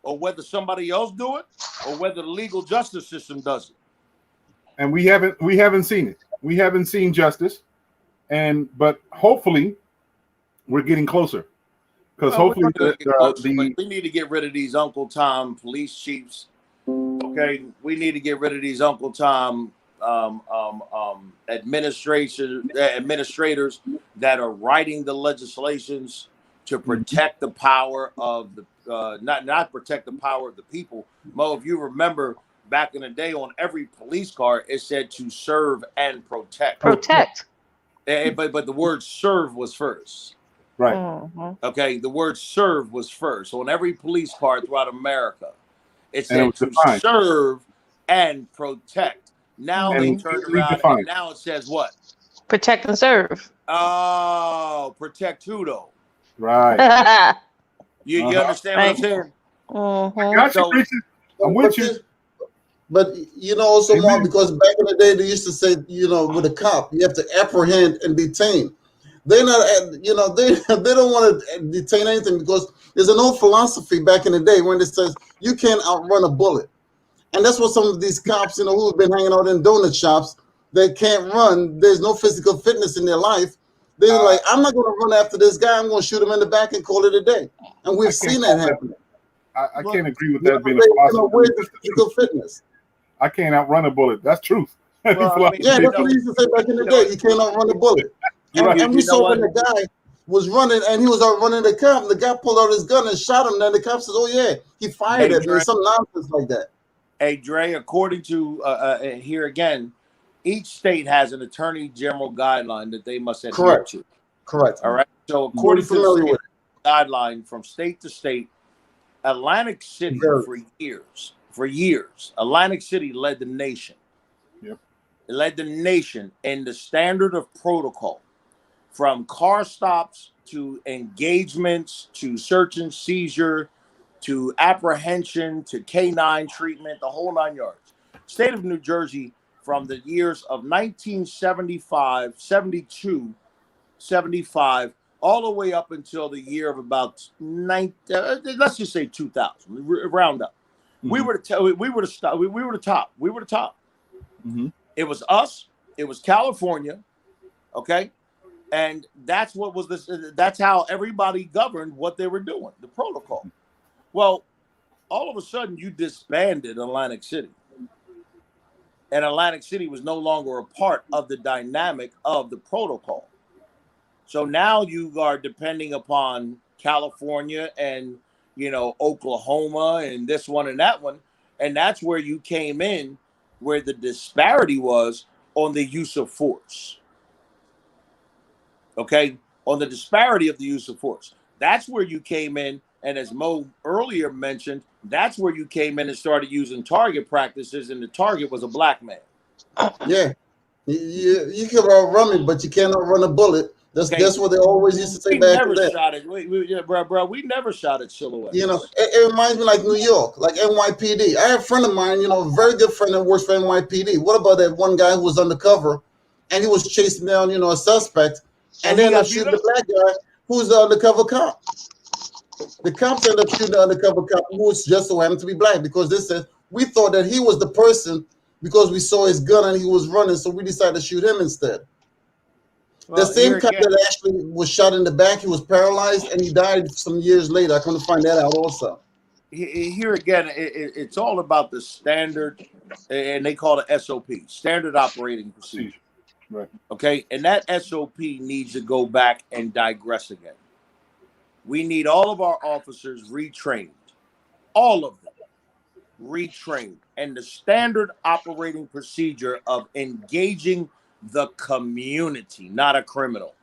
or whether somebody else do it, or whether the legal justice system does it. And we haven't seen it. We haven't seen justice. But hopefully we're getting closer. Because hopefully we need to get rid of these Uncle Tom police chiefs. Okay, we need to get rid of these Uncle Tom administrators that are writing the legislations to protect the power of the not protect the power of the people. Mo, if you remember back in the day, on every police car it said to serve and protect. Protect. But the word serve was first. Right. Mm-hmm. Okay, the word serve was first. So on every police car throughout America, it said to defined. serve and protect. Now they turned around and now it says what? Protect and serve. Oh, protect who though? Right. You understand what I'm saying? Mm-hmm. I'm with you. But you know, also more because back in the day they used to say, you know, with a cop, you have to apprehend and detain. They're not, you know, they don't want to detain anything because there's an old philosophy back in the day when it says you can't outrun a bullet. And that's what some of these cops, you know, who have been hanging out in donut shops, they can't run. There's no physical fitness in their life. They're like, I'm not going to run after this guy. I'm going to shoot him in the back and call it a day. And we've seen that happen. I can't agree with that being a philosophy. Where's the physical fitness? I can't outrun a bullet. That's truth. Well, yeah, that's what they used to say back in the day. You can't outrun a bullet. And we saw when the guy was running and he was outrunning the cop, and the guy pulled out his gun and shot him. Then the cop says, "Oh yeah, he fired at me." Some nonsense like that. Hey Dre, according to here again, each state has an attorney general guideline that they must adhere to. Correct. All right. So according to the guideline from state to state, Atlantic City for years, Atlantic City led the nation. Yep. It led the nation in the standard of protocol, from car stops to engagements to search and seizure to apprehension to canine treatment, the whole 9 yards. State of New Jersey, from the years of 1975, 72, 75, all the way up until the year of about let's just say 2000, round up. Mm-hmm. We were the top. Mm-hmm. It was us. It was California. Okay. And that's what was this. That's how everybody governed what they were doing, the protocol. Well, all of a sudden you disbanded Atlantic City. And Atlantic City was no longer a part of the dynamic of the protocol. So now you are depending upon California and, you know, Oklahoma and this one and that one. And that's where you came in, where the disparity was on the use of force. Okay, on the disparity of the use of force. That's where you came in. And as Mo earlier mentioned, that's where you came in and started using target practices. And the target was a black man. Yeah. You can outrun me, but you cannot run a bullet. That's what they always used to say back in the day. We never shot at silhouettes. You know, it reminds me like New York, like NYPD. I have a friend of mine, you know, a very good friend that works for NYPD. What about that one guy who was undercover and he was chasing down, you know, a suspect, and then shooting the black guy who's the undercover cop. The cops ended up shooting the undercover cop who was just so happened to be black because they said we thought that he was the person because we saw his gun and he was running, so we decided to shoot him instead. Well, the same cop that actually was shot in the back, he was paralyzed and he died some years later. I come to find that out also. Here again, it's all about the standard, and they call it SOP, standard operating procedure. Right. Okay, and that SOP needs to go back and digress again. We need all of our officers retrained, all of them retrained, and the standard operating procedure of engaging the community, not a criminal.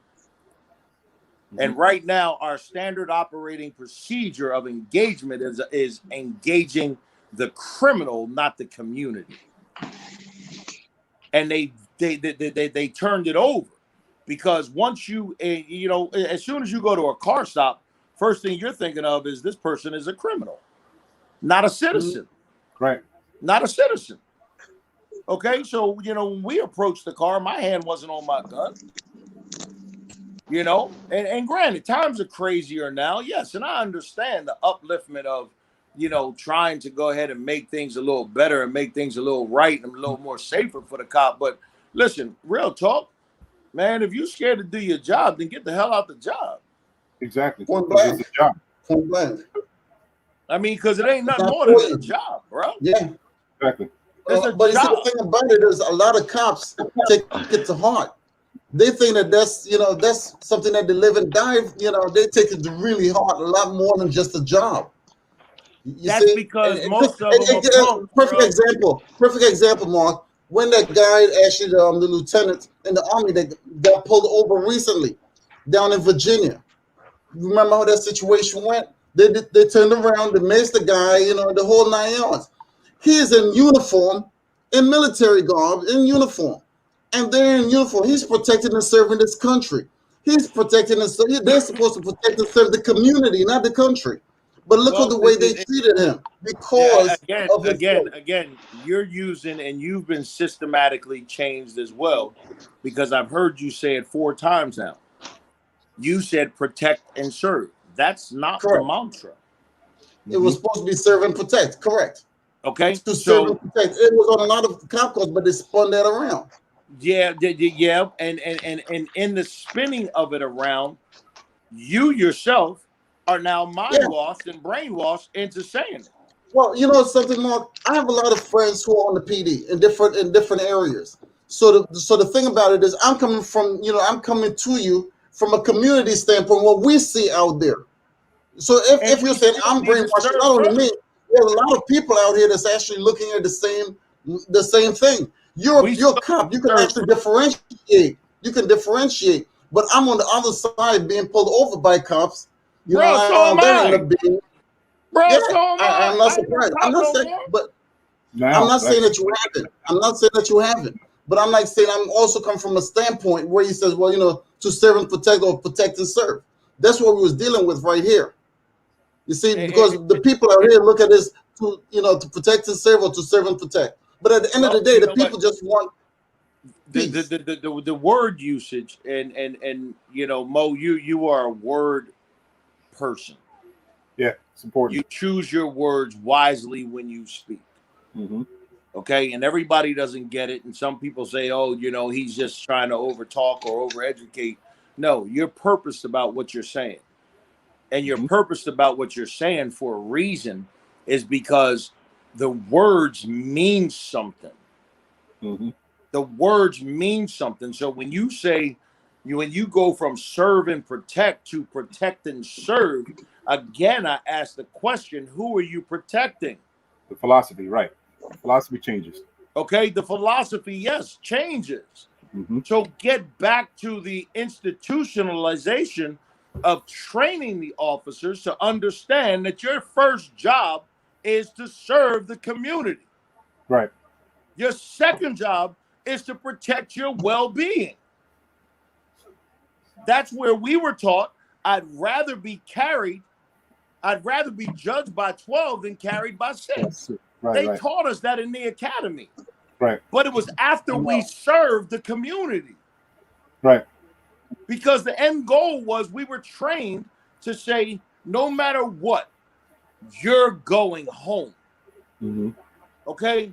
Mm-hmm. And right now, our standard operating procedure of engagement is engaging the criminal, not the community. And they turned it over because once you know, as soon as you go to a car stop, first thing you're thinking of is this person is a criminal, not a citizen. Right. not a citizen. Okay, so when we approached the car, my hand wasn't on my gun. And granted, times are crazier now, yes, and I understand the upliftment of trying to go ahead and make things a little better and make things a little right and a little more safer for the cop. But listen, real talk, man, if you're scared to do your job, then get the hell out the job. Exactly. Point Because it's blank. a job. Point blank. I mean, because it ain't nothing Not more for than a you. job, bro. Yeah. Exactly. It's a But you see, the job. thing about it is a lot of cops take it to heart. They think that that's something that they live and die. They take it really hard, a lot more than just a job. You That's see, because most of them are punks, perfect bro. example, Mark. When that guy, actually, the lieutenant in the army that got pulled over recently down in Virginia. Remember how that situation went? They turned around, they maced the guy, the whole 9 yards. He is in uniform, in military garb, in uniform. And they're in uniform. He's protecting and serving this country. He's protecting and serving. They're supposed to protect and serve the community, not the country. But look at Well, the way they treated him yeah, because of his again, you're using and you've been systematically changed as well, because I've heard you say it 4 times now. You said protect and serve. That's not the correct. mantra. It was supposed to be serve and protect, correct. Okay, To serve and protect. It was on a lot of cop cars, but they spun that around. yeah, and in the spinning of it around, you yourself are now mind washed and brainwashed into saying it. Well, something, Mark. I have a lot of friends who are on the PD in different areas. So the thing about it is, I'm coming to you from a community standpoint, what we see out there. So if you're saying I'm brainwashed, not only me, there's a lot of people out here that's actually looking at the same thing. You're a cop. You can actually differentiate. You can differentiate. But I'm on the other side being pulled over by cops. Bro, so am I. Bro, Yeah, so am I. I'm not surprised. I'm not saying, but I'm not saying that you haven't. I'm not saying that you haven't. But I'm like saying I'm also come from a standpoint where he says, well, to serve and protect or protect and serve. That's what we was dealing with right here. You see, because the people out here look at this to protect and serve or to serve and protect. But at the end of the day, the people just want peace. The word usage and Mo, you are a word person. Yeah, it's important. You choose your words wisely when you speak. Mm-hmm. Okay, and everybody doesn't get it, and some people say, "Oh, he's just trying to overtalk or overeducate." No, you're purposed about what you're saying, and you're purposed about what you're saying for a reason, is because the words mean something. Mm-hmm. The words mean something. So when you say, when you go from serve and protect to protect and serve, again, I ask the question: who are you protecting? The philosophy, right? Philosophy changes. Okay, the philosophy, yes, changes. Mm-hmm. So get back to the institutionalization of training the officers to understand that your first job is to serve the community. Right. Your second job is to protect your well-being. That's where we were taught. I'd rather be judged by 12 than carried by 6. They taught us that in the academy. Right. But it was after we served the community. Right. Because the end goal was we were trained to say, no matter what, you're going home. Mm-hmm. Okay?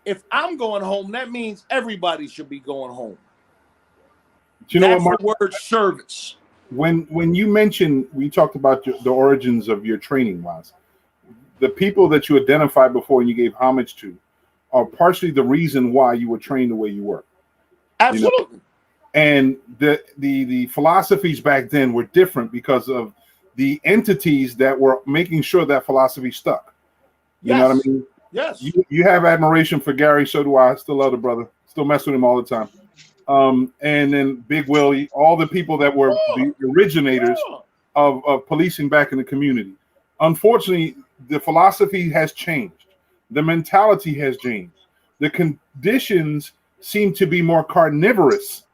If I'm going home, that means everybody should be going home. Do you know what, Mark? The word service. When you mentioned, we talked about the origins of your training was, the people that you identified before and you gave homage to are partially the reason why you were trained the way you were. Absolutely. And the philosophies back then were different because of the entities that were making sure that philosophy stuck. You know what I mean? Yes. You have admiration for Gary, so do I. Still love the brother. Still mess with him all the time. And then Big Willie, all the people that were the originators of policing back in the community. Unfortunately, the philosophy has changed. The mentality has changed. The conditions seem to be more carnivorous.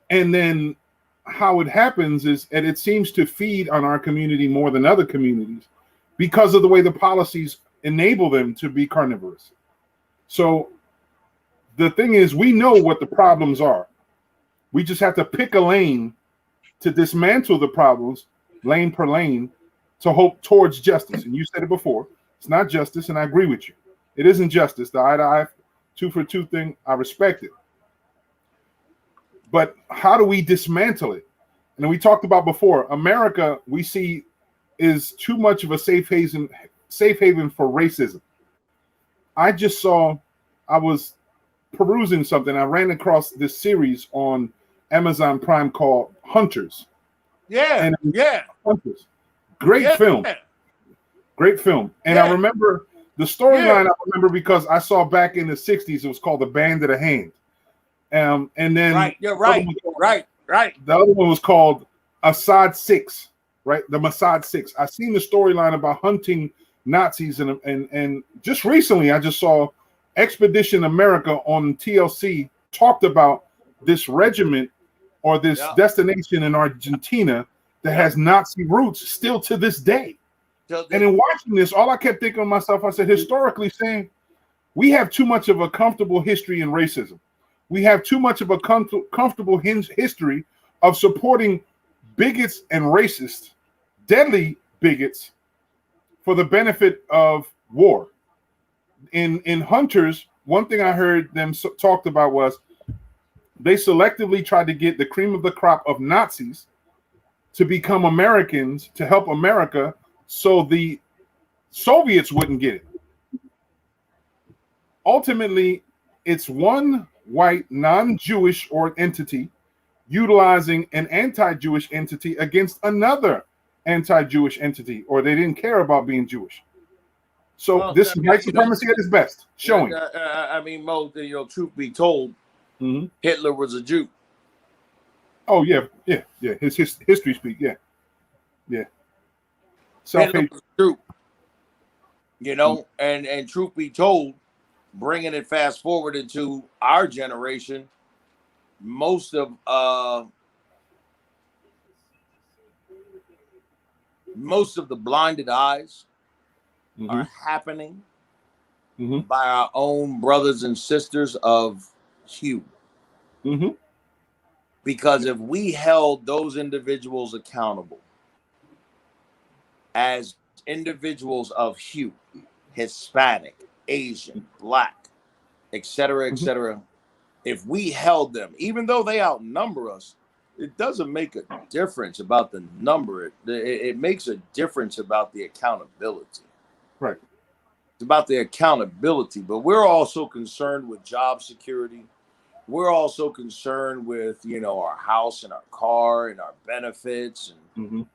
And then how it happens is, and it seems to feed on our community more than other communities because of the way the policies enable them to be carnivorous. So the thing is, we know what the problems are. We just have to pick a lane to dismantle the problems, lane per lane, to hope towards justice. And you said it before, it's not justice, and I agree with you. It isn't justice. The eye to eye, two for two thing, I respect it. But how do we dismantle it? And we talked about before, America, we see, is too much of a safe haven for racism. I just saw, I was perusing something. I ran across this series on Amazon Prime called Hunters. Yeah, yeah. Hunters. Great film. Great film. And I remember the storyline, I remember because I saw back in the 60s, it was called The Band of the Hand. And then right. The other one was called Assad 6, right? The Mossad 6. I seen the storyline about hunting Nazis, and just recently I just saw Expedition America on TLC talked about this regiment or this destination in Argentina that has Nazi roots still to this day. And in watching this, all I kept thinking to myself, I said, historically saying, we have too much of a comfortable history in racism. We have too much of a comfortable history of supporting bigots and racists, deadly bigots, for the benefit of war. In Hunters, one thing I heard them talked about was they selectively tried to get the cream of the crop of Nazis to become Americans, to help America, so the Soviets wouldn't get it. Ultimately, it's one white non-Jewish or entity utilizing an anti-Jewish entity against another anti-Jewish entity, or they didn't care about being Jewish. So this is white supremacy at its best, showing. I mean, Mo, truth be told, Hitler was a Jew. Oh yeah. His history speak. Yeah. Hitler was a Jew. And truth be told, bringing it fast forward into our generation, most of the blinded eyes are happening by our own brothers and sisters of hue. Because if we held those individuals accountable as individuals of hue, Hispanic, Asian, Black, etc., if we held them, even though they outnumber us, it doesn't make a difference about the number. It makes a difference about the accountability. Right. It's about the accountability, but we're also concerned with job security. We're also concerned with, our house and our car and our benefits. And,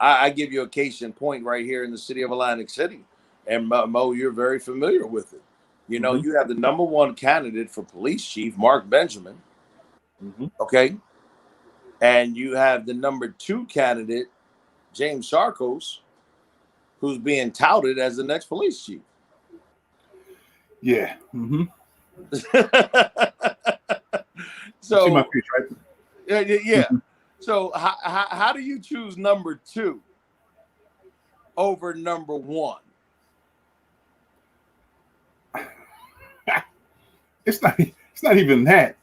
I give you a case in point right here in the city of Atlantic City. And Mo, you're very familiar with it. You have the number one candidate for police chief, Mark Benjamin. Okay. And you have the number two candidate, James Sarkos, who's being touted as the next police chief. Yeah. So, see my face, right? Yeah. So how do you choose number two over number one? It's not even that.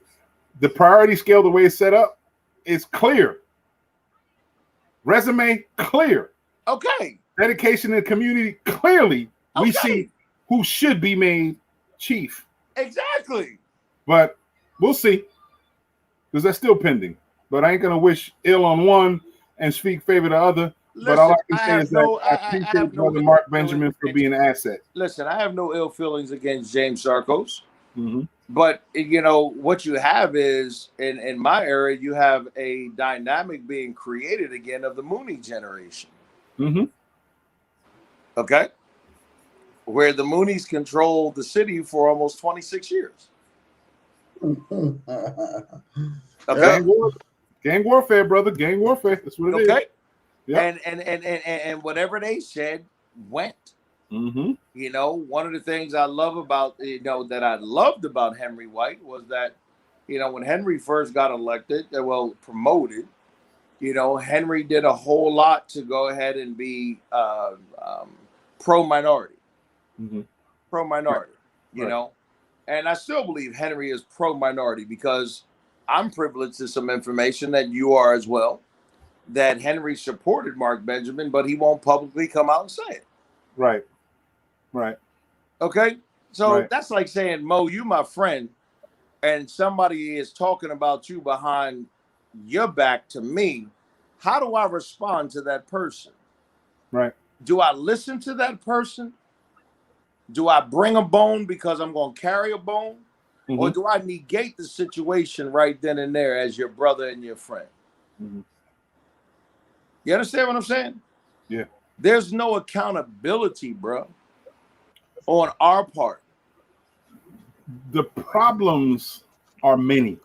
The priority scale, the way it's set up, is clear. Resume, clear. Okay. Dedication to the community, clearly. Okay. We see who should be made chief. Exactly. But we'll see, because that's still pending. But I ain't going to wish ill on one and speak favor to the other. Listen, but all I can say is that I appreciate Brother Mark Benjamin for being an asset. Listen, I have no ill feelings against James Sarkos. But, what you have is, in my area, you have a dynamic being created again of the Mooney generation. Okay? Where the Moonies controlled the city for almost 26 years. Okay? Gang warfare, brother. Gang warfare. That's what it is. Okay? Yep. And whatever they said went. One of the things I love about, that I loved about Henry White was that, when Henry first got elected, promoted, Henry did a whole lot to go ahead and be pro-minority. Mm-hmm. Pro-minority, you Right. know? And I still believe Henry is pro-minority because I'm privileged to some information that you are as well, that Henry supported Mark Benjamin, but he won't publicly come out and say it. Right. Right. Okay? So Right. that's like saying, Mo, you my friend, and somebody is talking about you behind your back to me. How do I respond to that person? Right. Do I listen to that person? Do I bring a bone because I'm going to carry a bone? Mm-hmm. Or do I negate the situation right then and there as your brother and your friend? Mm-hmm. You understand what I'm saying? Yeah. There's no accountability, bro, on our part. The problems are many.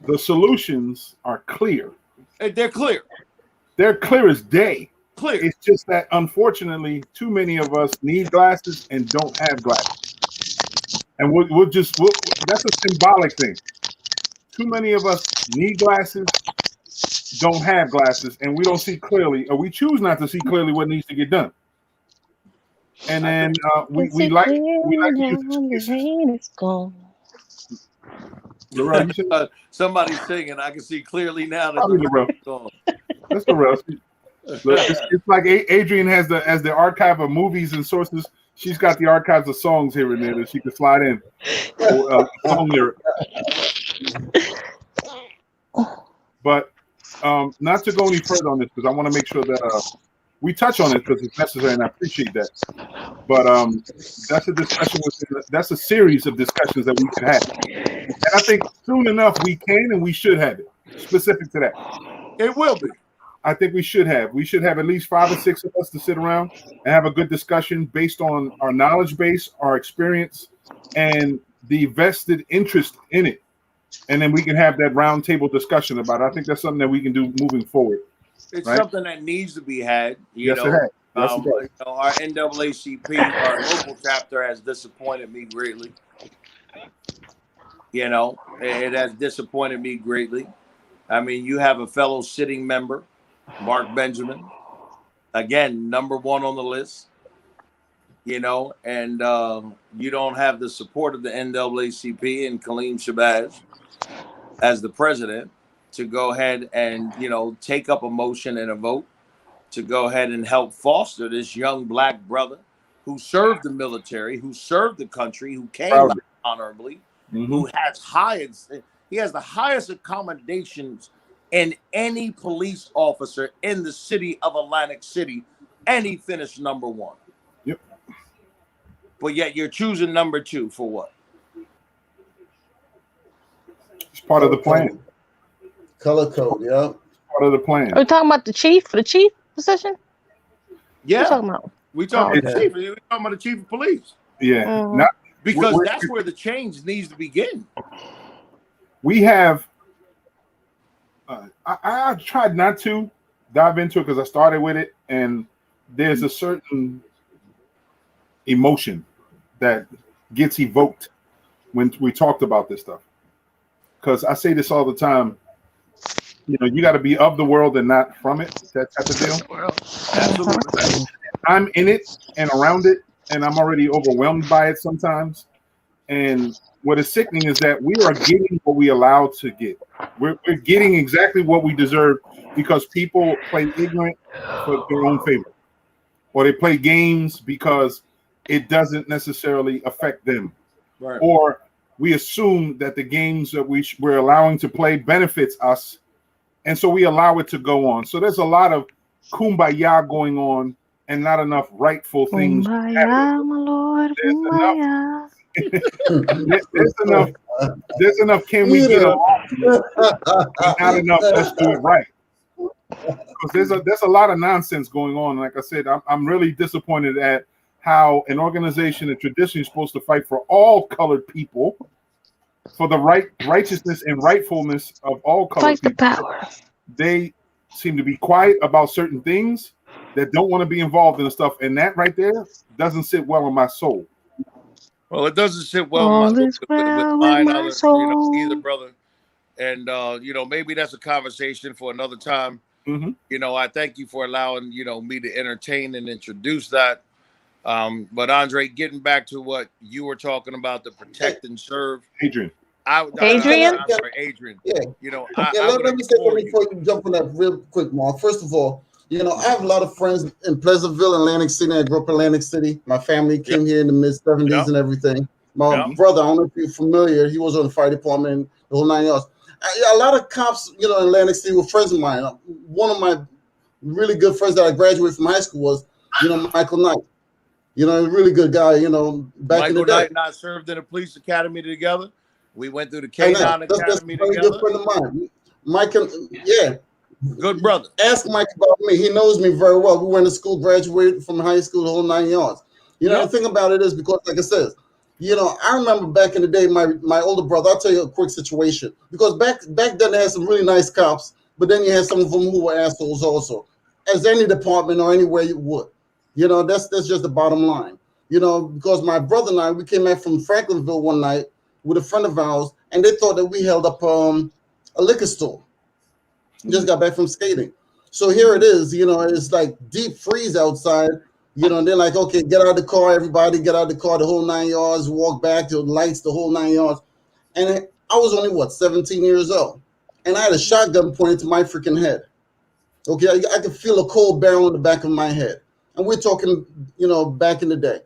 The solutions are clear. They're clear. They're clear as day. Clear. It's just that unfortunately, too many of us need glasses and don't have glasses. And we'll that's a symbolic thing. Too many of us need glasses, don't have glasses, and we don't see clearly, or we choose not to see clearly what needs to get done. And then we like to use excuses. Laurel, you said Somebody's singing. I can see clearly now that probably the Laurel. gone. That's Laurel. Look, it's like Adrian has the archive of movies and sources. She's got the archives of songs here and there that she can slide in. Song lyric. But not to go any further on this because I want to make sure that we touch on it because it's necessary, and I appreciate that. But that's a discussion. That's a series of discussions that we could have, and I think soon enough we can and we should have it specific to that. It will be. I think we should have. We should have at least 5 or 6 of us to sit around and have a good discussion based on our knowledge base, our experience, and the vested interest in it. And then we can have that round table discussion about it. I think that's something that we can do moving forward. It's right? something that needs to be had. Yes, it has. Yes, it does. Our NAACP, our local chapter, has disappointed me greatly. You know, it has disappointed me greatly. I mean, you have a fellow sitting member, Mark Benjamin, again, #1 on the list, you know, and you don't have the support of the NAACP and Kaleem Shabazz as the president to go ahead and, you know, take up a motion and a vote to go ahead and help foster this young black brother who served the military, who served the country, who came out honorably, who has the highest accommodations in any police officer in the city of Atlantic City, and he finished #1. Yep. But yet you're choosing #2 for what? It's part of the plan. Color code, yeah. Part of the plan. Are we talking about the chief position? Yeah. What you talking about? We talking about okay. the chief. We talking about the chief of police. Yeah. Mhm. Not, because that's where the change needs to begin. We have. I tried not to dive into it because I started with it, and there's a certain emotion that gets evoked when we talked about this stuff. Because I say this all the time, you know, you got to be of the world and not from it. That type of deal. Absolutely. I'm in it and around it, and I'm already overwhelmed by it sometimes. And what is sickening is that we are getting what we allowed to get. We're getting exactly what we deserve because people play ignorant for their own favor, or they play games because it doesn't necessarily affect them, right? Or we assume that the games that we're allowing to play benefits us, and so we allow it to go on. So there's a lot of kumbaya going on, and not enough rightful things. Kumbaya, my lord. Kumbaya. There's enough. Can we get along? Not enough. Let's do it right. Because there's a lot of nonsense going on. Like I said, I'm really disappointed at how an organization that traditionally is supposed to fight for all colored people, for the righteousness and rightfulness of all colored people. Fight the power. They seem to be quiet about certain things that don't want to be involved in the stuff, and that right there doesn't sit well in my soul. Well, it doesn't sit well with mine either, either, brother. And maybe that's a conversation for another time. Mm-hmm. I thank you for allowing me to entertain and introduce that. But Andre, getting back to what you were talking about, the protect and serve. Adrian. Adrian? I'm sorry, Adrian. Yeah. You know, Yeah, I would let me say implore something you. before you jump on that real quick, Mark. First of all, you know, I have a lot of friends in Pleasantville, Atlantic City. I grew up in Atlantic City. My family Yep. came here in the mid 70s Yep. and everything. My Yep. brother, I don't know if you're familiar, he was on the fire department and the whole 9 yards. A lot of cops, you know, in Atlantic City were friends of mine. One of my really good friends that I graduated from high school was, you know, Michael Knight. You know, a really good guy, you know, back in the Michael day. Knight and I served in a police academy together. We went through the And K9 that's a Academy very good together. friend of mine. Mike, yeah, Good brother. ask Mike about me. He knows me very well. We went to school, graduated from high school, the whole 9 yards. You know, Yep. the thing about it is because, like I said, you know, I remember back in the day, my older brother. I'll tell you a quick situation because back then they had some really nice cops, but then you had some of them who were assholes also, as any department or anywhere you would. You know, that's just the bottom line. You know, because my brother and I, we came back from Franklinville one night with a friend of ours, and they thought that we held up a liquor store. Just got back from skating. So here it is, you know, it's like deep freeze outside, you know, and they're like, okay, get out of the car, everybody get out of the car, the whole 9 yards, walk back to the lights, the whole 9 yards. And I was only, what, 17 years old. And I had a shotgun pointed to my freaking head. Okay, I could feel a cold barrel in the back of my head. And we're talking, you know, back in the day.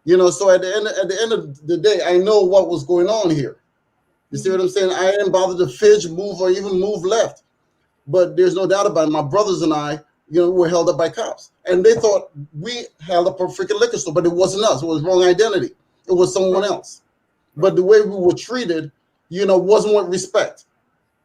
You know, so at the end of the day, I know what was going on here. You see what I'm saying? I didn't bother to fidge, move, or even move left. But there's no doubt about it. My brothers and I, you know, were held up by cops. And they thought we held up a freaking liquor store, but it wasn't us. It was wrong identity. It was someone else. But the way we were treated, you know, wasn't with respect.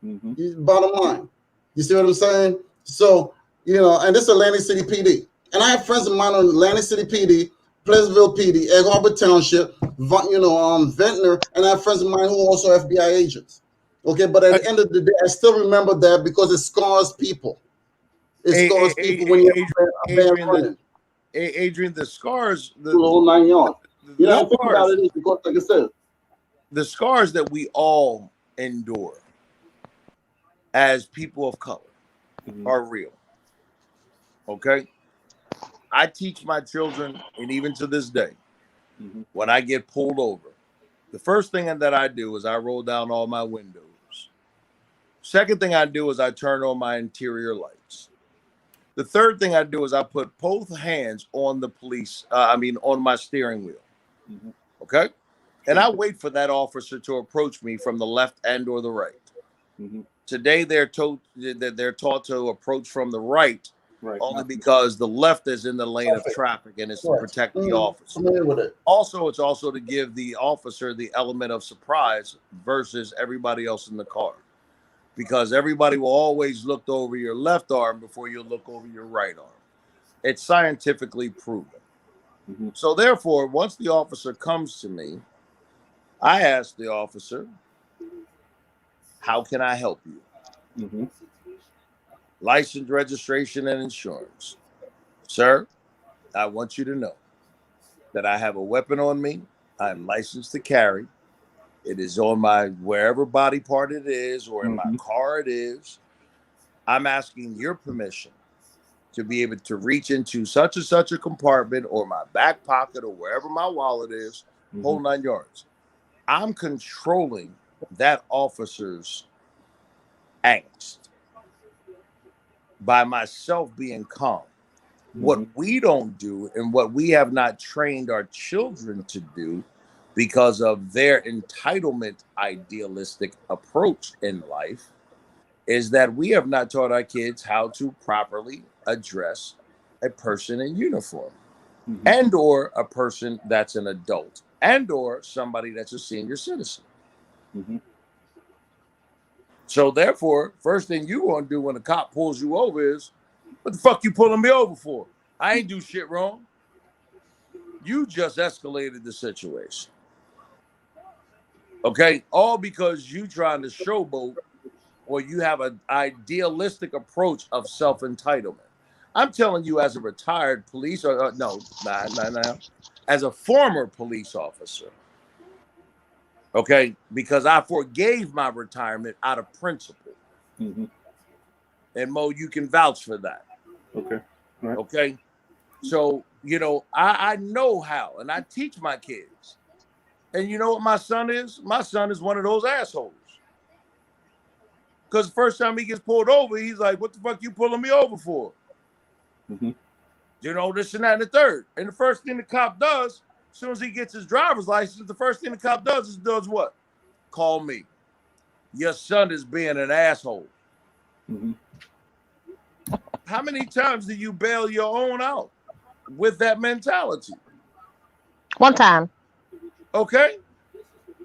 Bottom line. You see what I'm saying? So, you know, and this is Atlantic City PD. And I have friends of mine on Atlantic City PD, Pleasantville PD, Egg Harbor Township, Ventnor, and I have friends of mine who are also FBI agents. Okay, but at the end of the day, I still remember that because it scars people. It scars people when you have a bad running. Adrian, the scars, The whole 9 yards. You know, the I think about it is because, like I said, the scars that we all endure as people of color are real. Okay? I teach my children, and even to this day, when I get pulled over, the first thing that I do is I roll down all my windows. Second thing I do is I turn on my interior lights. The third thing I do is I put both hands on the on my steering wheel. Okay? And I wait for that officer to approach me from the left and or the right. Today they're taught to approach from the right, only because the left is in the lane of traffic and it's to protect the officer. Also, it's also to give the officer the element of surprise versus everybody else in the car. Because everybody will always look over your left arm before you look over your right arm. It's scientifically proven. So therefore, once the officer comes to me, I ask the officer, how can I help you? License, registration, and insurance. Sir, I want you to know that I have a weapon on me. I'm licensed to carry. It is on my wherever body part it is or in my car it is. I'm asking your permission to be able to reach into such and such a compartment or my back pocket or wherever my wallet is, whole 9 yards. I'm controlling that officer's angst by myself being calm. What we don't do and what we have not trained our children to do because of their entitlement idealistic approach in life is that we have not taught our kids how to properly address a person in uniform and or a person that's an adult and or somebody that's a senior citizen. So therefore, first thing you want to do when a cop pulls you over is, what the fuck you pulling me over for? I ain't do shit wrong. You just escalated the situation. Okay? All because you trying to showboat or you have an idealistic approach of self-entitlement. I'm telling you as a retired police, as a former police officer, okay, because I forgave my retirement out of principle. And Mo, you can vouch for that. Okay. Right. Okay. So You know, I know how, and I teach my kids. And you know what my son is? My son is one of those assholes. Because the first time he gets pulled over, he's like, "What the fuck you pulling me over for?" Mm-hmm. You know, this and that and the third. And the first thing the cop does, as soon as he gets his driver's license, the first thing the cop does what? Call me. Your son is being an asshole. Mm-hmm. How many times do you bail your own out with that mentality? One time. Okay?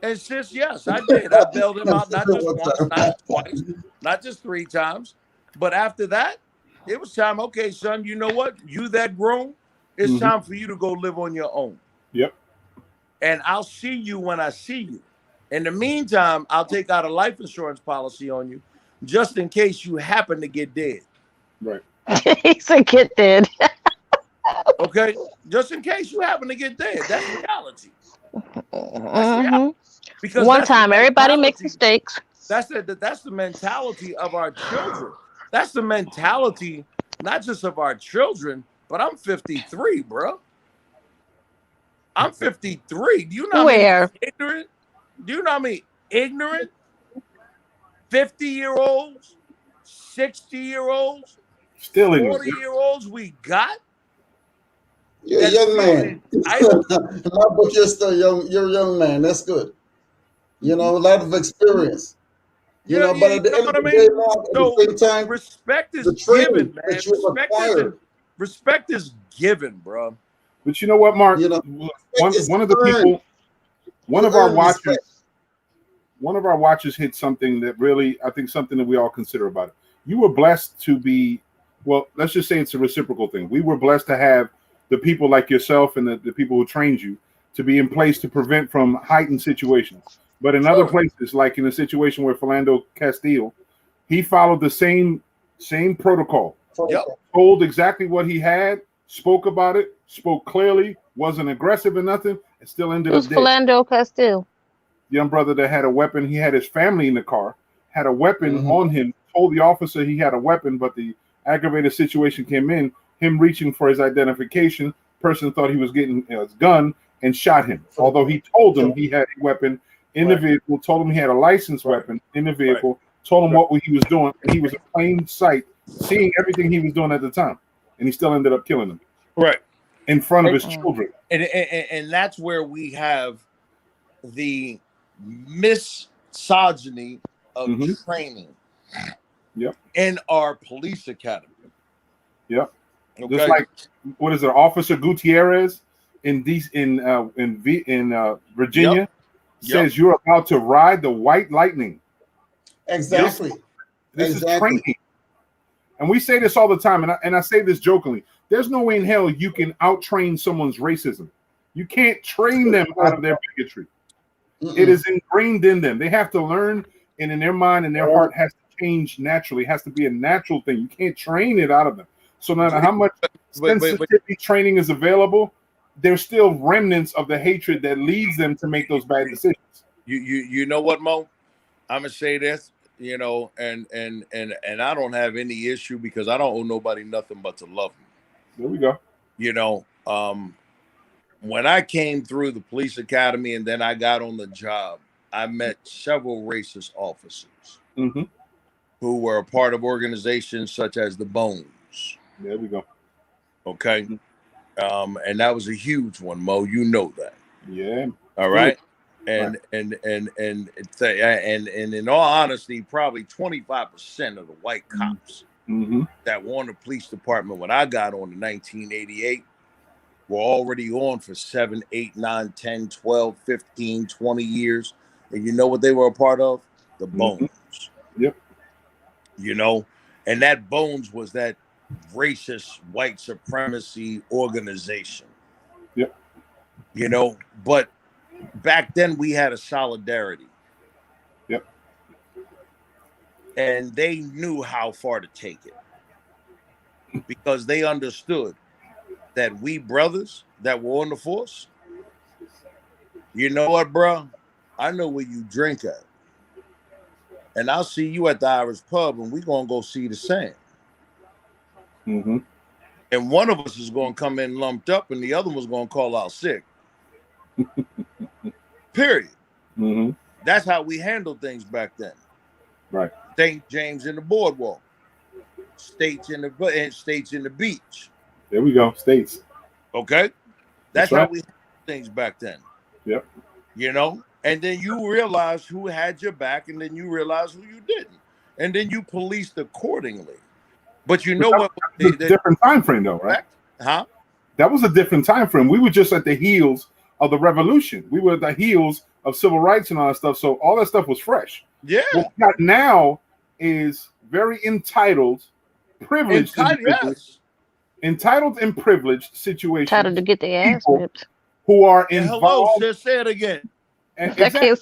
And sis, yes, I did. I bailed him out not just One once, time. not twice, not just 3 times. But after that, it was time. Okay, son, you know what? You that grown, it's Mm-hmm. time for you to go live on your own. Yep. And I'll see you when I see you. In the meantime, I'll take out a life insurance policy on you just in case you happen to get dead. Right. He said, "Get dead." Okay? Just in case you happen to get dead. That's reality. That's reality. Hmm. Because One that's the time. Everybody makes mentality. mistakes. That's the mentality of our children. That's the mentality, not just of our children, but I'm 53, bro. I'm 53. Do you know how many Where? ignorant? Do you know how many ignorant 50-year-olds, 60-year-olds, Still ignorant. 40-year-olds we got You're a that young feel man. entitled? In my book, you're still young. You're a young man. That's good. You know, a lot of experience. You Yeah, know, yeah, but you at the know end of what I the day, mean? Mark, at the So same time, respect is the training given, man. that you have acquired, Respect is given, bro. But you know what, Mark? you know, respect is One of the earned. people, one You of our earn respect. watchers hit something that really, I think, something that we all consider about it. You were blessed to be, well, let's just say it's a reciprocal thing. We were blessed to have the people like yourself and the people who trained you to be in place to prevent from heightened situations. But in other Sure. places, like in a situation where Philando Castile, he followed the same protocol, Yep. told exactly what he had, spoke about it, spoke clearly, wasn't aggressive or nothing, and still ended Who's up dead. Philando Castile? Young brother that had a weapon. He had his family in the car, had a weapon Mhm. on him, told the officer he had a weapon, but the aggravated situation came in, him reaching for his identification. Person thought he was getting his gun and shot him. Although he told him he had a weapon in the Right. vehicle, told him he had a licensed Right. weapon in the vehicle, told him Right. what he was doing, and he was in plain sight, seeing everything he was doing at the time. And he still ended up killing him Right. in front of And, his children. and that's where we have the misogyny of Mm-hmm. training Yep. in our police academy. Yep. Just Okay. like, what is it, Officer Gutierrez in Virginia Yep. says you're about to ride the white lightning. Exactly. This is Exactly. training, and we say this all the time. And I say this jokingly. There's no way in hell you can out train someone's racism. You can't train them out of their bigotry. It is ingrained in them. They have to learn, and in their mind and their heart has to change naturally. It has to be a natural thing. You can't train it out of them. So no matter how much sensitivity training is available, there's still remnants of the hatred that leads them to make those bad decisions. You know what, Mo? I'm gonna say this, you know, and I don't have any issue because I don't owe nobody nothing but to love me. There we go. You know, when I came through the police academy and then I got on the job, I met several racist officers Mm-hmm. who were a part of organizations such as the Bones. There we go. Okay. And that was a huge one, Mo. You know that. Yeah. All right. And in all honesty, probably 25% of the white cops that were on the police department when I got on in 1988 were already on for 7, 8, 9, 10, 12, 15, 20 years. And you know what they were a part of? The Bones. Yep. You know, and that Bones was that racist white supremacy organization. Yep. You know, but back then we had a solidarity. Yep. And they knew how far to take it because they understood that we brothers that were on the force, you know what, bro? I know where you drink at. And I'll see you at the Irish pub and we're going to go see the sand. Mm-hmm. and one of us is going to come in lumped up, and the other one's going to call out sick. Period. Mm-hmm. That's how we handled things back then. Right. St. James in the boardwalk, states in the beach. There we go. States. Okay, that's right. how we handled things back then. Yep. You know, and then you realize who had your back, and then you realize who you didn't, and then you policed accordingly. But you know what? A different time frame, though, right? Huh? That was a different time frame. We were just at the heels of the revolution. We were at the heels of civil rights and all that stuff. So all that stuff was fresh. Yeah. What we got now is very entitled, privileged, yes. entitled and privileged situations. Entitled to get their ass whipped. Who are involved? Hello, sis, say it again. Exactly. Okay.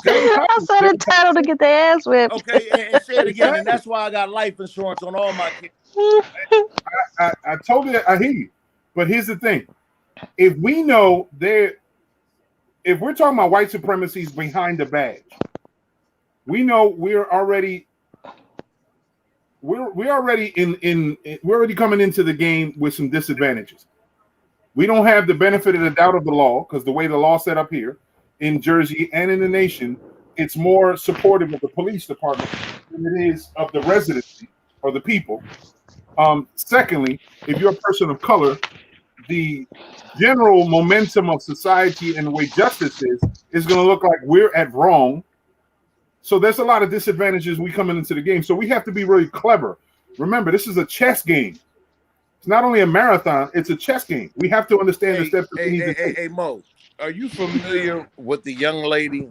I said entitled to get their ass whipped. Okay, and say it again. And that's why I got life insurance on all my kids. I totally I hear you. But here's the thing. If we know if we're talking about white supremacy behind the badge, we know we're already coming into the game with some disadvantages. We don't have the benefit of the doubt of the law, because the way the law set up here in Jersey and in the nation, it's more supportive of the police department than it is of the residency or the people. Secondly, if you're a person of color, the general momentum of society and the way justice is going to look like we're at wrong. So there's a lot of disadvantages we coming into the game. So we have to be really clever. Remember, this is a chess game. It's not only a marathon, it's a chess game. We have to understand the steps that we need to take. Hey, Mo, are you familiar with the young lady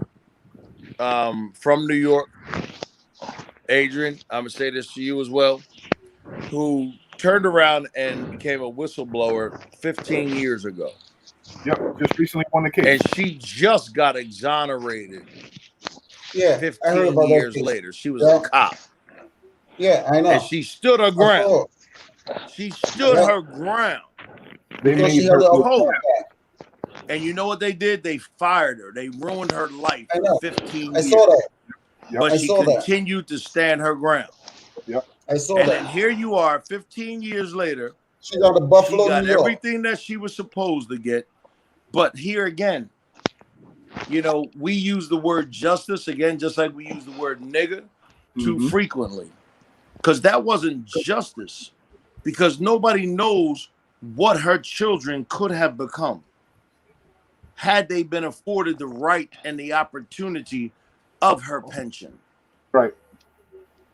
from New York, Adrian? I'm going to say this to you as well, who turned around and became a whistleblower 15 years ago. Yep, just recently won the case. And she just got exonerated. Yeah, 15 years later. She was a cop. Yeah, I know. And she stood her ground. She stood her ground. They made her cold. And you know what they did? They fired her. They ruined her life for 15 years. I saw that. But she continued to stand her ground. Yep. I saw and that. And here you are, 15 years later. She got a Buffalo, she got New York. everything that she was supposed to get. But here again, you know, we use the word justice again, just like we use the word nigger too frequently. Because that wasn't justice. Because nobody knows what her children could have become had they been afforded the right and the opportunity of her pension. Right.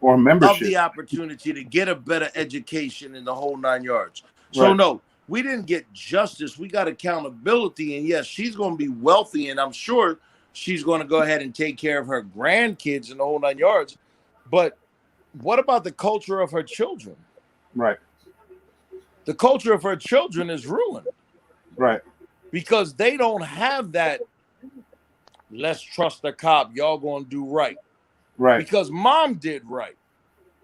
Or membership. Of the opportunity to get a better education in the whole 9 yards. So no, we didn't get justice. We got accountability. And yes, she's going to be wealthy. And I'm sure she's going to go ahead and take care of her grandkids in the whole 9 yards. But what about the culture of her children? Right. The culture of her children is ruined. Right. Because they don't have that, let's trust the cop, y'all going to do right. Right. Because mom did right.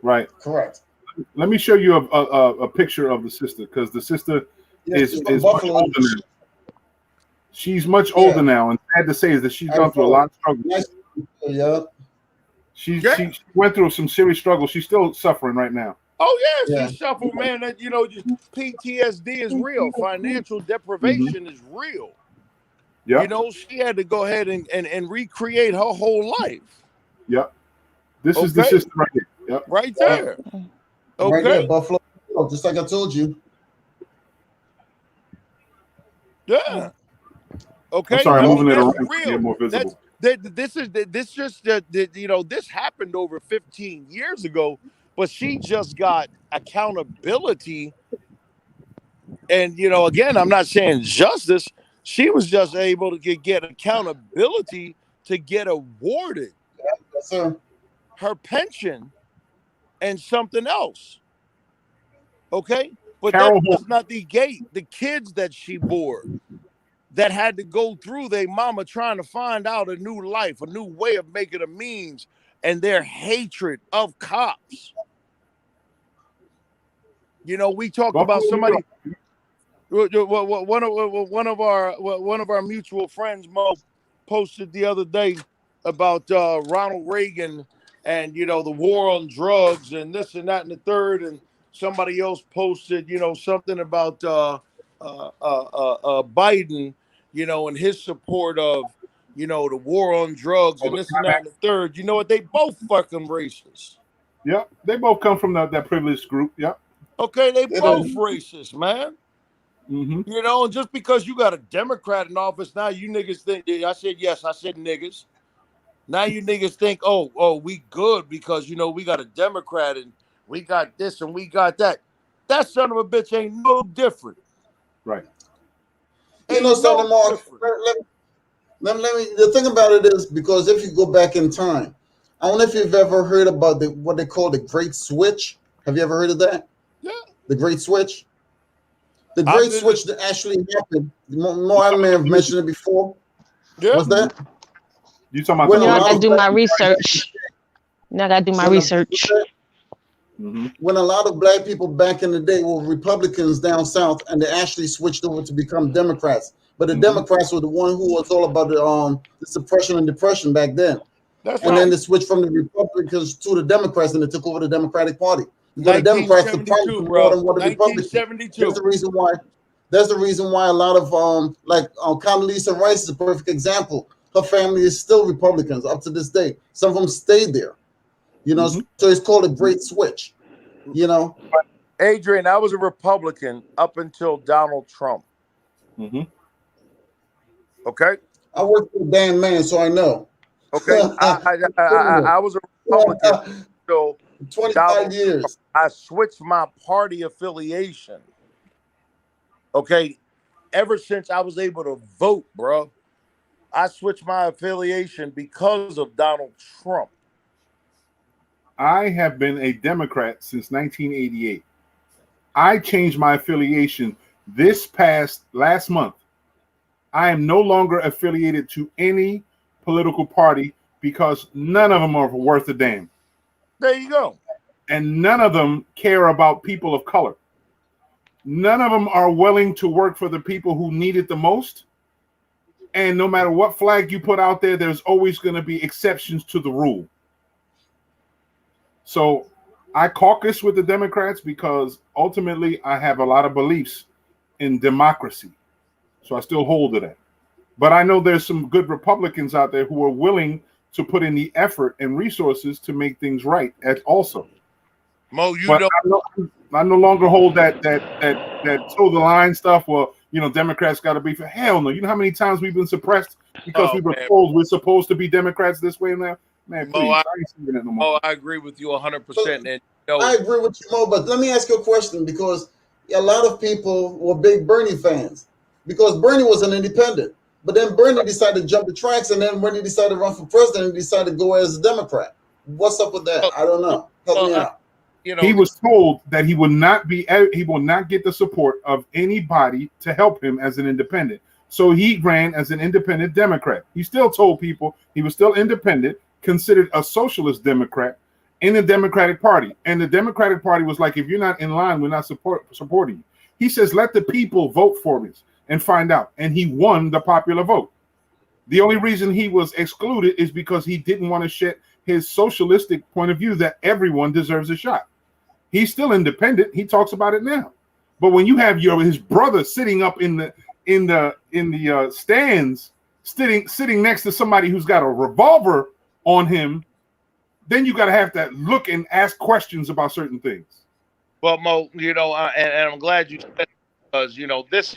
Right. Correct. Let me show you a picture of the sister, because the sister is much older now. She's much older now, and sad to say is that she's gone through a lot of struggles. Yeah. She went through some serious struggles. She's still suffering right now. Oh yeah, she's suffering, man. That PTSD is real. Financial deprivation is real. Yeah. You know, she had to go ahead and recreate her whole life. Yep. This is the sister right here. Yep. Right there. Okay. Right there, Buffalo, just like I told you. Yeah. Okay. I'm sorry, I'm moving it around real. to get more visible. This happened over 15 years ago, but she just got accountability. And, again, I'm not saying justice. She was just able to get accountability to get awarded her pension and something else. Okay? But that does not negate the kids that she bore that had to go through their mama trying to find out a new life, a new way of making a means, and their hatred of cops. We talked about somebody. One of our mutual friends, Mo, posted the other day about Ronald Reagan and the war on drugs and this and that and the third, and somebody else posted, something about Biden, and his support of, the war on drugs Oh, and this and that and the third. You know what? They both fucking racist. Yep, they both come from that privileged group. Yep. Okay, they They both don't. racist, man. Mm-hmm. And just because you got a Democrat in office, now you niggas think. I said yes. I said niggas. Now you niggas think, we good because we got a Democrat and we got this and we got that. That son of a bitch ain't no different. Right. You know Ain't no something, Mark? different. Let me. The thing about it is because if you go back in time, I don't know if you've ever heard about what they call the Great Switch. Have you ever heard of that? Yeah, The Great Switch. The I've Great been. Switch that actually happened. More I may have mentioned it before. Yeah, Was that You talking about when the You a know, I lot gotta of do black my people, research. You know, I gotta do my when a, research. Mm-hmm. when a lot of black people back in the day were Republicans down south, and they actually switched over to become Democrats. But the Mm-hmm. Democrats were the one who was all about the suppression and depression back then. that's And right. then they switched from the Republicans to the Democrats, and they took over the Democratic Party because the Democrats were 1972, promising more bro. than what the Republicans. That's 1972. the reason why. That's the reason why a lot of Condoleezza Rice is a perfect example. Her family is still Republicans up to this day. Some of them stayed there. Mm-hmm. So it's called a great switch. You know, Adrian, I was a Republican up until Donald Trump. Mm-hmm. Okay. I worked for a damn man, so I know. Okay. I was a Republican until 25 Donald Trump. years. I switched my party affiliation. Okay. Ever since I was able to vote, bro, I switched my affiliation because of Donald Trump. I have been a Democrat since 1988. I changed my affiliation this past last month. I am no longer affiliated to any political party because none of them are worth a damn. There you go. And none of them care about people of color. None of them are willing to work for the people who need it the most. And no matter what flag you put out there, there's always going to be exceptions to the rule. So I caucus with the Democrats because ultimately I have a lot of beliefs in democracy. So I still hold to that. But I know there's some good Republicans out there who are willing to put in the effort and resources to make things right also. Mo, you But don't. I no longer hold that toe the line stuff. Well, Democrats got to be for hell no. You know how many times we've been suppressed because we were Man. told we're supposed to be Democrats this way and that. Man, Mo, please, I ain't seeing that no more. I agree with you 100%. So, And I agree with you, Mo, but let me ask you a question because a lot of people were big Bernie fans because Bernie was an independent. But then Bernie decided to jump the tracks, and then when he decided to run for president, he decided to go as a Democrat. What's up with that? I don't know. Help me out. He was told that he will not get the support of anybody to help him as an independent. So he ran as an independent Democrat. He still told people he was still independent, considered a socialist Democrat in the Democratic Party. And the Democratic Party was like, if you're not in line, we're not supporting you. He says, let the people vote for me and find out. And he won the popular vote. The only reason he was excluded is because he didn't want to share his socialistic point of view that everyone deserves a shot. He's still independent. He talks about it now. But when you have his brother sitting up in the stands, sitting next to somebody who's got a revolver on him, then you got to have to look and ask questions about certain things. Well, Mo, and I'm glad you said it because this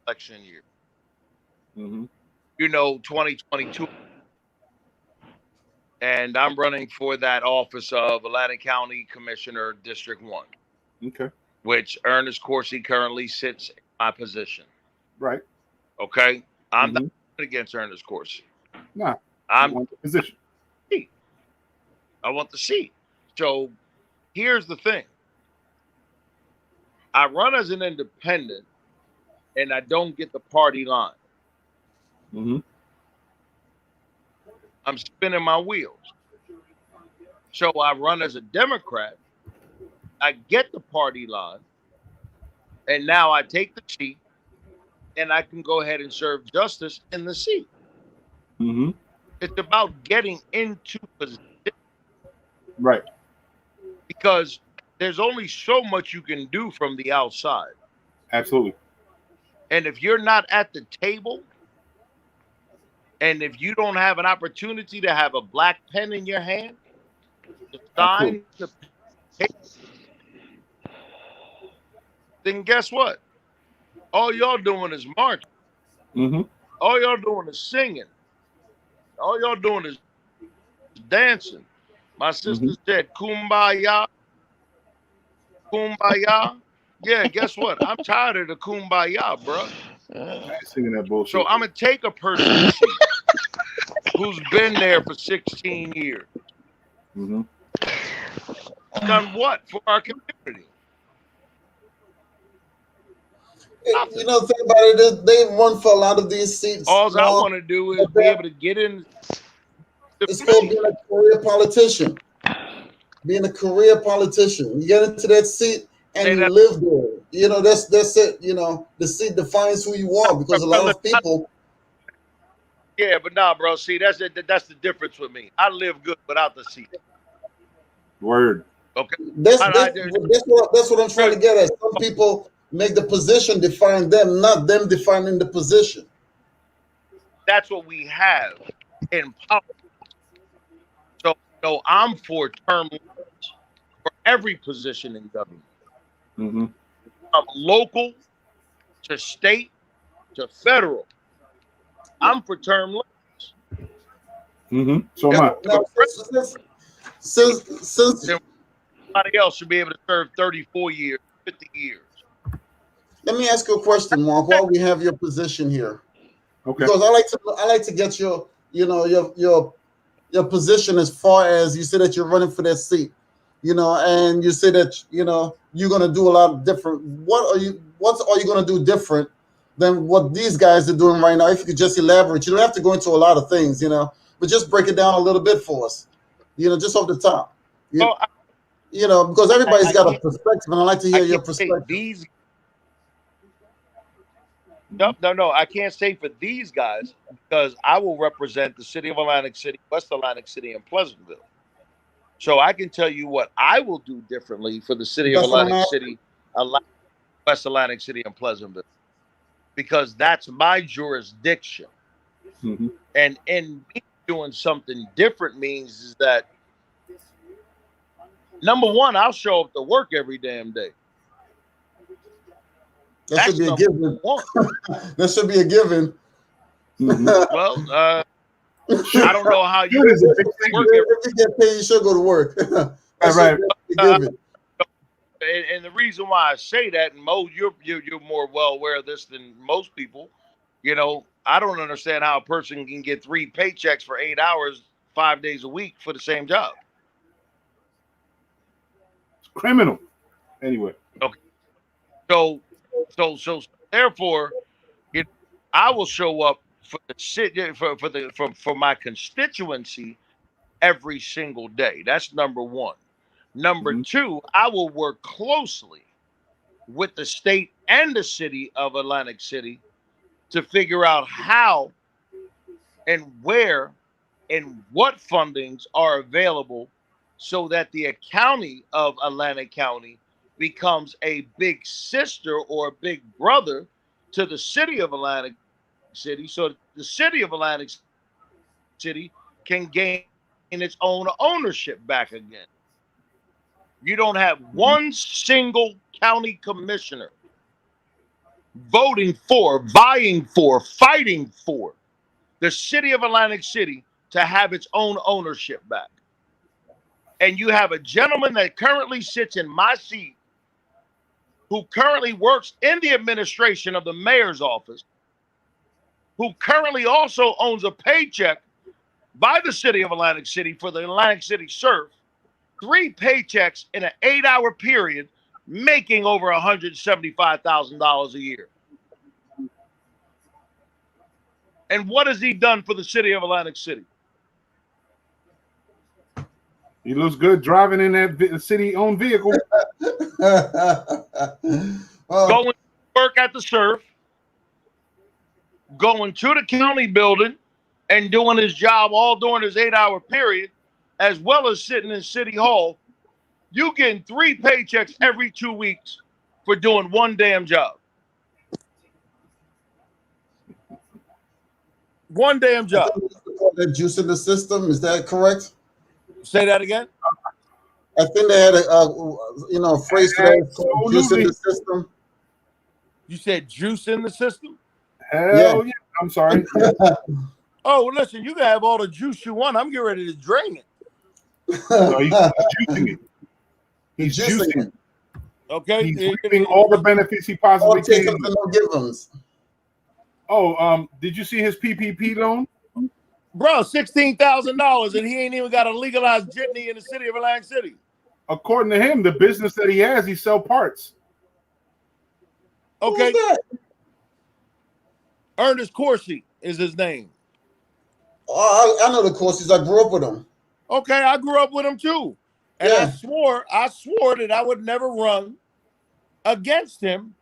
election year, 2022, and I'm running for that office of Aladdin County Commissioner, District 1. Okay. Which Ernest Coursey currently sits in my position. Right. Okay. I'm not against Ernest Coursey. Nah. I want the position. I want the seat. So here's the thing. I run as an independent and I don't get the party line. I'm spinning my wheels. So I run as a Democrat. I get the party line. And now I take the seat and I can go ahead and serve justice in the seat. It's about getting into position. Right. Because there's only so much you can do from the outside. Absolutely. And if you're not at the table, and if you don't have an opportunity to have a black pen in your hand to Absolutely. sign the paper, then guess what? All y'all doing is marching. Mm-hmm. All y'all doing is singing. All y'all doing is dancing. My Mm-hmm. sister said, "Kumbaya, kumbaya." Yeah, guess what? I'm tired of the kumbaya, bruh. I ain't singing that So bullshit. I'm gonna take a person's seat who's been there for 16 years. Mm-hmm. Done what for our community? You Nothing. know, the thing about it is they run for a lot of these seats. All I want to do is be able to get in the It's called being place. a career politician. Being a career politician, you get into that seat and Say you that, live there. You know, that's it. You know, the seat defines who you are because a lot brother. of people. Yeah, but nah, bro. See, that's the difference with me. I live good without the seat. Word. Okay. That's I that's just, that's what I'm trying to get at. Some people make the position define them, not them defining the position. that's what we have in politics. So, I'm for term limits for every position in government, Mm-hmm. from local to state to federal. I'm for term limits. Mm-hmm. So am If I. a Now, since president, somebody else should be able to serve 34 years, 50 years. let me ask you a question, Mark. While we have your position here, Okay. because I like to get your your position as far as you say that you're running for that seat, and you say that you're gonna do a lot of different. What are you gonna do different than what these guys are doing right now? If you could just elaborate, you don't have to go into a lot of things, but just break it down a little bit for us, just off the top, you, Well, because everybody's I got a can't, perspective, and I like to I hear your can't say perspective. these. Mm-hmm. No. I can't say for these guys because I will represent the city of Atlantic City, West Atlantic City, and Pleasantville. So I can tell you what I will do differently for the city of That's what I'm Atlantic asking. City, West Atlantic City, and Pleasantville, because that's my jurisdiction. Mm-hmm. And in me doing something different means is that number one, I'll show up to work every damn day. That should That's be a number given. one. That should be a given. Mm-hmm. Well, Shoot. I don't know how you Shoot is a big thing. work every. If you get paid, you should go to work. That Right. should be a Uh, given. and the reason why I say that, and Mo, you're more well aware of this than most people. I don't understand how a person can get 3 paychecks for 8 hours, 5 days a week for the same job. It's criminal. Anyway. Okay, so therefore, you know, I will show up for the city for my constituency every single day. That's number one. Number Mm-hmm. two, I will work closely with the state and the city of Atlantic City to figure out how and where and what fundings are available so that the county of Atlantic County becomes a big sister or a big brother to the city of Atlantic City so that the city of Atlantic City can gain its own ownership back again. You don't have Mm-hmm. one single county commissioner voting for, vying for, fighting for the city of Atlantic City to have its own ownership back. And you have a gentleman that currently sits in my seat who currently works in the administration of the mayor's office, who currently also owns a paycheck by the city of Atlantic City for the Atlantic City Surf, 3 paychecks in an 8-hour period, making over $175,000 a year. And what has he done for the city of Atlantic City? He looks good driving in that city-owned vehicle. Well, Going to work at the Surf, going to the county building and doing his job all during his 8-hour period, as well as sitting in City Hall You getting 3 paychecks every 2 weeks for doing one damn job. One damn I job. think they call that juice in the system. Is that correct? Say that again. I think they had a phrase for that called juice in Absolutely. the system. You said juice in the system? Hell yeah. I'm sorry. Yeah. Oh, well, listen, you can have all the juice you want. I'm getting ready to drain it. No, he's juicing it. He's Juicing juicing it. Okay? He's reaping all the benefits he All possibly takers can. and no give-ems. Oh, did you see his PPP loan? Bro, $16,000, and he ain't even got a legalized jitney in the city of Atlantic City. According to him, the business that he has, he sell parts. Okay? Who's that? Ernest Corsi is his name. Oh, I know the courses. I grew up with them. Okay, I grew up with him too. And Yeah. I swore that I would never run against him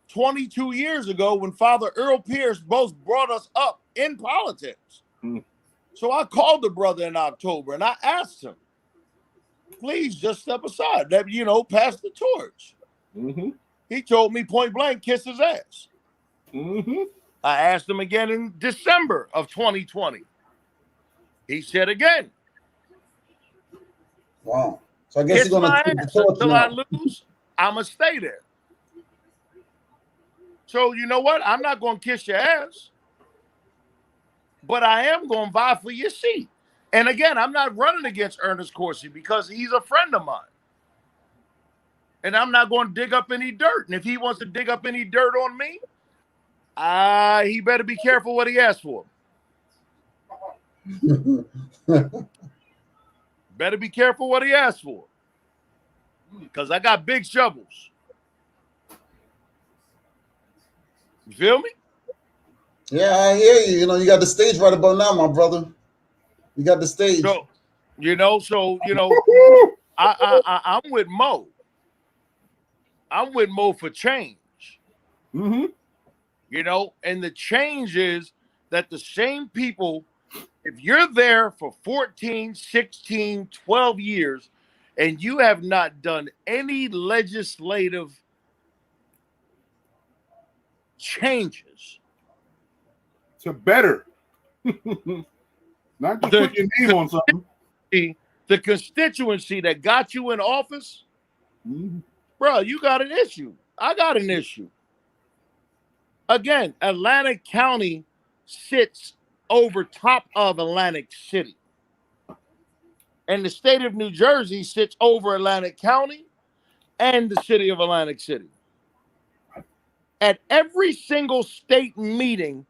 22 years ago when Father Earl Pierce both brought us up in politics. Mm. So I called the brother in October and I asked him, please just step aside, pass the torch. Mm-hmm. He told me point blank, kiss his ass. Mm-hmm. I asked him again in December of 2020. He said again, Wow. So I guess kiss you're my gonna take the ass torch until I now. lose, I'ma stay there. So you know what? I'm not gonna kiss your ass, but I am gonna vie for your seat. And again, I'm not running against Ernest Corsi because he's a friend of mine. And I'm not going to dig up any dirt. And if he wants to dig up any dirt on me, he better be careful what he asks for. Better be careful what he asks for. Because I got big shovels. You feel me? Yeah, I hear you. You know, you got the stage right about now, my brother. You got the stage. So, I'm with Mo. I'm with Mo for change. Mm-hmm. And the change is that the same people, if you're there for 14, 16, 12 years, and you have not done any legislative changes To better. Not just put your name on something. The constituency that got you in office, bro, you got an issue. I got an issue. Again, Atlantic County sits over top of Atlantic City. And the state of New Jersey sits over Atlantic County and the city of Atlantic City. At every single state meeting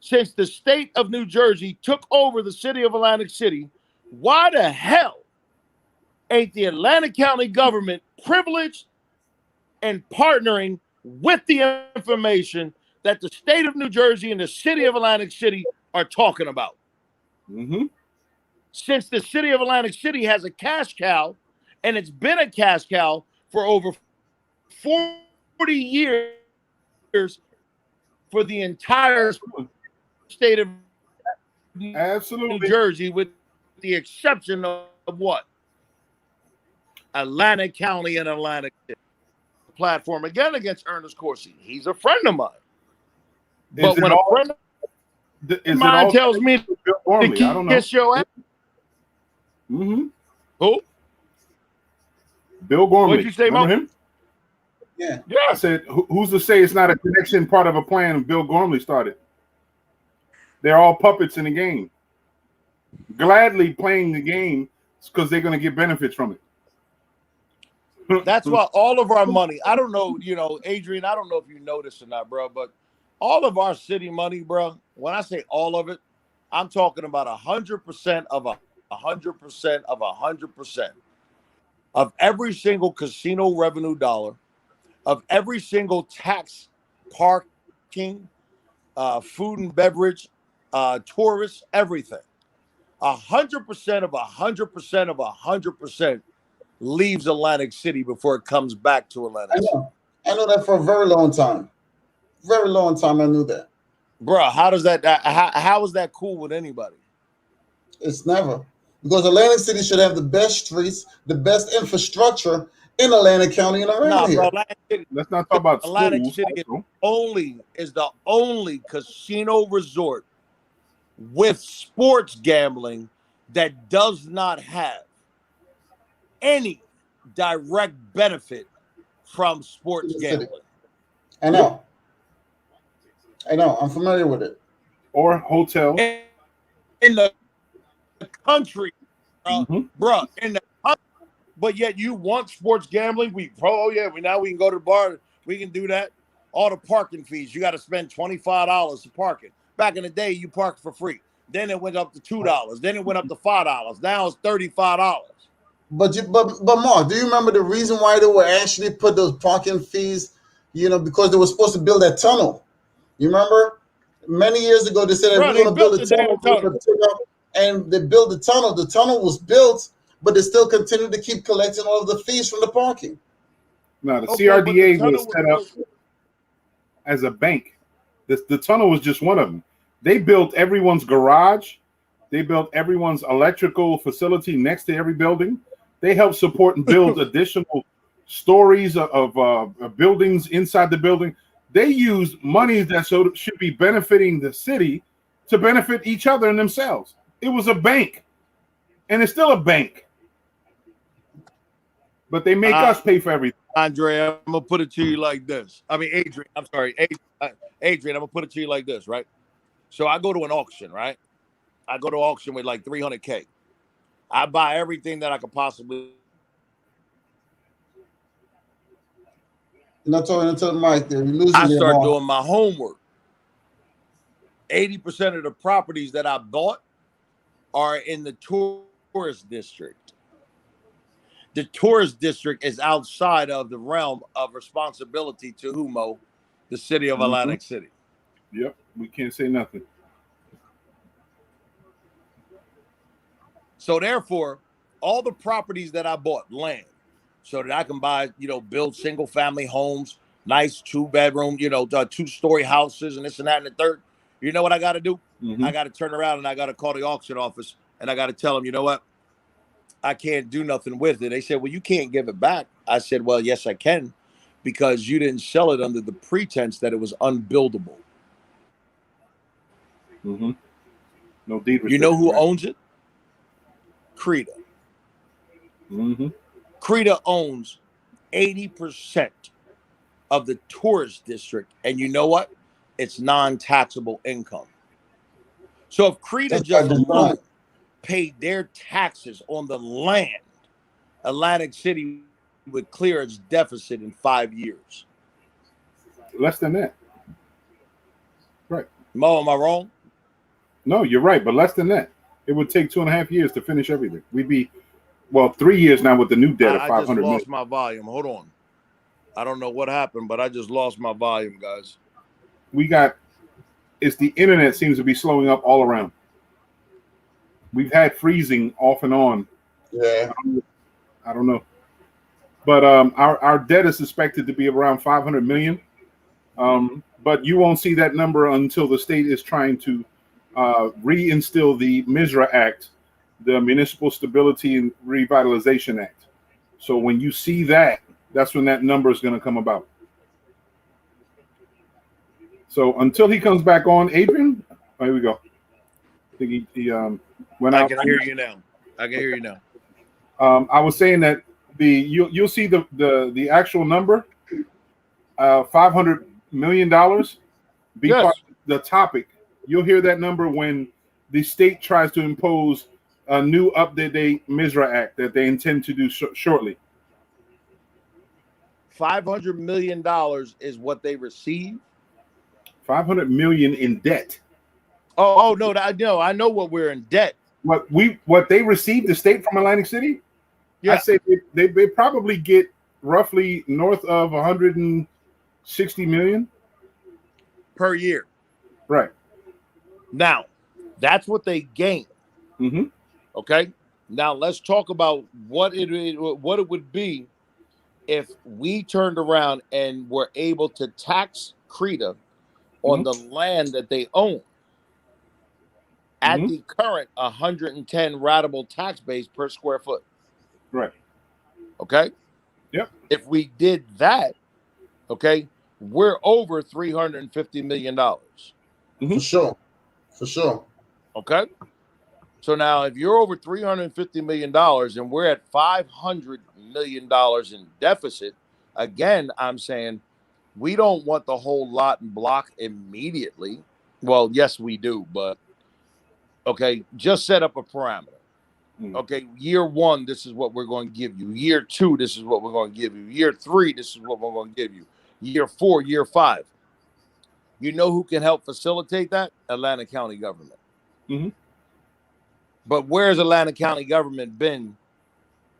since the state of New Jersey took over the city of Atlantic City, why the hell ain't the Atlantic County government privileged and partnering with the information that the state of New Jersey and the city of Atlantic City are talking about? Mm-hmm. Since the city of Atlantic City has a cash cow, and it's been a cash cow for over 40 years for the entire state of Absolutely. New Jersey, with the exception of what? Atlantic County and Atlantic City. Platform again against Ernest Corsi. He's a friend of mine. But when a friend of mine tells me to kiss your ass, mm-hmm. Who? Bill Gormley. What'd you say, Remember Mo? him? Yeah. I said, who's to say it's not a connection, part of a plan Bill Gormley started? They're all puppets in the game. Gladly playing the game because they're going to get benefits from it. That's why all of our money, I don't know, Adrian, I don't know if you know this or not, bro, but all of our city money, bro, when I say all of it, I'm talking about 100% of 100% of 100% of every single casino revenue dollar, of every single tax, parking, food and beverage, tourists, everything. 100% of 100% of 100% leaves Atlantic City before it comes back to Atlantic City. I know that for a very long time. Very long time I knew that. Bro, how does that how is that cool with anybody? It's never. because Atlantic City should have the best streets, the best infrastructure in Atlantic County and around Nah, bro. here. Let's not talk about Atlantic schools. City Also. is the only casino resort with sports gambling that does not have any direct benefit from To sports the city. gambling. I know. I know. I'm familiar with it. Or hotels. In the country, Mhm. bruh, in the country. But yet you want sports gambling? Now we can go to the bar. We can do that. All the parking fees, you got to spend $25 to park it. Back in the day, you parked for free. Then it went up to $2. Then it went up to $5. Now it's $35. But Mark, do you remember the reason why they were actually put those parking fees? Because they were supposed to build that tunnel. You remember? Many years ago, they said that Bro, we're they going to build built a the damn tunnel. and they built the tunnel. The tunnel was built, but they still continued to keep collecting all of the fees from the parking. Now the Okay, but the CRDA tunnel was set up as a bank. The tunnel was just one of them. They built everyone's garage. They built everyone's electrical facility next to every building. They helped support and build additional stories of buildings inside the building. They used money that should be benefiting the city to benefit each other and themselves. It was a bank, and it's still a bank. But they make us pay for everything. Andre, I'm gonna put it to you like this. I mean, Adrian. I'm sorry, Adrian. I'm gonna put it to you like this, right? So I go to an auction, right? I go to auction with like $300K. I buy everything that I could possibly. You're not talking into the mic there. You're losing I me, start Mark. doing my homework. 80% of the properties that I bought are in the tourist district. The tourist district is outside of the realm of responsibility to Humo, the city of Atlantic City. Yep, we can't say nothing. So therefore, all the properties that I bought, land, so that I can buy, build single family homes, nice 2-bedroom, 2-story houses and this and that and the third. You know what I got to do? Mm-hmm. I got to turn around and I got to call the auction office and I got to tell them, you know what? I can't do nothing with it. They said, well, you can't give it back. I said, well, yes, I can, because you didn't sell it under the pretense that it was unbuildable. Mm-hmm. No deed restriction. You know who owns it? Creta. Mm-hmm. Creta owns 80% of the tourist district. And you know what? It's non-taxable income. So if Creta just alone paid their taxes on the land, Atlantic City would clear its deficit in 5 years. Less than that. Right. Mo, am I wrong? No, you're right, but less than that. It would take 2.5 years to finish everything. We'd be, 3 years now with the new debt of 500 I just million. lost my volume. Hold on. I don't know what happened, but I just lost my volume, guys. It's the internet seems to be slowing up all around. We've had freezing off and on. Yeah. I don't know. But our debt is suspected to be around 500 million. But you won't see that number until the state is trying to reinstill the MISRA Act, the Municipal Stability and Revitalization Act. So when you see that, that's when that number is going to come about. So until he comes back on, Adrian, here we go. I think he went out. I can hear you now. I was saying that you'll see the actual number, $500 million, be Yes. part of the topic. You'll hear that number when the state tries to impose a new up-to-date MISRA Act that they intend to do shortly. $500 million is what they receive. 500 million in debt. Oh no, I know what we're in debt. What they received, the state from Atlantic City. Yeah. I say they probably get roughly north of 160 million per year. Right. Now, that's what they gain. Mm-hmm. Okay. Now let's talk about what it would be if we turned around and were able to tax Creta on the land that they own. at the current 110 ratable tax base per square foot. Right. Okay. Yep. If we did that, okay, we're over $350 million. For sure. For sure. Okay. So now, if you're over $350 million and we're at $500 million in deficit, again, I'm saying we don't want the whole lot and block immediately. Well, yes, we do, but okay, just set up a parameter. Okay, year 1, this is what we're going to give you. Year 2, this is what we're going to give you. Year 3, this is what we're going to give you. Year 4, year 5. You know who can help facilitate that? Atlanta County government. But where's Atlanta County government been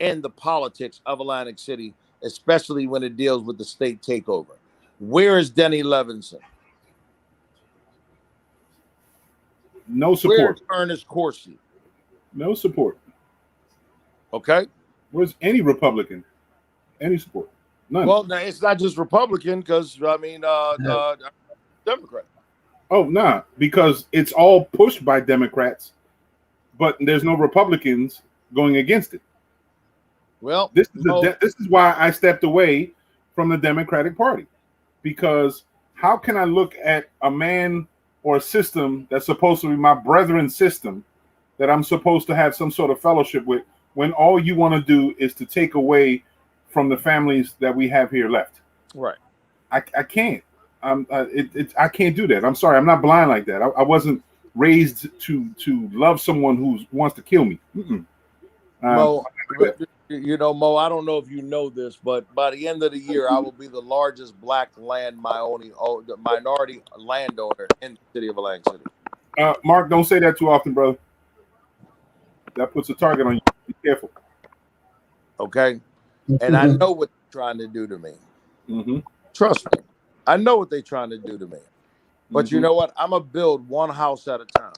in the politics of Atlantic City, especially when it deals with the state takeover? Where is Denny Levinson? No support. Where's Ernest Corsi? No support. Okay. Where's any Republican? Any support? None. Well, it's not just Republican, because I mean, Democrat. Oh, nah, because it's all pushed by Democrats, but there's no Republicans going against it. Well, this is why I stepped away from the Democratic Party, because how can I look at a man or a system that's supposed to be my brethren's system, that I'm supposed to have some sort of fellowship with, when all you want to do is to take away from the families that we have here left? Right. I can't. I can't do that. I'm sorry. I'm not blind like that. I wasn't raised to love someone who wants to kill me. Mo, you know, Mo, I don't know if you know this, but by the end of the year, I will be the largest black minority landowner in the city of Atlantic City. Mark, don't say that too often, brother. That puts a target on you. Be careful. Okay. And I know what they're trying to do to me. Trust me. I know what they're trying to do to me. But you know what? I'm going to build one house at a time.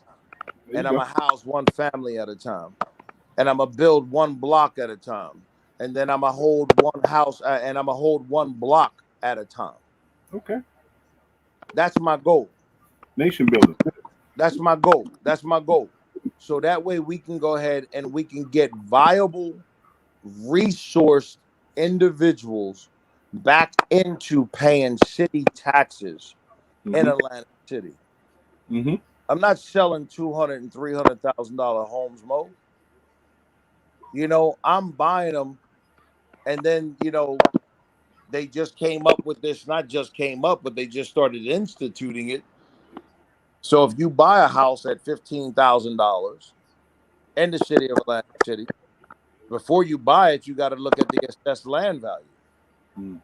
And I'm going to house one family at a time. And I'm going to build one block at a time. And then I'm going to hold one house and I'm going to hold one block at a time. Okay. That's my goal. Nation building. That's my goal. That's my goal. So that way we can go ahead and we can get viable, resourced individuals back into paying city taxes in Atlantic City. I'm not selling $200,000 and $300,000 homes, Mo. You know, I'm buying them, and then, you know, they just came up with this, not just came up, but they just started instituting it. So if you buy a house at $15,000 in the city of Atlantic City, before you buy it, you got to look at the assessed land value.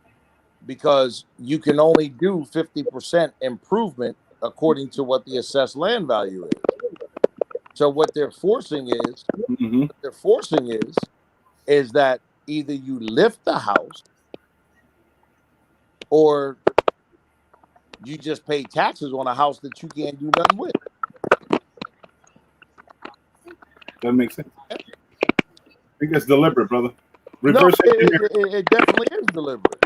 Because you can only do 50% improvement according to what the assessed land value is. So what they're forcing is that either you lift the house or you just pay taxes on a house that you can't do nothing with. That makes sense. I think that's deliberate, brother. Reverse it definitely is deliberate.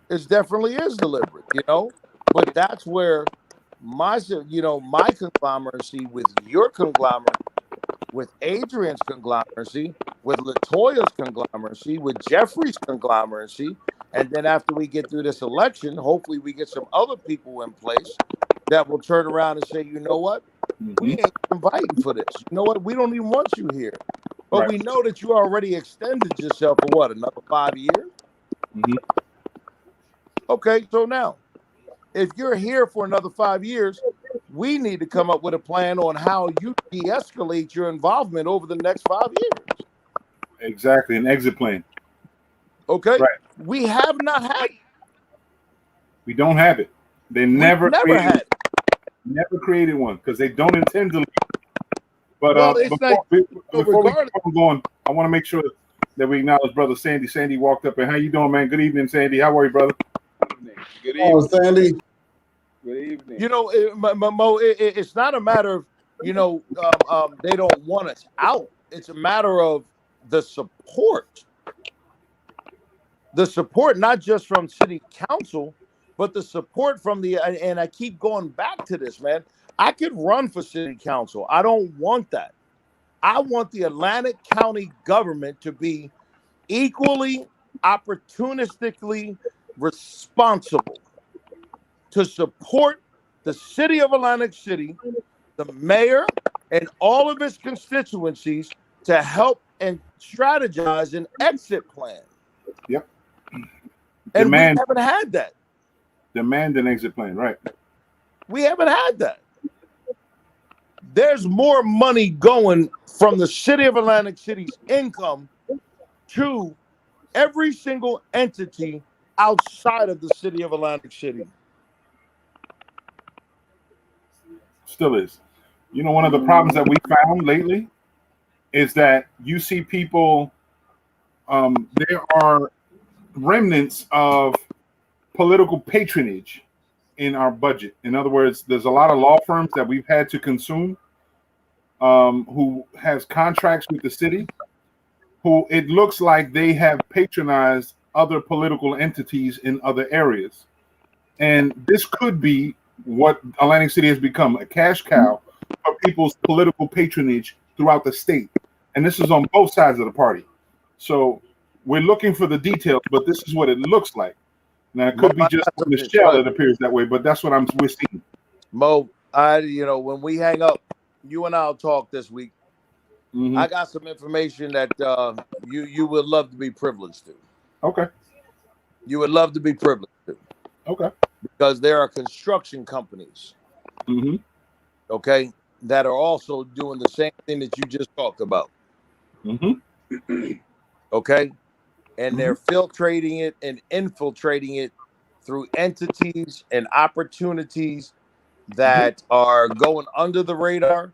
It definitely is deliberate, you know. But that's where my conglomeracy with your conglomerate, with Adrian's conglomeracy, with Latoya's conglomeracy, with Jeffrey's conglomeracy, and then after we get through this election, hopefully we get some other people in place that will turn around and say, you know what, we ain't inviting for this. You know what, we don't even want you here. But we know that you already extended yourself for what, another 5 years? Okay, so now, if you're here for another 5 years, we need to come up with a plan on how you de-escalate your involvement over the next 5 years. Exactly, an exit plan. Okay, we have not had it. We don't have it. They never had it. Never created one because they don't intend to. But before we keep going, I want to make sure that we acknowledge Brother Sandy. Sandy walked up, and how you doing, man? Good evening, Sandy. How are you, brother? Good evening. Oh, Sandy. Good evening. You know, Mo, it's not a matter of, you know, they don't want us out. It's a matter of the support. The support, not just from city council, but the support from and I keep going back to this, man. I could run for city council. I don't want that. I want the Atlantic County government to be equally, opportunistically responsible to support the city of Atlantic City, the mayor, and all of its constituencies to help and strategize an exit plan. Yep. And we haven't had that. Demand an exit plan, right? We haven't had that. There's more money going from the city of Atlantic City's income to every single entity outside of the city of Atlantic City. Still is. You know, one of the problems that we found lately is that you see people, there are remnants of political patronage in our budget. In other words, there's a lot of law firms that we've had to consume who has contracts with the city, who it looks like they have patronized other political entities in other areas. And this could be what Atlantic City has become, a cash cow for people's political patronage throughout the state. And this is on both sides of the party. So we're looking for the details, but this is what it looks like. Now, it could be just on the shell it appears that way, but that's what we're seeing. Mo, when we hang up, you and I'll talk this week. Mm-hmm. I got some information that you would love to be privileged to. Okay. You would love to be privileged to. Okay. Because there are construction companies, mm-hmm. okay, that are also doing the same thing that you just talked about. Mm-hmm. Okay. And they're filtrating it and infiltrating it through entities and opportunities that are going under the radar.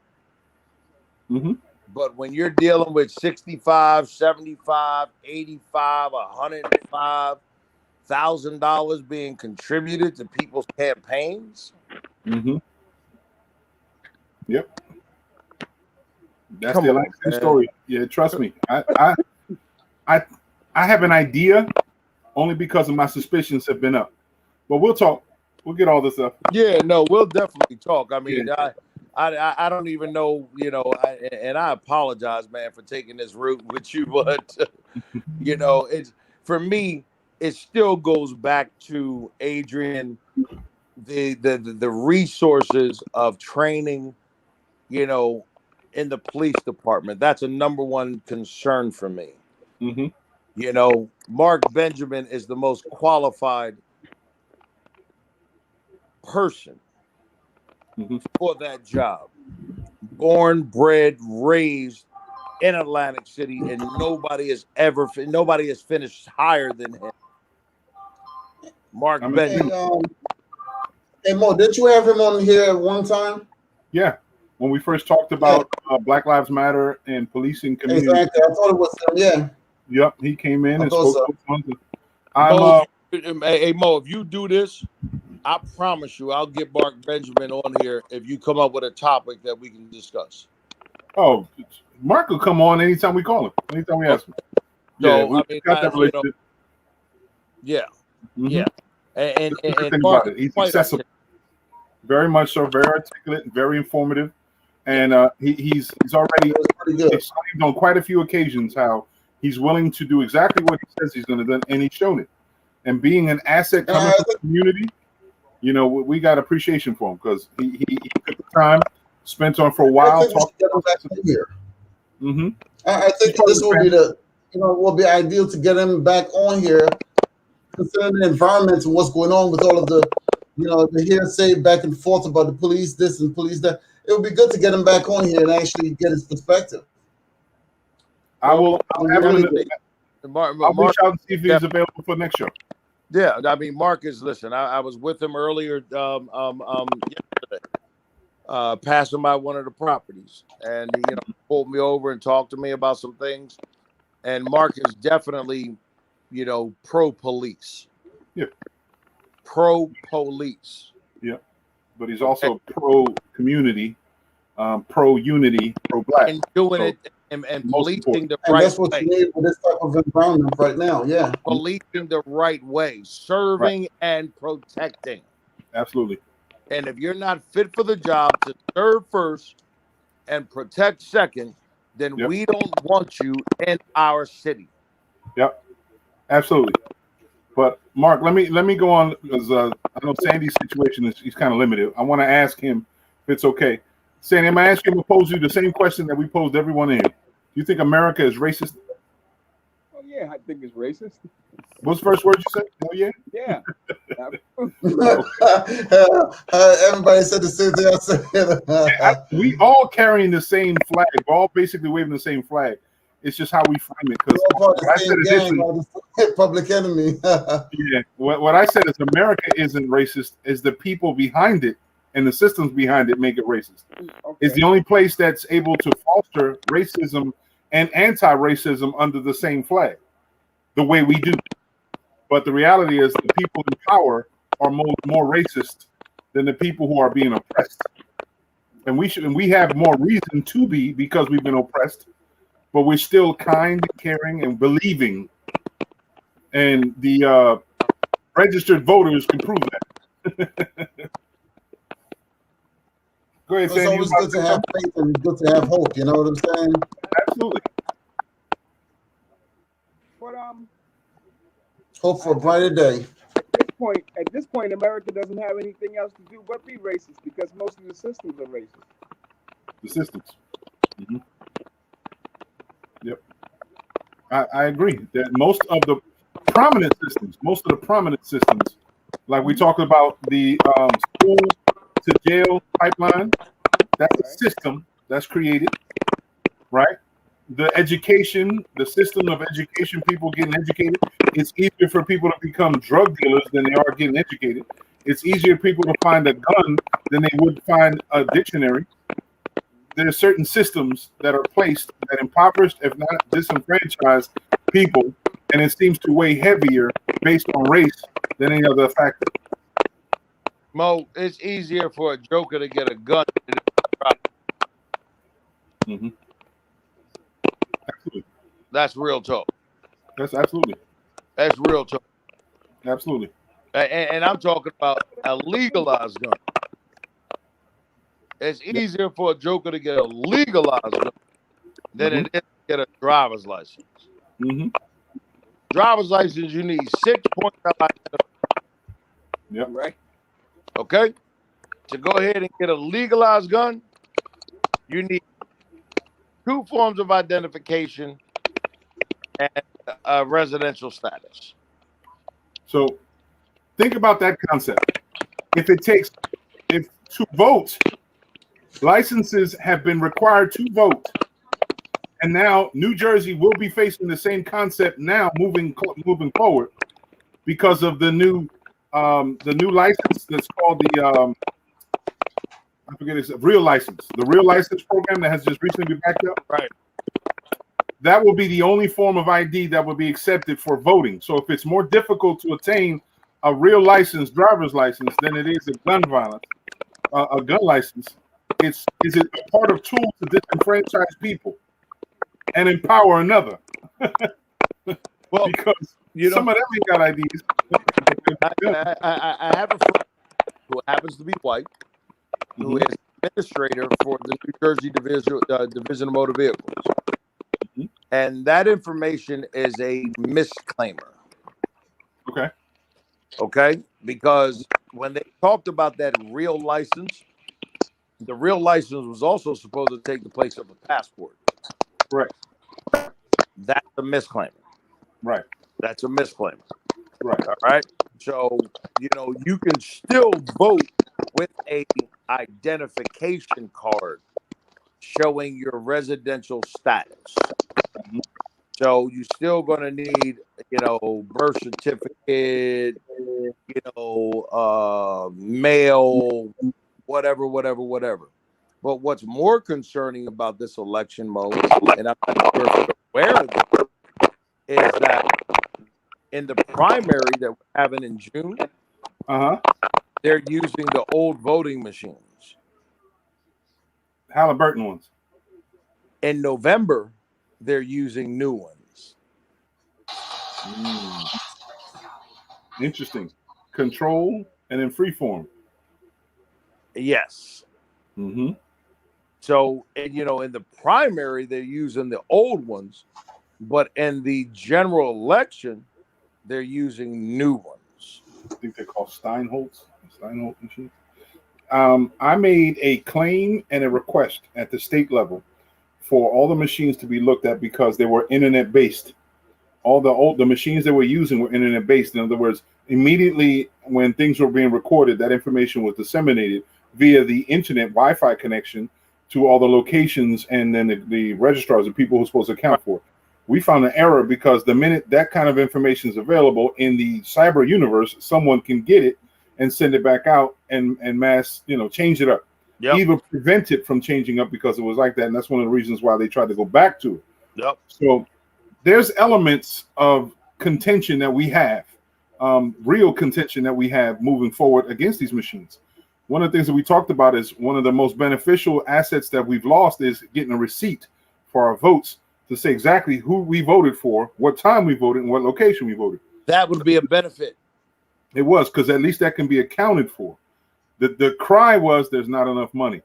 Mm-hmm. But when you're dealing with 65, 75, 85, $105,000 being contributed to people's campaigns. Mm-hmm. Yep. That's the Atlantic City story. Yeah, trust me. I have an idea only because of my suspicions have been up. But we'll talk. We'll get all this up. Yeah, no, we'll definitely talk. I mean, yeah. I don't even know, and I apologize, man, for taking this route with you, but it's for me, it still goes back to Adrian, the resources of training, in the police department. That's a number one concern for me. Mm-hmm. Mark Benjamin is the most qualified person for that job. Born, bred, raised in Atlantic City, and nobody has finished higher than him. Mark Benjamin. Hey Mo, didn't you have him on here at one time? Yeah, when we first talked about Black Lives Matter and policing community. Exactly, I thought it was him. Yeah. Yep, he came in and spoke. Hey Mo, if you do this, I promise you, I'll get Mark Benjamin on here if you come up with a topic that we can discuss. Oh, Mark will come on anytime we call him, anytime we ask him. So, Yeah, yeah. And Mark, he's accessible. Very much so, very articulate, very informative, and he's already explained on quite a few occasions how he's willing to do exactly what he says he's going to do, and he's shown it. And being an asset coming to the community, we got appreciation for him because he took the time, spent on for a while. I think this will be will be ideal to get him back on here, considering the environment and what's going on with all of the, the hearsay back and forth about the police this and police that. It would be good to get him back on here and actually get his perspective. I'll reach out and see if he's available for next show. Yeah, I mean, Marcus, listen, I was with him earlier yesterday, passing by one of the properties, and he pulled me over and talked to me about some things. And Mark is definitely, pro-police. Yeah. Pro-police. Yeah. But he's also pro-community, pro-unity, pro-black. And doing it and policing the right way. That's what you need for this type of environment right now, yeah. Policing the right way, serving and protecting. Absolutely. And if you're not fit for the job to serve first and protect second, then Yep. we don't want you in our city. Yep. Absolutely. But Mark, let me go on because I know Sandy's situation is he's kind of limited. I want to ask him if it's okay. Sandy, I'm gonna ask you. I'm gonna pose you the same question that we posed everyone in here. Do you think America is racist? Oh yeah, I think it's racist. What's the first word you said? Oh yeah. Yeah. Everybody said the same thing I said. We all carrying the same flag. We're all basically waving the same flag. It's just how we frame it. Because We're all part of I the said same gang, initially, or the public enemy. yeah. What I said is America isn't racist. Is the people behind it and the systems behind it make it racist. Okay. It's the only place that's able to foster racism and anti-racism under the same flag, the way we do. But the reality is, the people in power are more racist than the people who are being oppressed. And we have more reason to be because we've been oppressed, but we're still kind, caring, and believing. And the registered voters can prove that. Go ahead, It's Sandy. always good to have faith and good to have hope. You know what I'm saying? Absolutely. But Hope for a brighter day. at this point, America doesn't have anything else to do but be racist because most of the systems are racist. The systems. Mm-hmm. Yep. I agree that most of the prominent systems, like we talked about the school to jail pipeline, that's a system that's created, right? The system of education, people getting educated. It's easier for people to become drug dealers than they are getting educated. It's easier for people to find a gun than they would find a dictionary. There are certain systems that are placed that impoverished, if not disenfranchised, people, and it seems to weigh heavier based on race than any other factor. Mo, it's easier for a joker to get a gun than Mm-hmm. Absolutely. That's real talk. That's absolutely. That's real talk. Absolutely. And I'm talking about a legalized gun. It's easier for a joker to get a legalized gun than it is to get a driver's license. Mm-hmm. Driver's license, you need 6 points of identification. Yep. Right. Okay? To go ahead and get a legalized gun, you need 2 forms of identification and a residential status. So think about that concept. If to vote, licenses have been required to vote, and now New Jersey will be facing the same concept now moving forward because of the new license that's called the I forget it's real license. The real license program that has just recently been backed up. Right. That will be the only form of ID that will be accepted for voting. So if it's more difficult to attain a real license, driver's license, than it is a gun license, is it a part of tools to disenfranchise people and empower another? Well, because some of them ain't got IDs. I have a friend who happens to be white, who is administrator for the New Jersey Division of Motor Vehicles. And that information is a misclaimer. Okay? Because when they talked about that real license, the real license was also supposed to take the place of a passport. Right. That's a misclaimer. Right. That's a misclaimer. Right. All right. So, you can still vote with a identification card showing your residential status. So you're still going to need, birth certificate, mail, whatever. But what's more concerning about this election, Mo, and I'm not sure if you're aware of this, is that in the primary that we're having in June, they're using the old voting machines. Halliburton ones. In November, they're using new ones. Interesting. Control and in free form. Yes. Mm-hmm. So, and in the primary, they're using the old ones, but in the general election, they're using new ones. I think they're called Steinholtz machines. I made a claim and a request at the state level for all the machines to be looked at because they were internet based. All the machines they were using were internet based. In other words, immediately when things were being recorded, that information was disseminated via the internet Wi-Fi connection to all the locations and then the registrars and people who are supposed to account for it. We found an error because the minute that kind of information is available in the cyber universe, someone can get it and send it back out and mass, change it up. Yep. Either prevent it from changing up because it was like that, and that's one of the reasons why they tried to go back to it. Yep. So there's elements of contention that we have, real contention that we have moving forward against these machines. One of the things that we talked about is one of the most beneficial assets that we've lost is getting a receipt for our votes to say exactly who we voted for, what time we voted, and what location we voted. That would be a benefit. It was, because at least that can be accounted for. The cry was there's not enough money.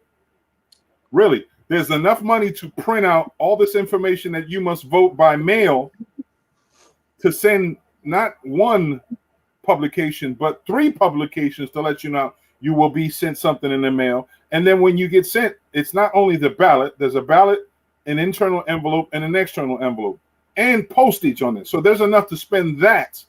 Really, there's enough money to print out all this information that you must vote by mail to send not one publication, but 3 publications to let you know you will be sent something in the mail. And then when you get sent, it's not only the ballot, there's a ballot, an internal envelope, and an external envelope, and postage on it. So there's enough to spend that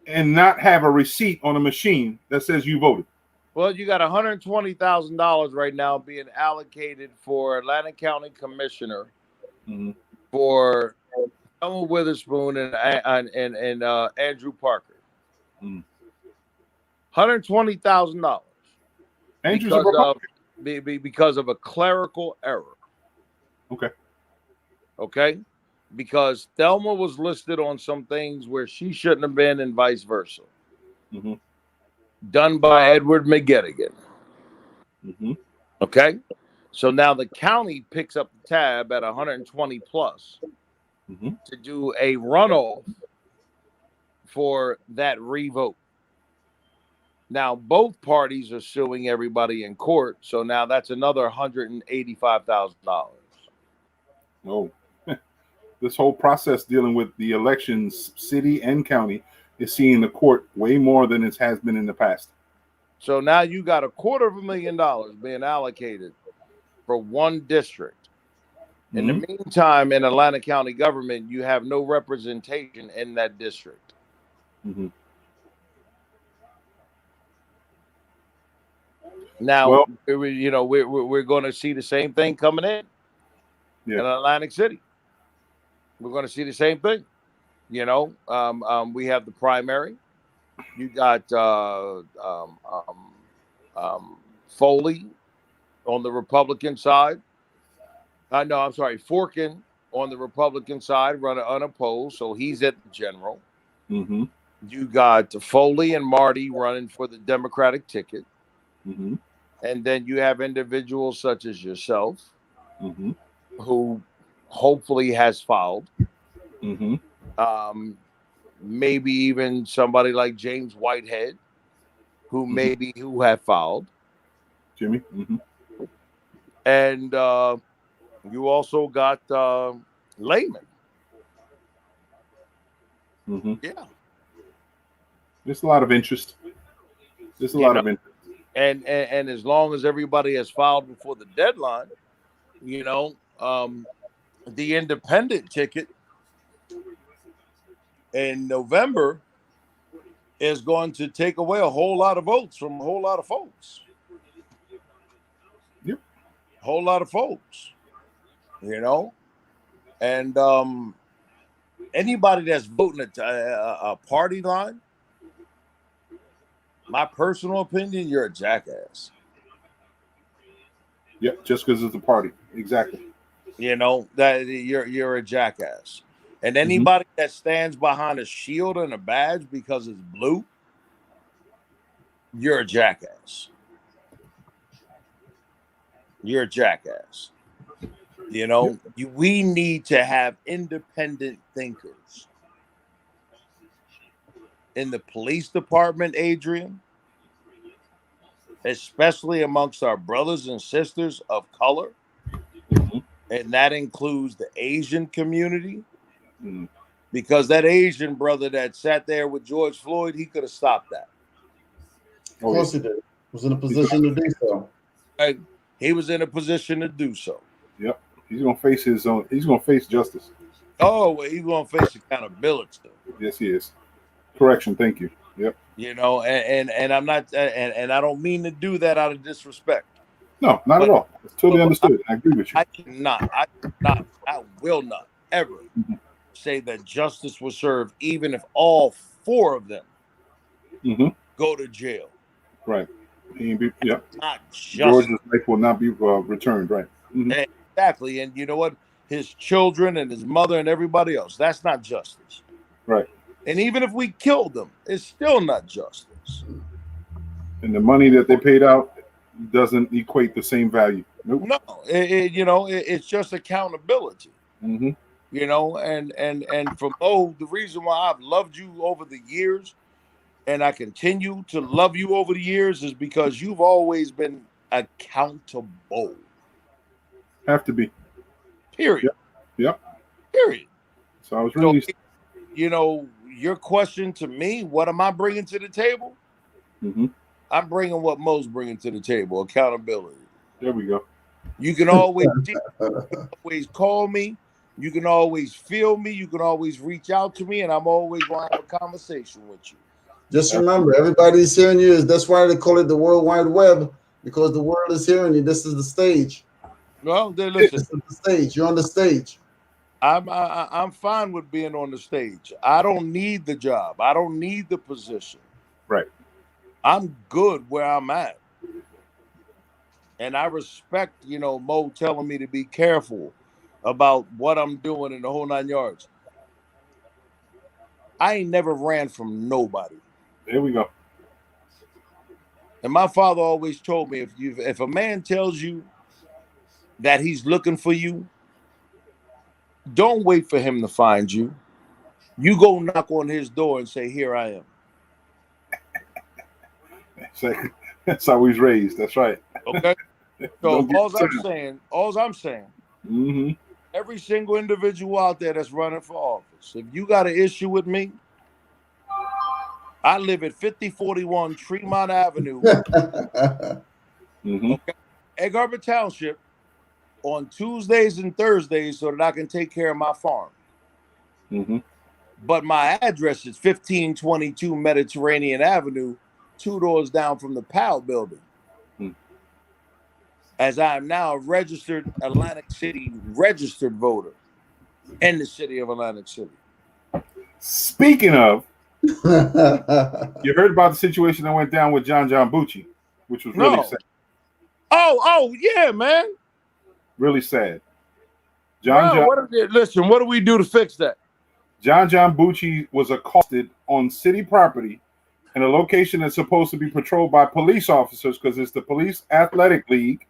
and not have a receipt on a machine that says you voted. Well, you got $120,000 right now being allocated for Atlantic County Commissioner for Thelma Witherspoon and Andrew Parker. $120,000 because of a clerical error. Okay, because Thelma was listed on some things where she shouldn't have been, and vice versa. Done by Edward McGettigan. Okay, so now the county picks up the tab at 120 plus to do a runoff for that revote. Now both parties are suing everybody in court, so now that's another $185,000. Oh, this whole process dealing with the elections, city and county, is seeing the court way more than it has been in the past. So now you got $250,000 being allocated for one district. In the meantime, in Atlanta County government, you have no representation in that district. Now, we're going to see the same thing coming in Atlantic City. We're going to see the same thing. We have the primary. You got Foley on the Republican side. Forkin on the Republican side, running unopposed, so he's at the general. You got Foley and Marty running for the Democratic ticket. And then you have individuals such as yourself, who hopefully has filed. Maybe even somebody like James Whitehead, who have filed. Jimmy. And you also got Layman. Yeah. There's a lot of interest. And as long as everybody has filed before the deadline, the independent ticket in November is going to take away a whole lot of votes from a whole lot of folks. Yep. A whole lot of folks. And anybody that's voting a party line, my personal opinion, you're a jackass. Yep, just because it's a party. Exactly. That you're a jackass. And anybody that stands behind a shield and a badge because it's blue, you're a jackass. You're a jackass. We need to have independent thinkers in the police department, Adrian, especially amongst our brothers and sisters of color, and that includes the Asian community, because that Asian brother that sat there with George Floyd, he could have stopped that. Of course he did. Was in a position to do so. Right? He was in a position to do so. Yep. He's gonna face his own. He's gonna face justice. Oh, well, he's gonna face accountability. Yes, he is. Correction. Thank you. Yep. You know, and I'm not, and I don't mean to do that out of disrespect. No, not at all. It's totally understood. I agree with you. I will not ever say that justice was served, even if all four of them go to jail. Right. Yep. Not just George's life will not be returned. Right. Exactly. And you know what? His children and his mother and everybody else. That's not justice. Right. And even if we killed them, it's still not justice. And the money that they paid out doesn't equate the same value. Nope. No, it's just accountability. You know, and for Mo, the reason why I've loved you over the years, and I continue to love you over the years, is because you've always been accountable. Have to be. Period. Yep. Period. So I was really, you know, your question to me, what am I bringing to the table? I'm bringing what Mo's bringing to the table: accountability. There we go. You can always always call me. You can always feel me. You can always reach out to me, and I'm always going to have a conversation with you. Just remember, everybody's hearing you. That's why they call it the World Wide Web, because the world is hearing you. This is the stage. Well, then listen. This is the stage. You're on the stage. I'm fine with being on the stage. I don't need the job. I don't need the position. Right. I'm good where I'm at. And I respect, you know, Mo telling me to be careful about what I'm doing in the whole 9 yards. I ain't never ran from nobody. There we go. And my father always told me, if a man tells you that he's looking for you, don't wait for him to find you. You go knock on his door and say, "Here I am." That's how he's raised. That's right. Okay. So all I'm saying, every single individual out there that's running for office, if you got an issue with me, I live at 5041 Tremont Avenue, okay, Egg Harbor Township, on Tuesdays and Thursdays, so that I can take care of my farm. But my address is 1522 Mediterranean Avenue, 2 doors down from the Powell building. As I am now a registered Atlantic City registered voter in the city of Atlantic City. Speaking of, you heard about the situation that went down with John Bucci, which was really sad. Oh, yeah, man. Really sad. Listen, what do we do to fix that? John Bucci was accosted on city property in a location that's supposed to be patrolled by police officers, because it's the Police Athletic League,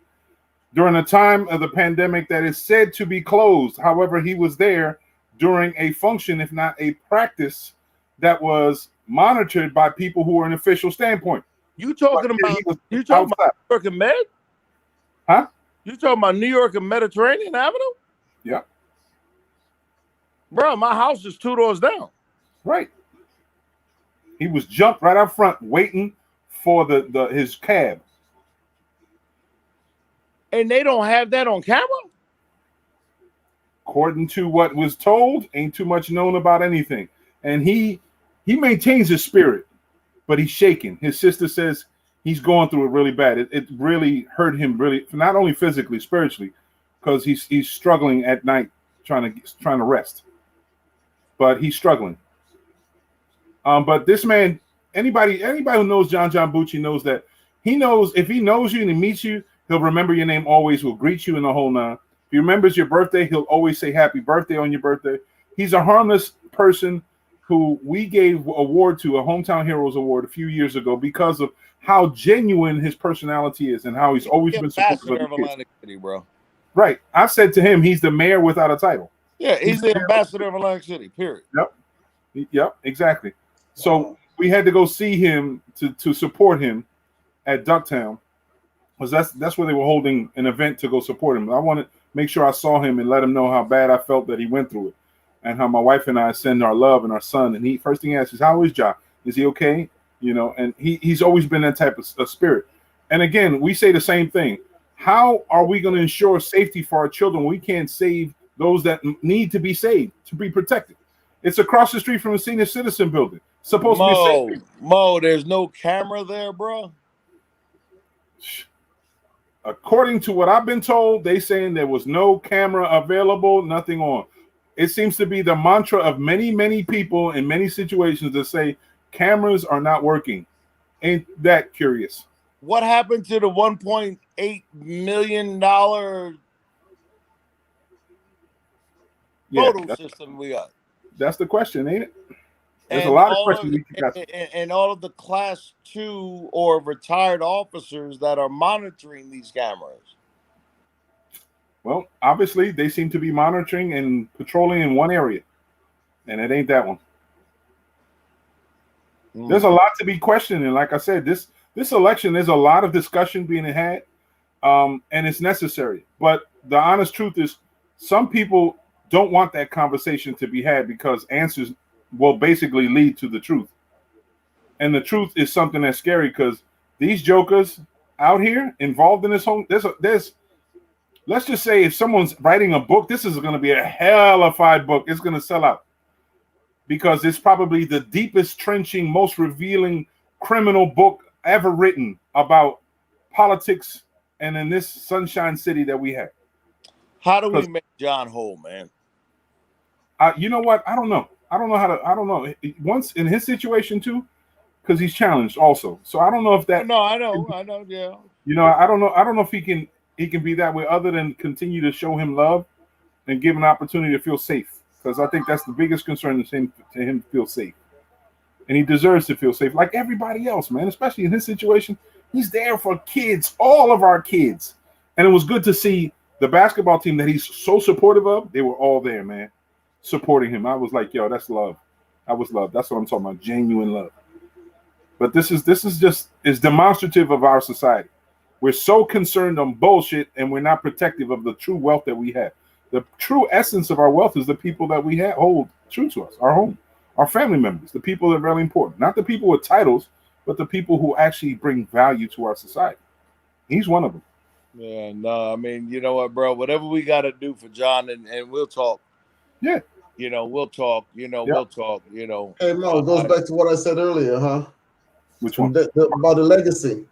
during a time of the pandemic that is said to be closed. However, he was there during a function, if not a practice, that was monitored by people who were an official standpoint. You talking about New York and Med? Huh? You talking about New York and Mediterranean Avenue? Yeah. Bro, my house is 2 doors down. Right. He was jumped right up front waiting for his cab. And they don't have that on camera? According to what was told, ain't too much known about anything. And he maintains his spirit, but he's shaking. His sister says he's going through it really bad. It really hurt him, really, not only physically, spiritually, because he's struggling at night trying to rest. But he's struggling. But this man, anybody who knows John Bucci knows that he knows, if he knows you and he meets you, he'll remember your name always. Will greet you in the whole nine. If he remembers your birthday, he'll always say happy birthday on your birthday. He's a harmless person who we gave award to, a Hometown Heroes Award, a few years ago, because of how genuine his personality is and how he's always been supportive of Atlantic City, bro. Right. I said to him, he's the mayor without a title. Yeah, he's the ambassador of Atlantic City, period. Yep, exactly. So we had to go see him to support him at Ducktown, because that's where they were holding an event to go support him. I wanted to make sure I saw him and let him know how bad I felt that he went through it, and how my wife and I send our love and our son. And he first thing he asks is, "How is Ja? Is he okay?" You know, and he's always been that type of spirit. And again, we say the same thing. How are we going to ensure safety for our children when we can't save those that need to be saved, to be protected? It's across the street from a senior citizen building. It's supposed to be safe. Mo, there's no camera there, bro. According to what I've been told, they saying there was no camera available, nothing on. It seems to be the mantra of many, many people in many situations that say cameras are not working. Ain't that curious? What happened to the $1.8 million photo system we got? That's the question, ain't it? There's And a lot of questions we can ask. And all of the class 2 or retired officers that are monitoring these cameras. Well, obviously they seem to be monitoring and patrolling in one area, and it ain't that one. There's a lot to be questioned, and like I said, this election, there's a lot of discussion being had, and it's necessary. But the honest truth is, some people don't want that conversation to be had because answers will basically lead to the truth, and the truth is something that's scary because these jokers out here involved in this whole there's let's just say if someone's writing a book, this is going to be a hellified book. It's going to sell out because it's probably the deepest, trenching, most revealing criminal book ever written about politics and in this sunshine city that we have. How do we make John whole, man? You know what? I don't know. I don't know. Once in his situation too, because he's challenged also. So I don't know if that. No, I know. Yeah. You know, I don't know. I don't know if he can be that way other than continue to show him love and give an opportunity to feel safe. Because I think that's the biggest concern is him to feel safe. And he deserves to feel safe like everybody else, man, especially in his situation. He's there for kids, all of our kids. And it was good to see the basketball team that he's so supportive of. They were all there, man, supporting him. I was like, yo, that's love. I was love. That's what I'm talking about, genuine love. But this is demonstrative of our society. We're so concerned on bullshit and we're not protective of the true wealth that we have. The true essence of our wealth is the people that we hold true to us, our home, our family members, the people that are really important. Not the people with titles, but the people who actually bring value to our society. He's one of them. Yeah, no, I mean, you know what, bro? Whatever we got to do for John, and we'll talk. Yeah. You know, we'll talk. You know, we'll talk. You know. Hey, Mo, it goes back to what I said earlier, huh? Which one? About the legacy.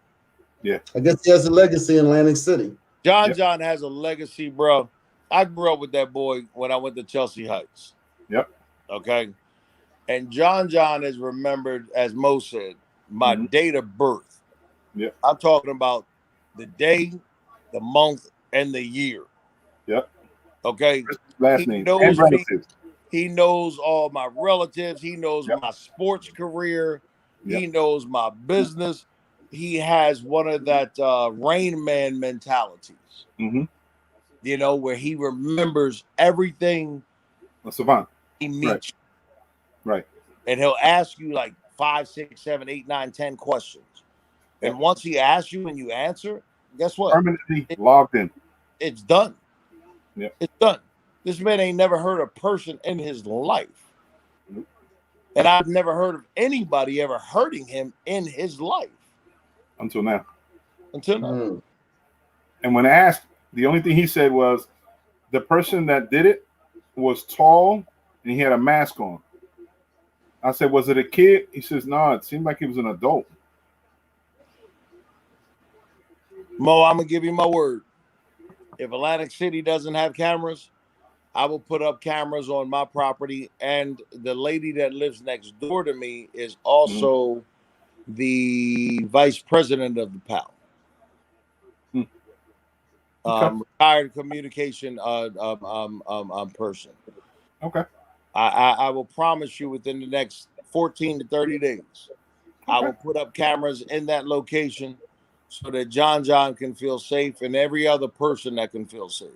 Yeah. I guess he has a legacy in Atlantic City. John has a legacy, bro. I grew up with that boy when I went to Chelsea Heights. Yep. Okay. And John is remembered, as Mo said, my date of birth. Yep. I'm talking about the day, the month, and the year. Yep. Okay. Last name and relatives. He knows all my relatives. He knows my sports career. He knows my business. He has one of that Rain Man mentalities. Mm-hmm. You know, where he remembers everything. A savant. He meets. Right. And he'll ask you like 5, 6, 7, 8, 9, 10 questions. Yep. And once he asks you and you answer, guess what? Permanently logged in. It's done. Yep. It's done. This man ain't never heard a person in his life. Nope. And I've never heard of anybody ever hurting him in his life. Until now. And when asked, the only thing he said was the person that did it was tall and he had a mask on. I said, was it a kid? He says, no, it seemed like he was an adult. Mo, I'm going to give you my word. If Atlantic City doesn't have cameras, I will put up cameras on my property. And the lady that lives next door to me is also the vice president of the PAL. Retired communication person. Okay. I will promise you within the next 14 to 30 days, I will put up cameras in that location so that John can feel safe and every other person that can feel safe.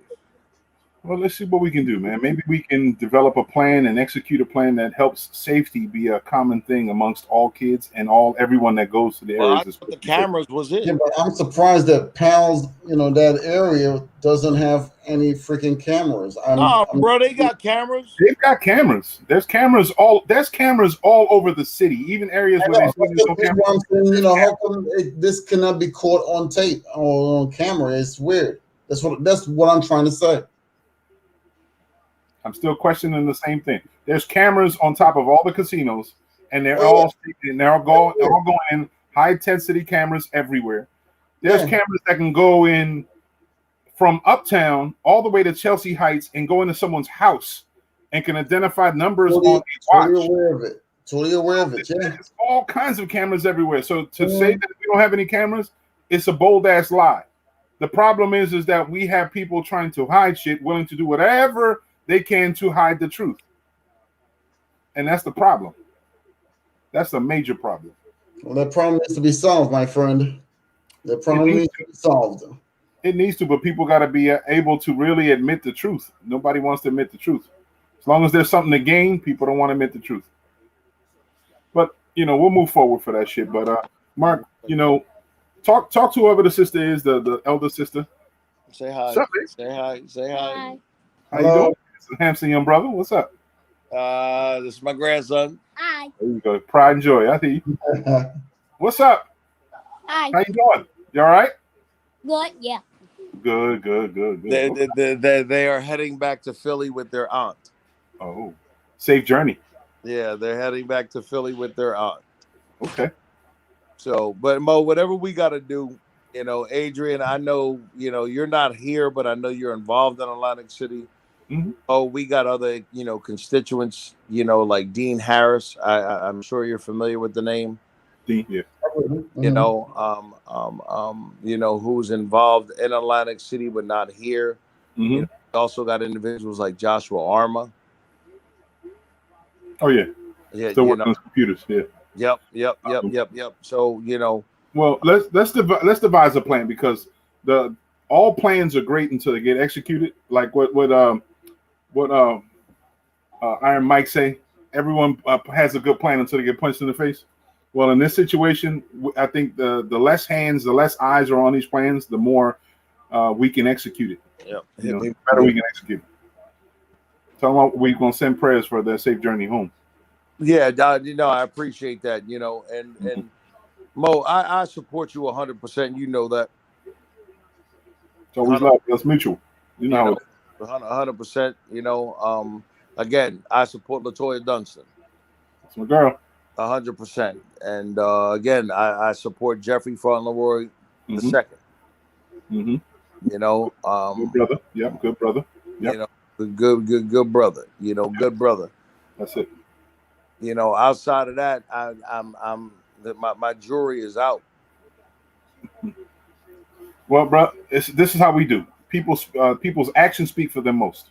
Well, let's see what we can do, man. Maybe we can develop a plan and execute a plan that helps safety be a common thing amongst all kids and everyone that goes to the Well, I areas. thought the cameras was it. Yeah, but I'm surprised that Pals, that area doesn't have any freaking cameras. No, I'm bro, they got cameras. They've got cameras. There's cameras all. There's cameras all over the city, even areas I where they know, say but there's no that's cameras. what I'm saying, There's how cameras. come this cannot be caught on tape or on camera? It's weird. That's what I'm trying to say. I'm still questioning the same thing. There's cameras on top of all the casinos, and they're Yeah, all going in high intensity cameras everywhere. There's yeah. cameras that can go in from uptown all the way to Chelsea Heights and go into someone's house and can identify numbers on Totally, a totally watch. aware of it. Totally aware of it. Yeah. There's all kinds of cameras everywhere. So to say Mhm. that we don't have any cameras, it's a bold ass lie. The problem is that we have people trying to hide shit, willing to do whatever they can to hide the truth, and that's the problem. That's a major problem. Well, that problem needs to be solved, my friend. That It problem needs needs to be solved. it needs to, but people got to be able to really admit the truth. Nobody wants to admit the truth. As long as there's something to gain, people don't want to admit the truth. But we'll move forward for that shit. But Mark, talk to whoever the sister is, the elder sister. Say What's hi. up, man? Say hi. Say hi. How you Hello. doing? It's a handsome young brother. What's up? This is my grandson. There you go. Pride and joy. I see you. What's up? Hi. How you doing? You all right? Good. Yeah. Good. They, Okay. they are heading back to Philly with their aunt. Oh, safe journey. Yeah, they're heading back to Philly with their aunt. Okay. So, but Mo, whatever we got to do, Adrian, I know, you're not here, but I know you're involved in Atlantic City. Mm-hmm. Oh, we got other, constituents, like Dean Harris. I'm sure you're familiar with the name. Dean, yeah. Who's involved in Atlantic City but not here. Mm-hmm. Also got individuals like Joshua Arma. Oh yeah. Yeah, Still working on computers. Yeah. Yep. So Well, let's devise a plan because all plans are great until they get executed. Like what Iron Mike say. Everyone has a good plan until they get punched in the face. Well, in this situation, I think the less hands, the less eyes are on these plans, the more we can execute it. yeah, The better we can execute it. So we're gonna send prayers for their safe journey home. yeah, I appreciate that. And Mo, I support you 100%. You know that. It's always love. That's mutual. You know. 100%. Again, I support Latoya Dunston. That's my girl. 100%. And again, I support Jeffrey Fauntleroy the Mm-hmm. second. Mm-hmm. Good brother. Yep, good brother. Yep. Good brother. Good brother. That's it. Outside of that, my jury is out. Well, bro, this is how we do. People's actions speak for them most,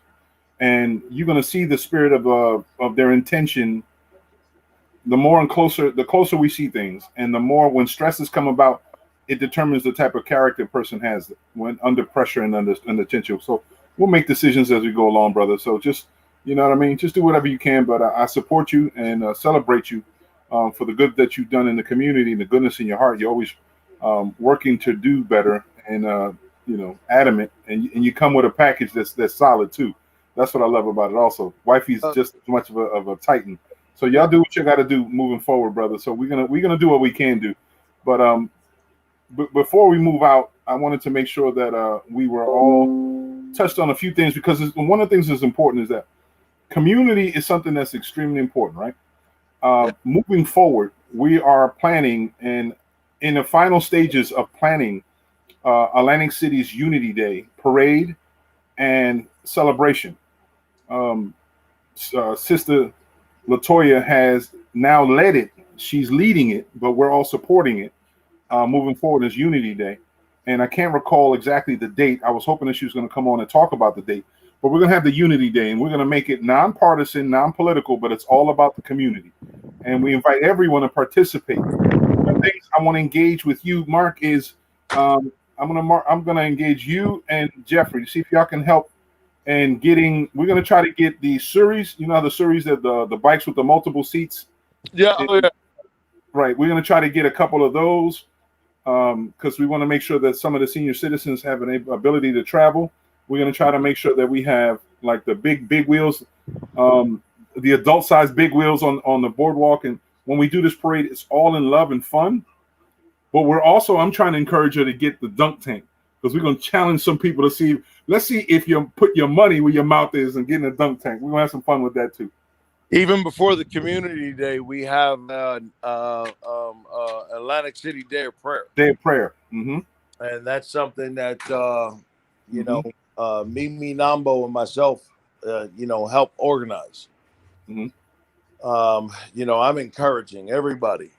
and you're gonna see the spirit of their intention. The closer we see things, and the more when stresses come about, it determines the type of character a person has when under pressure and under tension. So we'll make decisions as we go along, brother. So just what I mean. Just do whatever you can. But I support you and celebrate you for the good that you've done in the community and the goodness in your heart. You're always working to do better and adamant, and you come with a package that's solid too. That's what I love about it. Also, wifey's just as much of a titan. So y'all do what you got to do moving forward, brother. So we're gonna do what we can do. But before we move out, I wanted to make sure that we were all touched on a few things because one of the things that's important is that community is something that's extremely important, right? Moving forward, we are planning and in the final stages of planning Atlantic City's Unity Day parade and celebration. Sister Latoya has now led it. She's leading it, but we're all supporting it moving forward as Unity Day. And I can't recall exactly the date. I was hoping that she was going to come on and talk about the date, but we're going to have the Unity Day and we're going to make it nonpartisan, non-political, but it's all about the community. And we invite everyone to participate. One of the things I want to engage with you, Mark, is I'm going to engage you and Jeffrey to see if y'all can help and we're going to try to get the series, you know, the series that the bikes with the multiple seats. Yeah, And, oh, yeah. right. We're going to try to get a couple of those because we want to make sure that some of the senior citizens have an ability to travel. We're going to try to make sure that we have like the big wheels, the adult size big wheels on the boardwalk. And when we do this parade, it's all in love and fun. But I'm trying to encourage her to get the dunk tank because we're going to challenge some people to see. Let's see if you put your money where your mouth is and get in a dunk tank. We're going to have some fun with that too. Even before the community day, we have Atlantic City Day of Prayer. Day of Prayer. Mm-hmm. And that's something that, you know, Mimi Nambo and myself, you know, help organize. Mm-hmm. You know, I'm encouraging everybody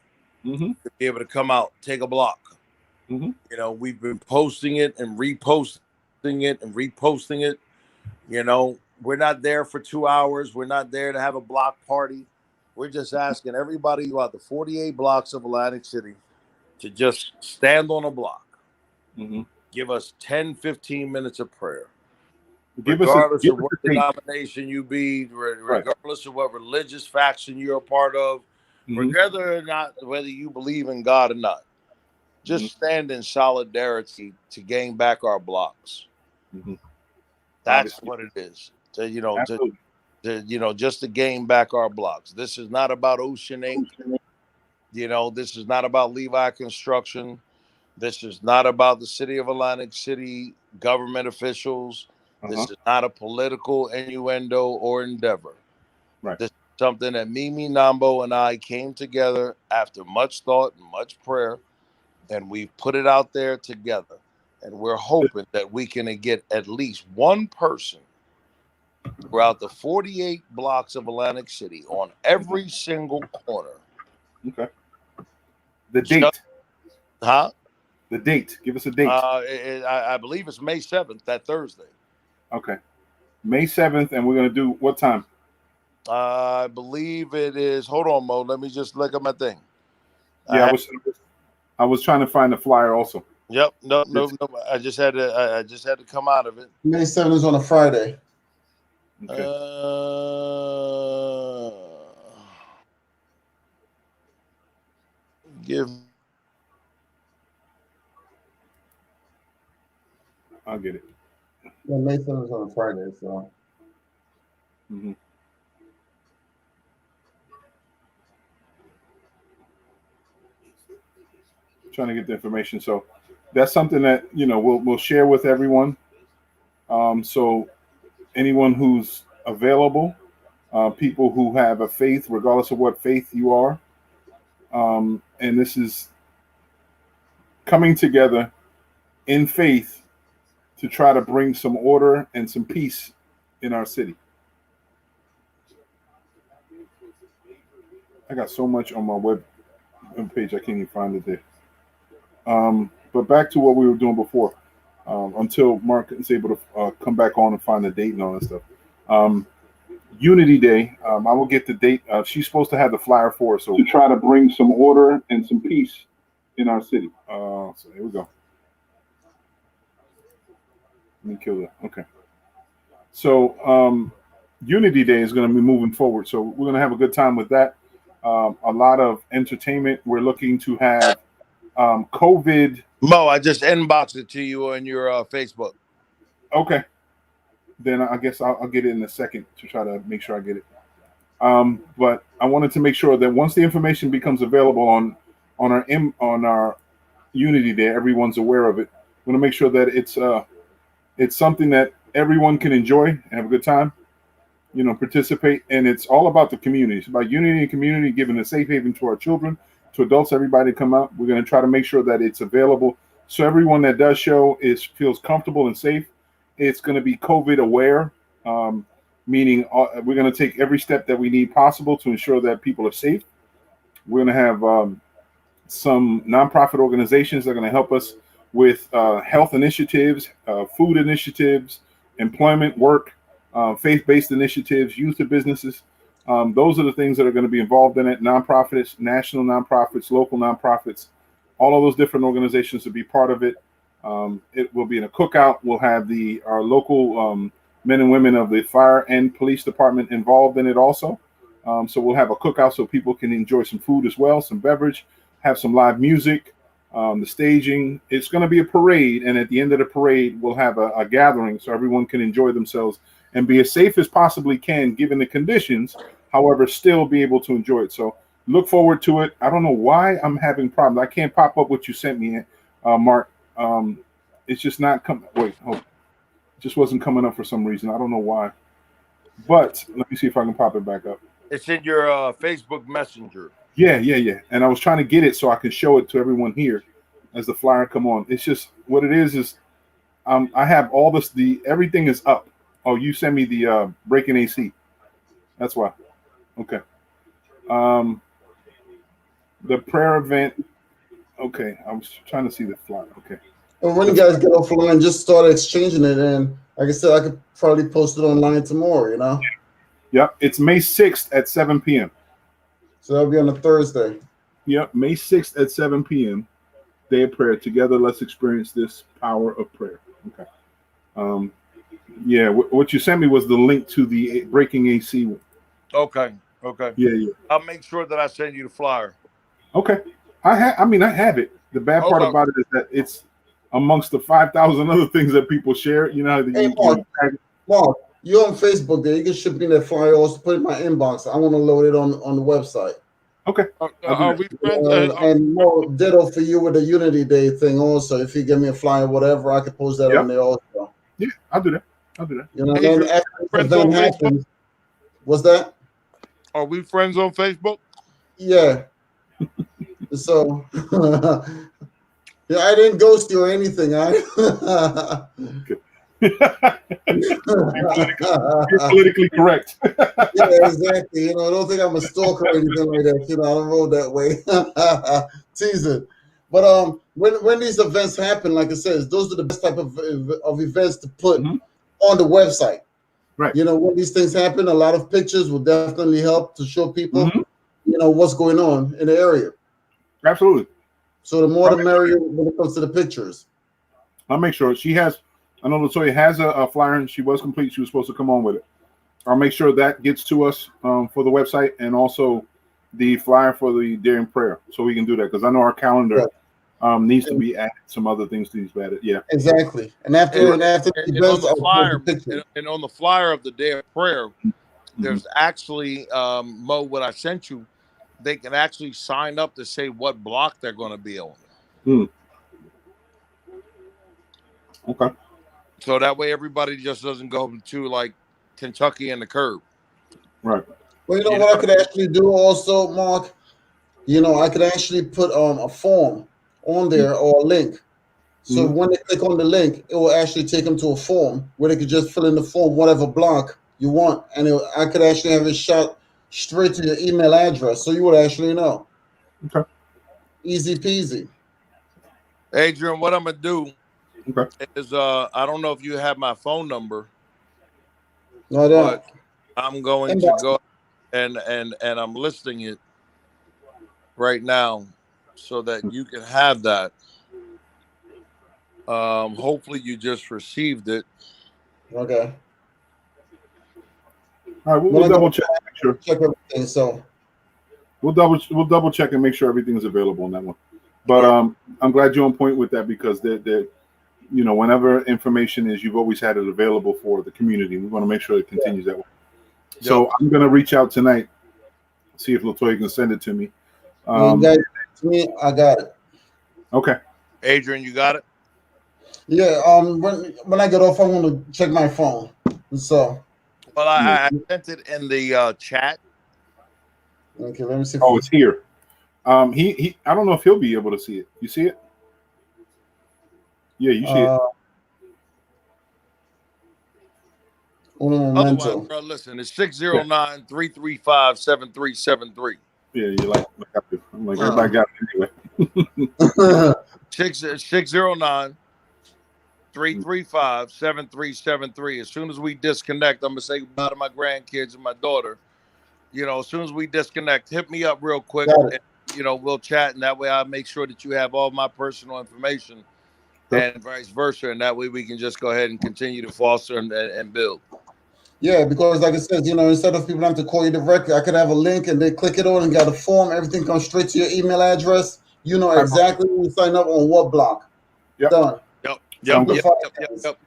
to be able to come out, take a block. Mm-hmm. You know, we've been posting it and reposting it. You know, we're not there for 2 hours. We're not there to have a block party. We're just asking everybody throughout the 48 blocks of Atlantic City to just stand on a block. Give us 10, 15 minutes of prayer. Regardless of what denomination you be, regardless of what religious faction you're a part of, whether you believe in God or not, just stand in solidarity to gain back our blocks. That's what it is. To, you know, just to gain back our blocks. This is not about Ocean Inc. You know, this is not about Levi Construction. This is not about the city of Atlantic City government officials. This is not a political innuendo or endeavor. Right. This is something that Mimi Nambo and I came together after much thought and much prayer, and we put it out there together. And we're hoping that we can get at least one person throughout the 48 blocks of Atlantic City on every single corner. Okay. The date. Huh? The date. Give us a date. I believe it's May 7th, that Thursday. Okay. May 7th, and we're going to do what time? I believe it is. Hold on, Mo. Let me just look at my thing. Yeah, I was trying to find the flyer also. Yep. No. I just had to come out of it. May 7th is on a Friday. Okay. I'll get it. Yeah, May 7th is on a Friday, so. Trying to get the information. So that's something that, you know, we'll share with everyone. So anyone who's available, people who have a faith, regardless of what faith you are, and this is coming together in faith to try to bring some order and some peace in our city. I got so much on my web page, I can't even find it there. But back to what we were doing before, until Mark is able to come back on and find the date and all that stuff. Unity Day, I will get the date. She's supposed to have the flyer for us, so to try to bring some order and some peace in our city. So here we go. Let me kill that. Okay. So Unity Day is going to be moving forward. So we're going to have a good time with that. A lot of entertainment. We're looking to have COVID. Mo, I just inboxed it to you on your Facebook. Okay. Then I guess I'll get it in a second to try to make sure I get it. But I wanted to make sure that once the information becomes available on our Unity Day, everyone's aware of it. I want to make sure that it's something that everyone can enjoy and have a good time. You know, participate, and it's all about the community. It's about unity and community, giving a safe haven to our children, to adults, everybody to come out. We're going to try to make sure that it's available so everyone that does show feels comfortable and safe. It's going to be COVID aware, meaning we're going to take every step that we need possible to ensure that people are safe. We're going to have some nonprofit organizations that are going to help us with health initiatives, food initiatives, employment, work, faith-based initiatives, youth to businesses. Those are the things that are going to be involved in it. Nonprofits, national nonprofits, local nonprofits, all of those different organizations will be part of it. It will be in a cookout. We'll have our local men and women of the fire and police department involved in it also. So we'll have a cookout so people can enjoy some food as well, some beverage, have some live music, the staging. It's going to be a parade, and at the end of the parade, we'll have a gathering so everyone can enjoy themselves and be as safe as possibly can given the conditions. However, still be able to enjoy it. So look forward to it. I don't know why I'm having problems. I can't pop up what you sent me, Mark. It's just not coming. Wait, hold. It just wasn't coming up for some reason. I don't know why. But let me see if I can pop it back up. It's in your Facebook Messenger. Yeah. And I was trying to get it so I could show it to everyone here as the flyer come on. It's just what it is I have all this. Everything is up. Oh, you sent me the breaking AC. That's why. Okay. The prayer event. Okay, I was trying to see the flyer. Okay. Well, when you guys get offline, just start exchanging it, and like I said, I could probably post it online tomorrow. You know. Yep, it's May 6th at 7 p.m. So that'll be on a Thursday. Yep, May 6th at 7 p.m. Day of prayer. Together, let's experience this power of prayer. Okay. Yeah, what you sent me was the link to the breaking AC one. Okay. Yeah. I'll make sure that I send you the flyer. Okay. I have it. The bad part about it is that it's amongst the 5,000 other things that people share. You know, Hey, Mark, you're on Facebook there. You can ship me that flyer. Also put it in my inbox. I want to load it on the website. Okay. Are we friends? And more ditto for you with the Unity Day thing also. If you give me a flyer, whatever, I could post that on there also. Yeah, I'll do that. You know, then after the event happens, what's that? Are we friends on Facebook? Yeah. So, yeah, I didn't ghost you or anything. You're politically correct. Yeah, exactly. You know, I don't think I'm a stalker or anything like that. You know, I don't roll that way. Teasing. But when these events happen, like I said, those are the best type of events to put on the website. Right. You know, when these things happen, a lot of pictures will definitely help to show people, you know, what's going on in the area. Absolutely. So the more the merrier when it comes to the pictures. I'll make sure I know Latoya has a flyer and she was complete. She was supposed to come on with it. I'll make sure that gets to us for the website and also the flyer for the daring prayer, so we can do that because I know our calendar needs to be added. Some other things need to be added. Yeah, exactly. And after on the flyer of the day of prayer, there's actually Mo, what I sent you. They can actually sign up to say what block they're going to be on. Okay. So that way everybody just doesn't go to like Kentucky and the curb. Right. Well, you know what I could actually do also, Mark? You know, I could actually put a form on there or a link. So when they click on the link, it will actually take them to a form where they could just fill in the form, whatever block you want. And I could actually have it shot straight to your email address. So you would actually know. Okay. Easy peasy. Adrian, what I'm going to do is I don't know if you have my phone number. No, I don't. But I'm going to go and I'm listing it right now so that you can have that. Hopefully you just received it. Okay. All right, we'll double check. Make sure. Check everything. So we'll double check and make sure everything's available on that one. But I'm glad you're on point with that because they're you know, whenever information is, you've always had it available for the community. We want to make sure it continues that way. So I'm going to reach out tonight, see if Latoya can send it to me. you got it to me, I got it. Okay. Adrian, you got it? Yeah. When I get off, I want to check my phone. So. Well, I sent it in the chat. Okay, let me see. Oh, it's here. He I don't know if he'll be able to see it. You see it? Yeah, you see it. Otherwise, bro, listen, it's 609-335-7373. Yeah, you like I do. I'm like, everybody got it anyway. 609-335-7373. As soon as we disconnect, I'm going to say goodbye to my grandkids and my daughter. You know, as soon as we disconnect, hit me up real quick. And, you know, we'll chat. And that way I'll make sure that you have all my personal information and vice versa. And that way we can just go ahead and continue to foster and build. Yeah, because like I said, instead of people having to call you directly, I could have a link and they click it on and got a form. Everything comes straight to your email address. You know exactly when you sign up on what block. Yep. Done. Yep.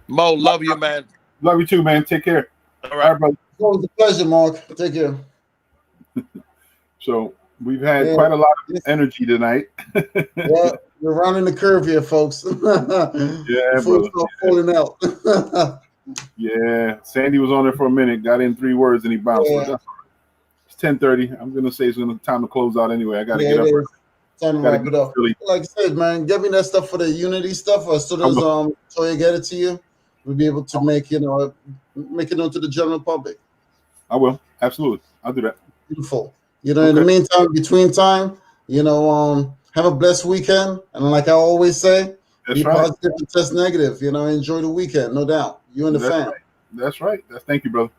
Mo, love you, man. Love you too, man. Take care. All right, brother. It's always a pleasure, Mark. Take care. So we've had quite a lot of energy tonight. Yeah, we're rounding the curve here, folks. Yeah, before brother. Falling out. Yeah, Sandy was on there for a minute, got in 3 words, and he bounced. Yeah. So it's 10:30. I'm gonna say it's time to close out anyway. I gotta get up. It is. Time to wrap it up. Really. Like I said, man, get me that stuff for the Unity stuff. As soon as Toya get it to you, we'll be able to make it known to the general public. I will. Absolutely. I'll do that. Beautiful. In the meantime, between time, have a blessed weekend. And like I always say, be positive and test negative. Enjoy the weekend, no doubt. You and the fam. Right. That's right. Thank you, brother.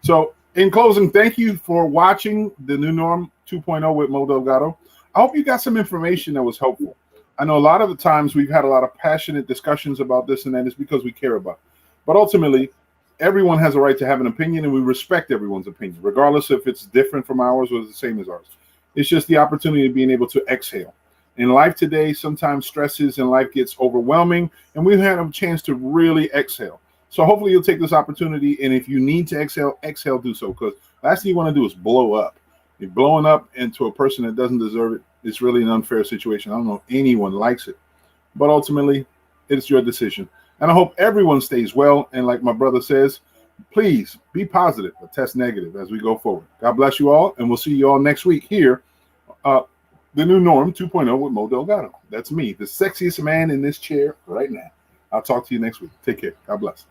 So in closing, thank you for watching the New Norm 2.0 with Mo Delgado. I hope you got some information that was helpful. I know a lot of the times we've had a lot of passionate discussions about this and that. It's because we care about it. But ultimately, everyone has a right to have an opinion, and we respect everyone's opinion, regardless if it's different from ours or the same as ours. It's just the opportunity of being able to exhale. In life today, sometimes stresses and life gets overwhelming, and we've had a chance to really exhale. So hopefully you'll take this opportunity, and if you need to exhale, do so, because last thing you want to do is blow up. If blowing up into a person that doesn't deserve it, it's really an unfair situation. I don't know if anyone likes it, but ultimately, it's your decision. And I hope everyone stays well. And like my brother says, please be positive, but test negative as we go forward. God bless you all, and we'll see you all next week here. The New Norm 2.0 with Mo Delgado. That's me, the sexiest man in this chair right now. I'll talk to you next week. Take care. God bless.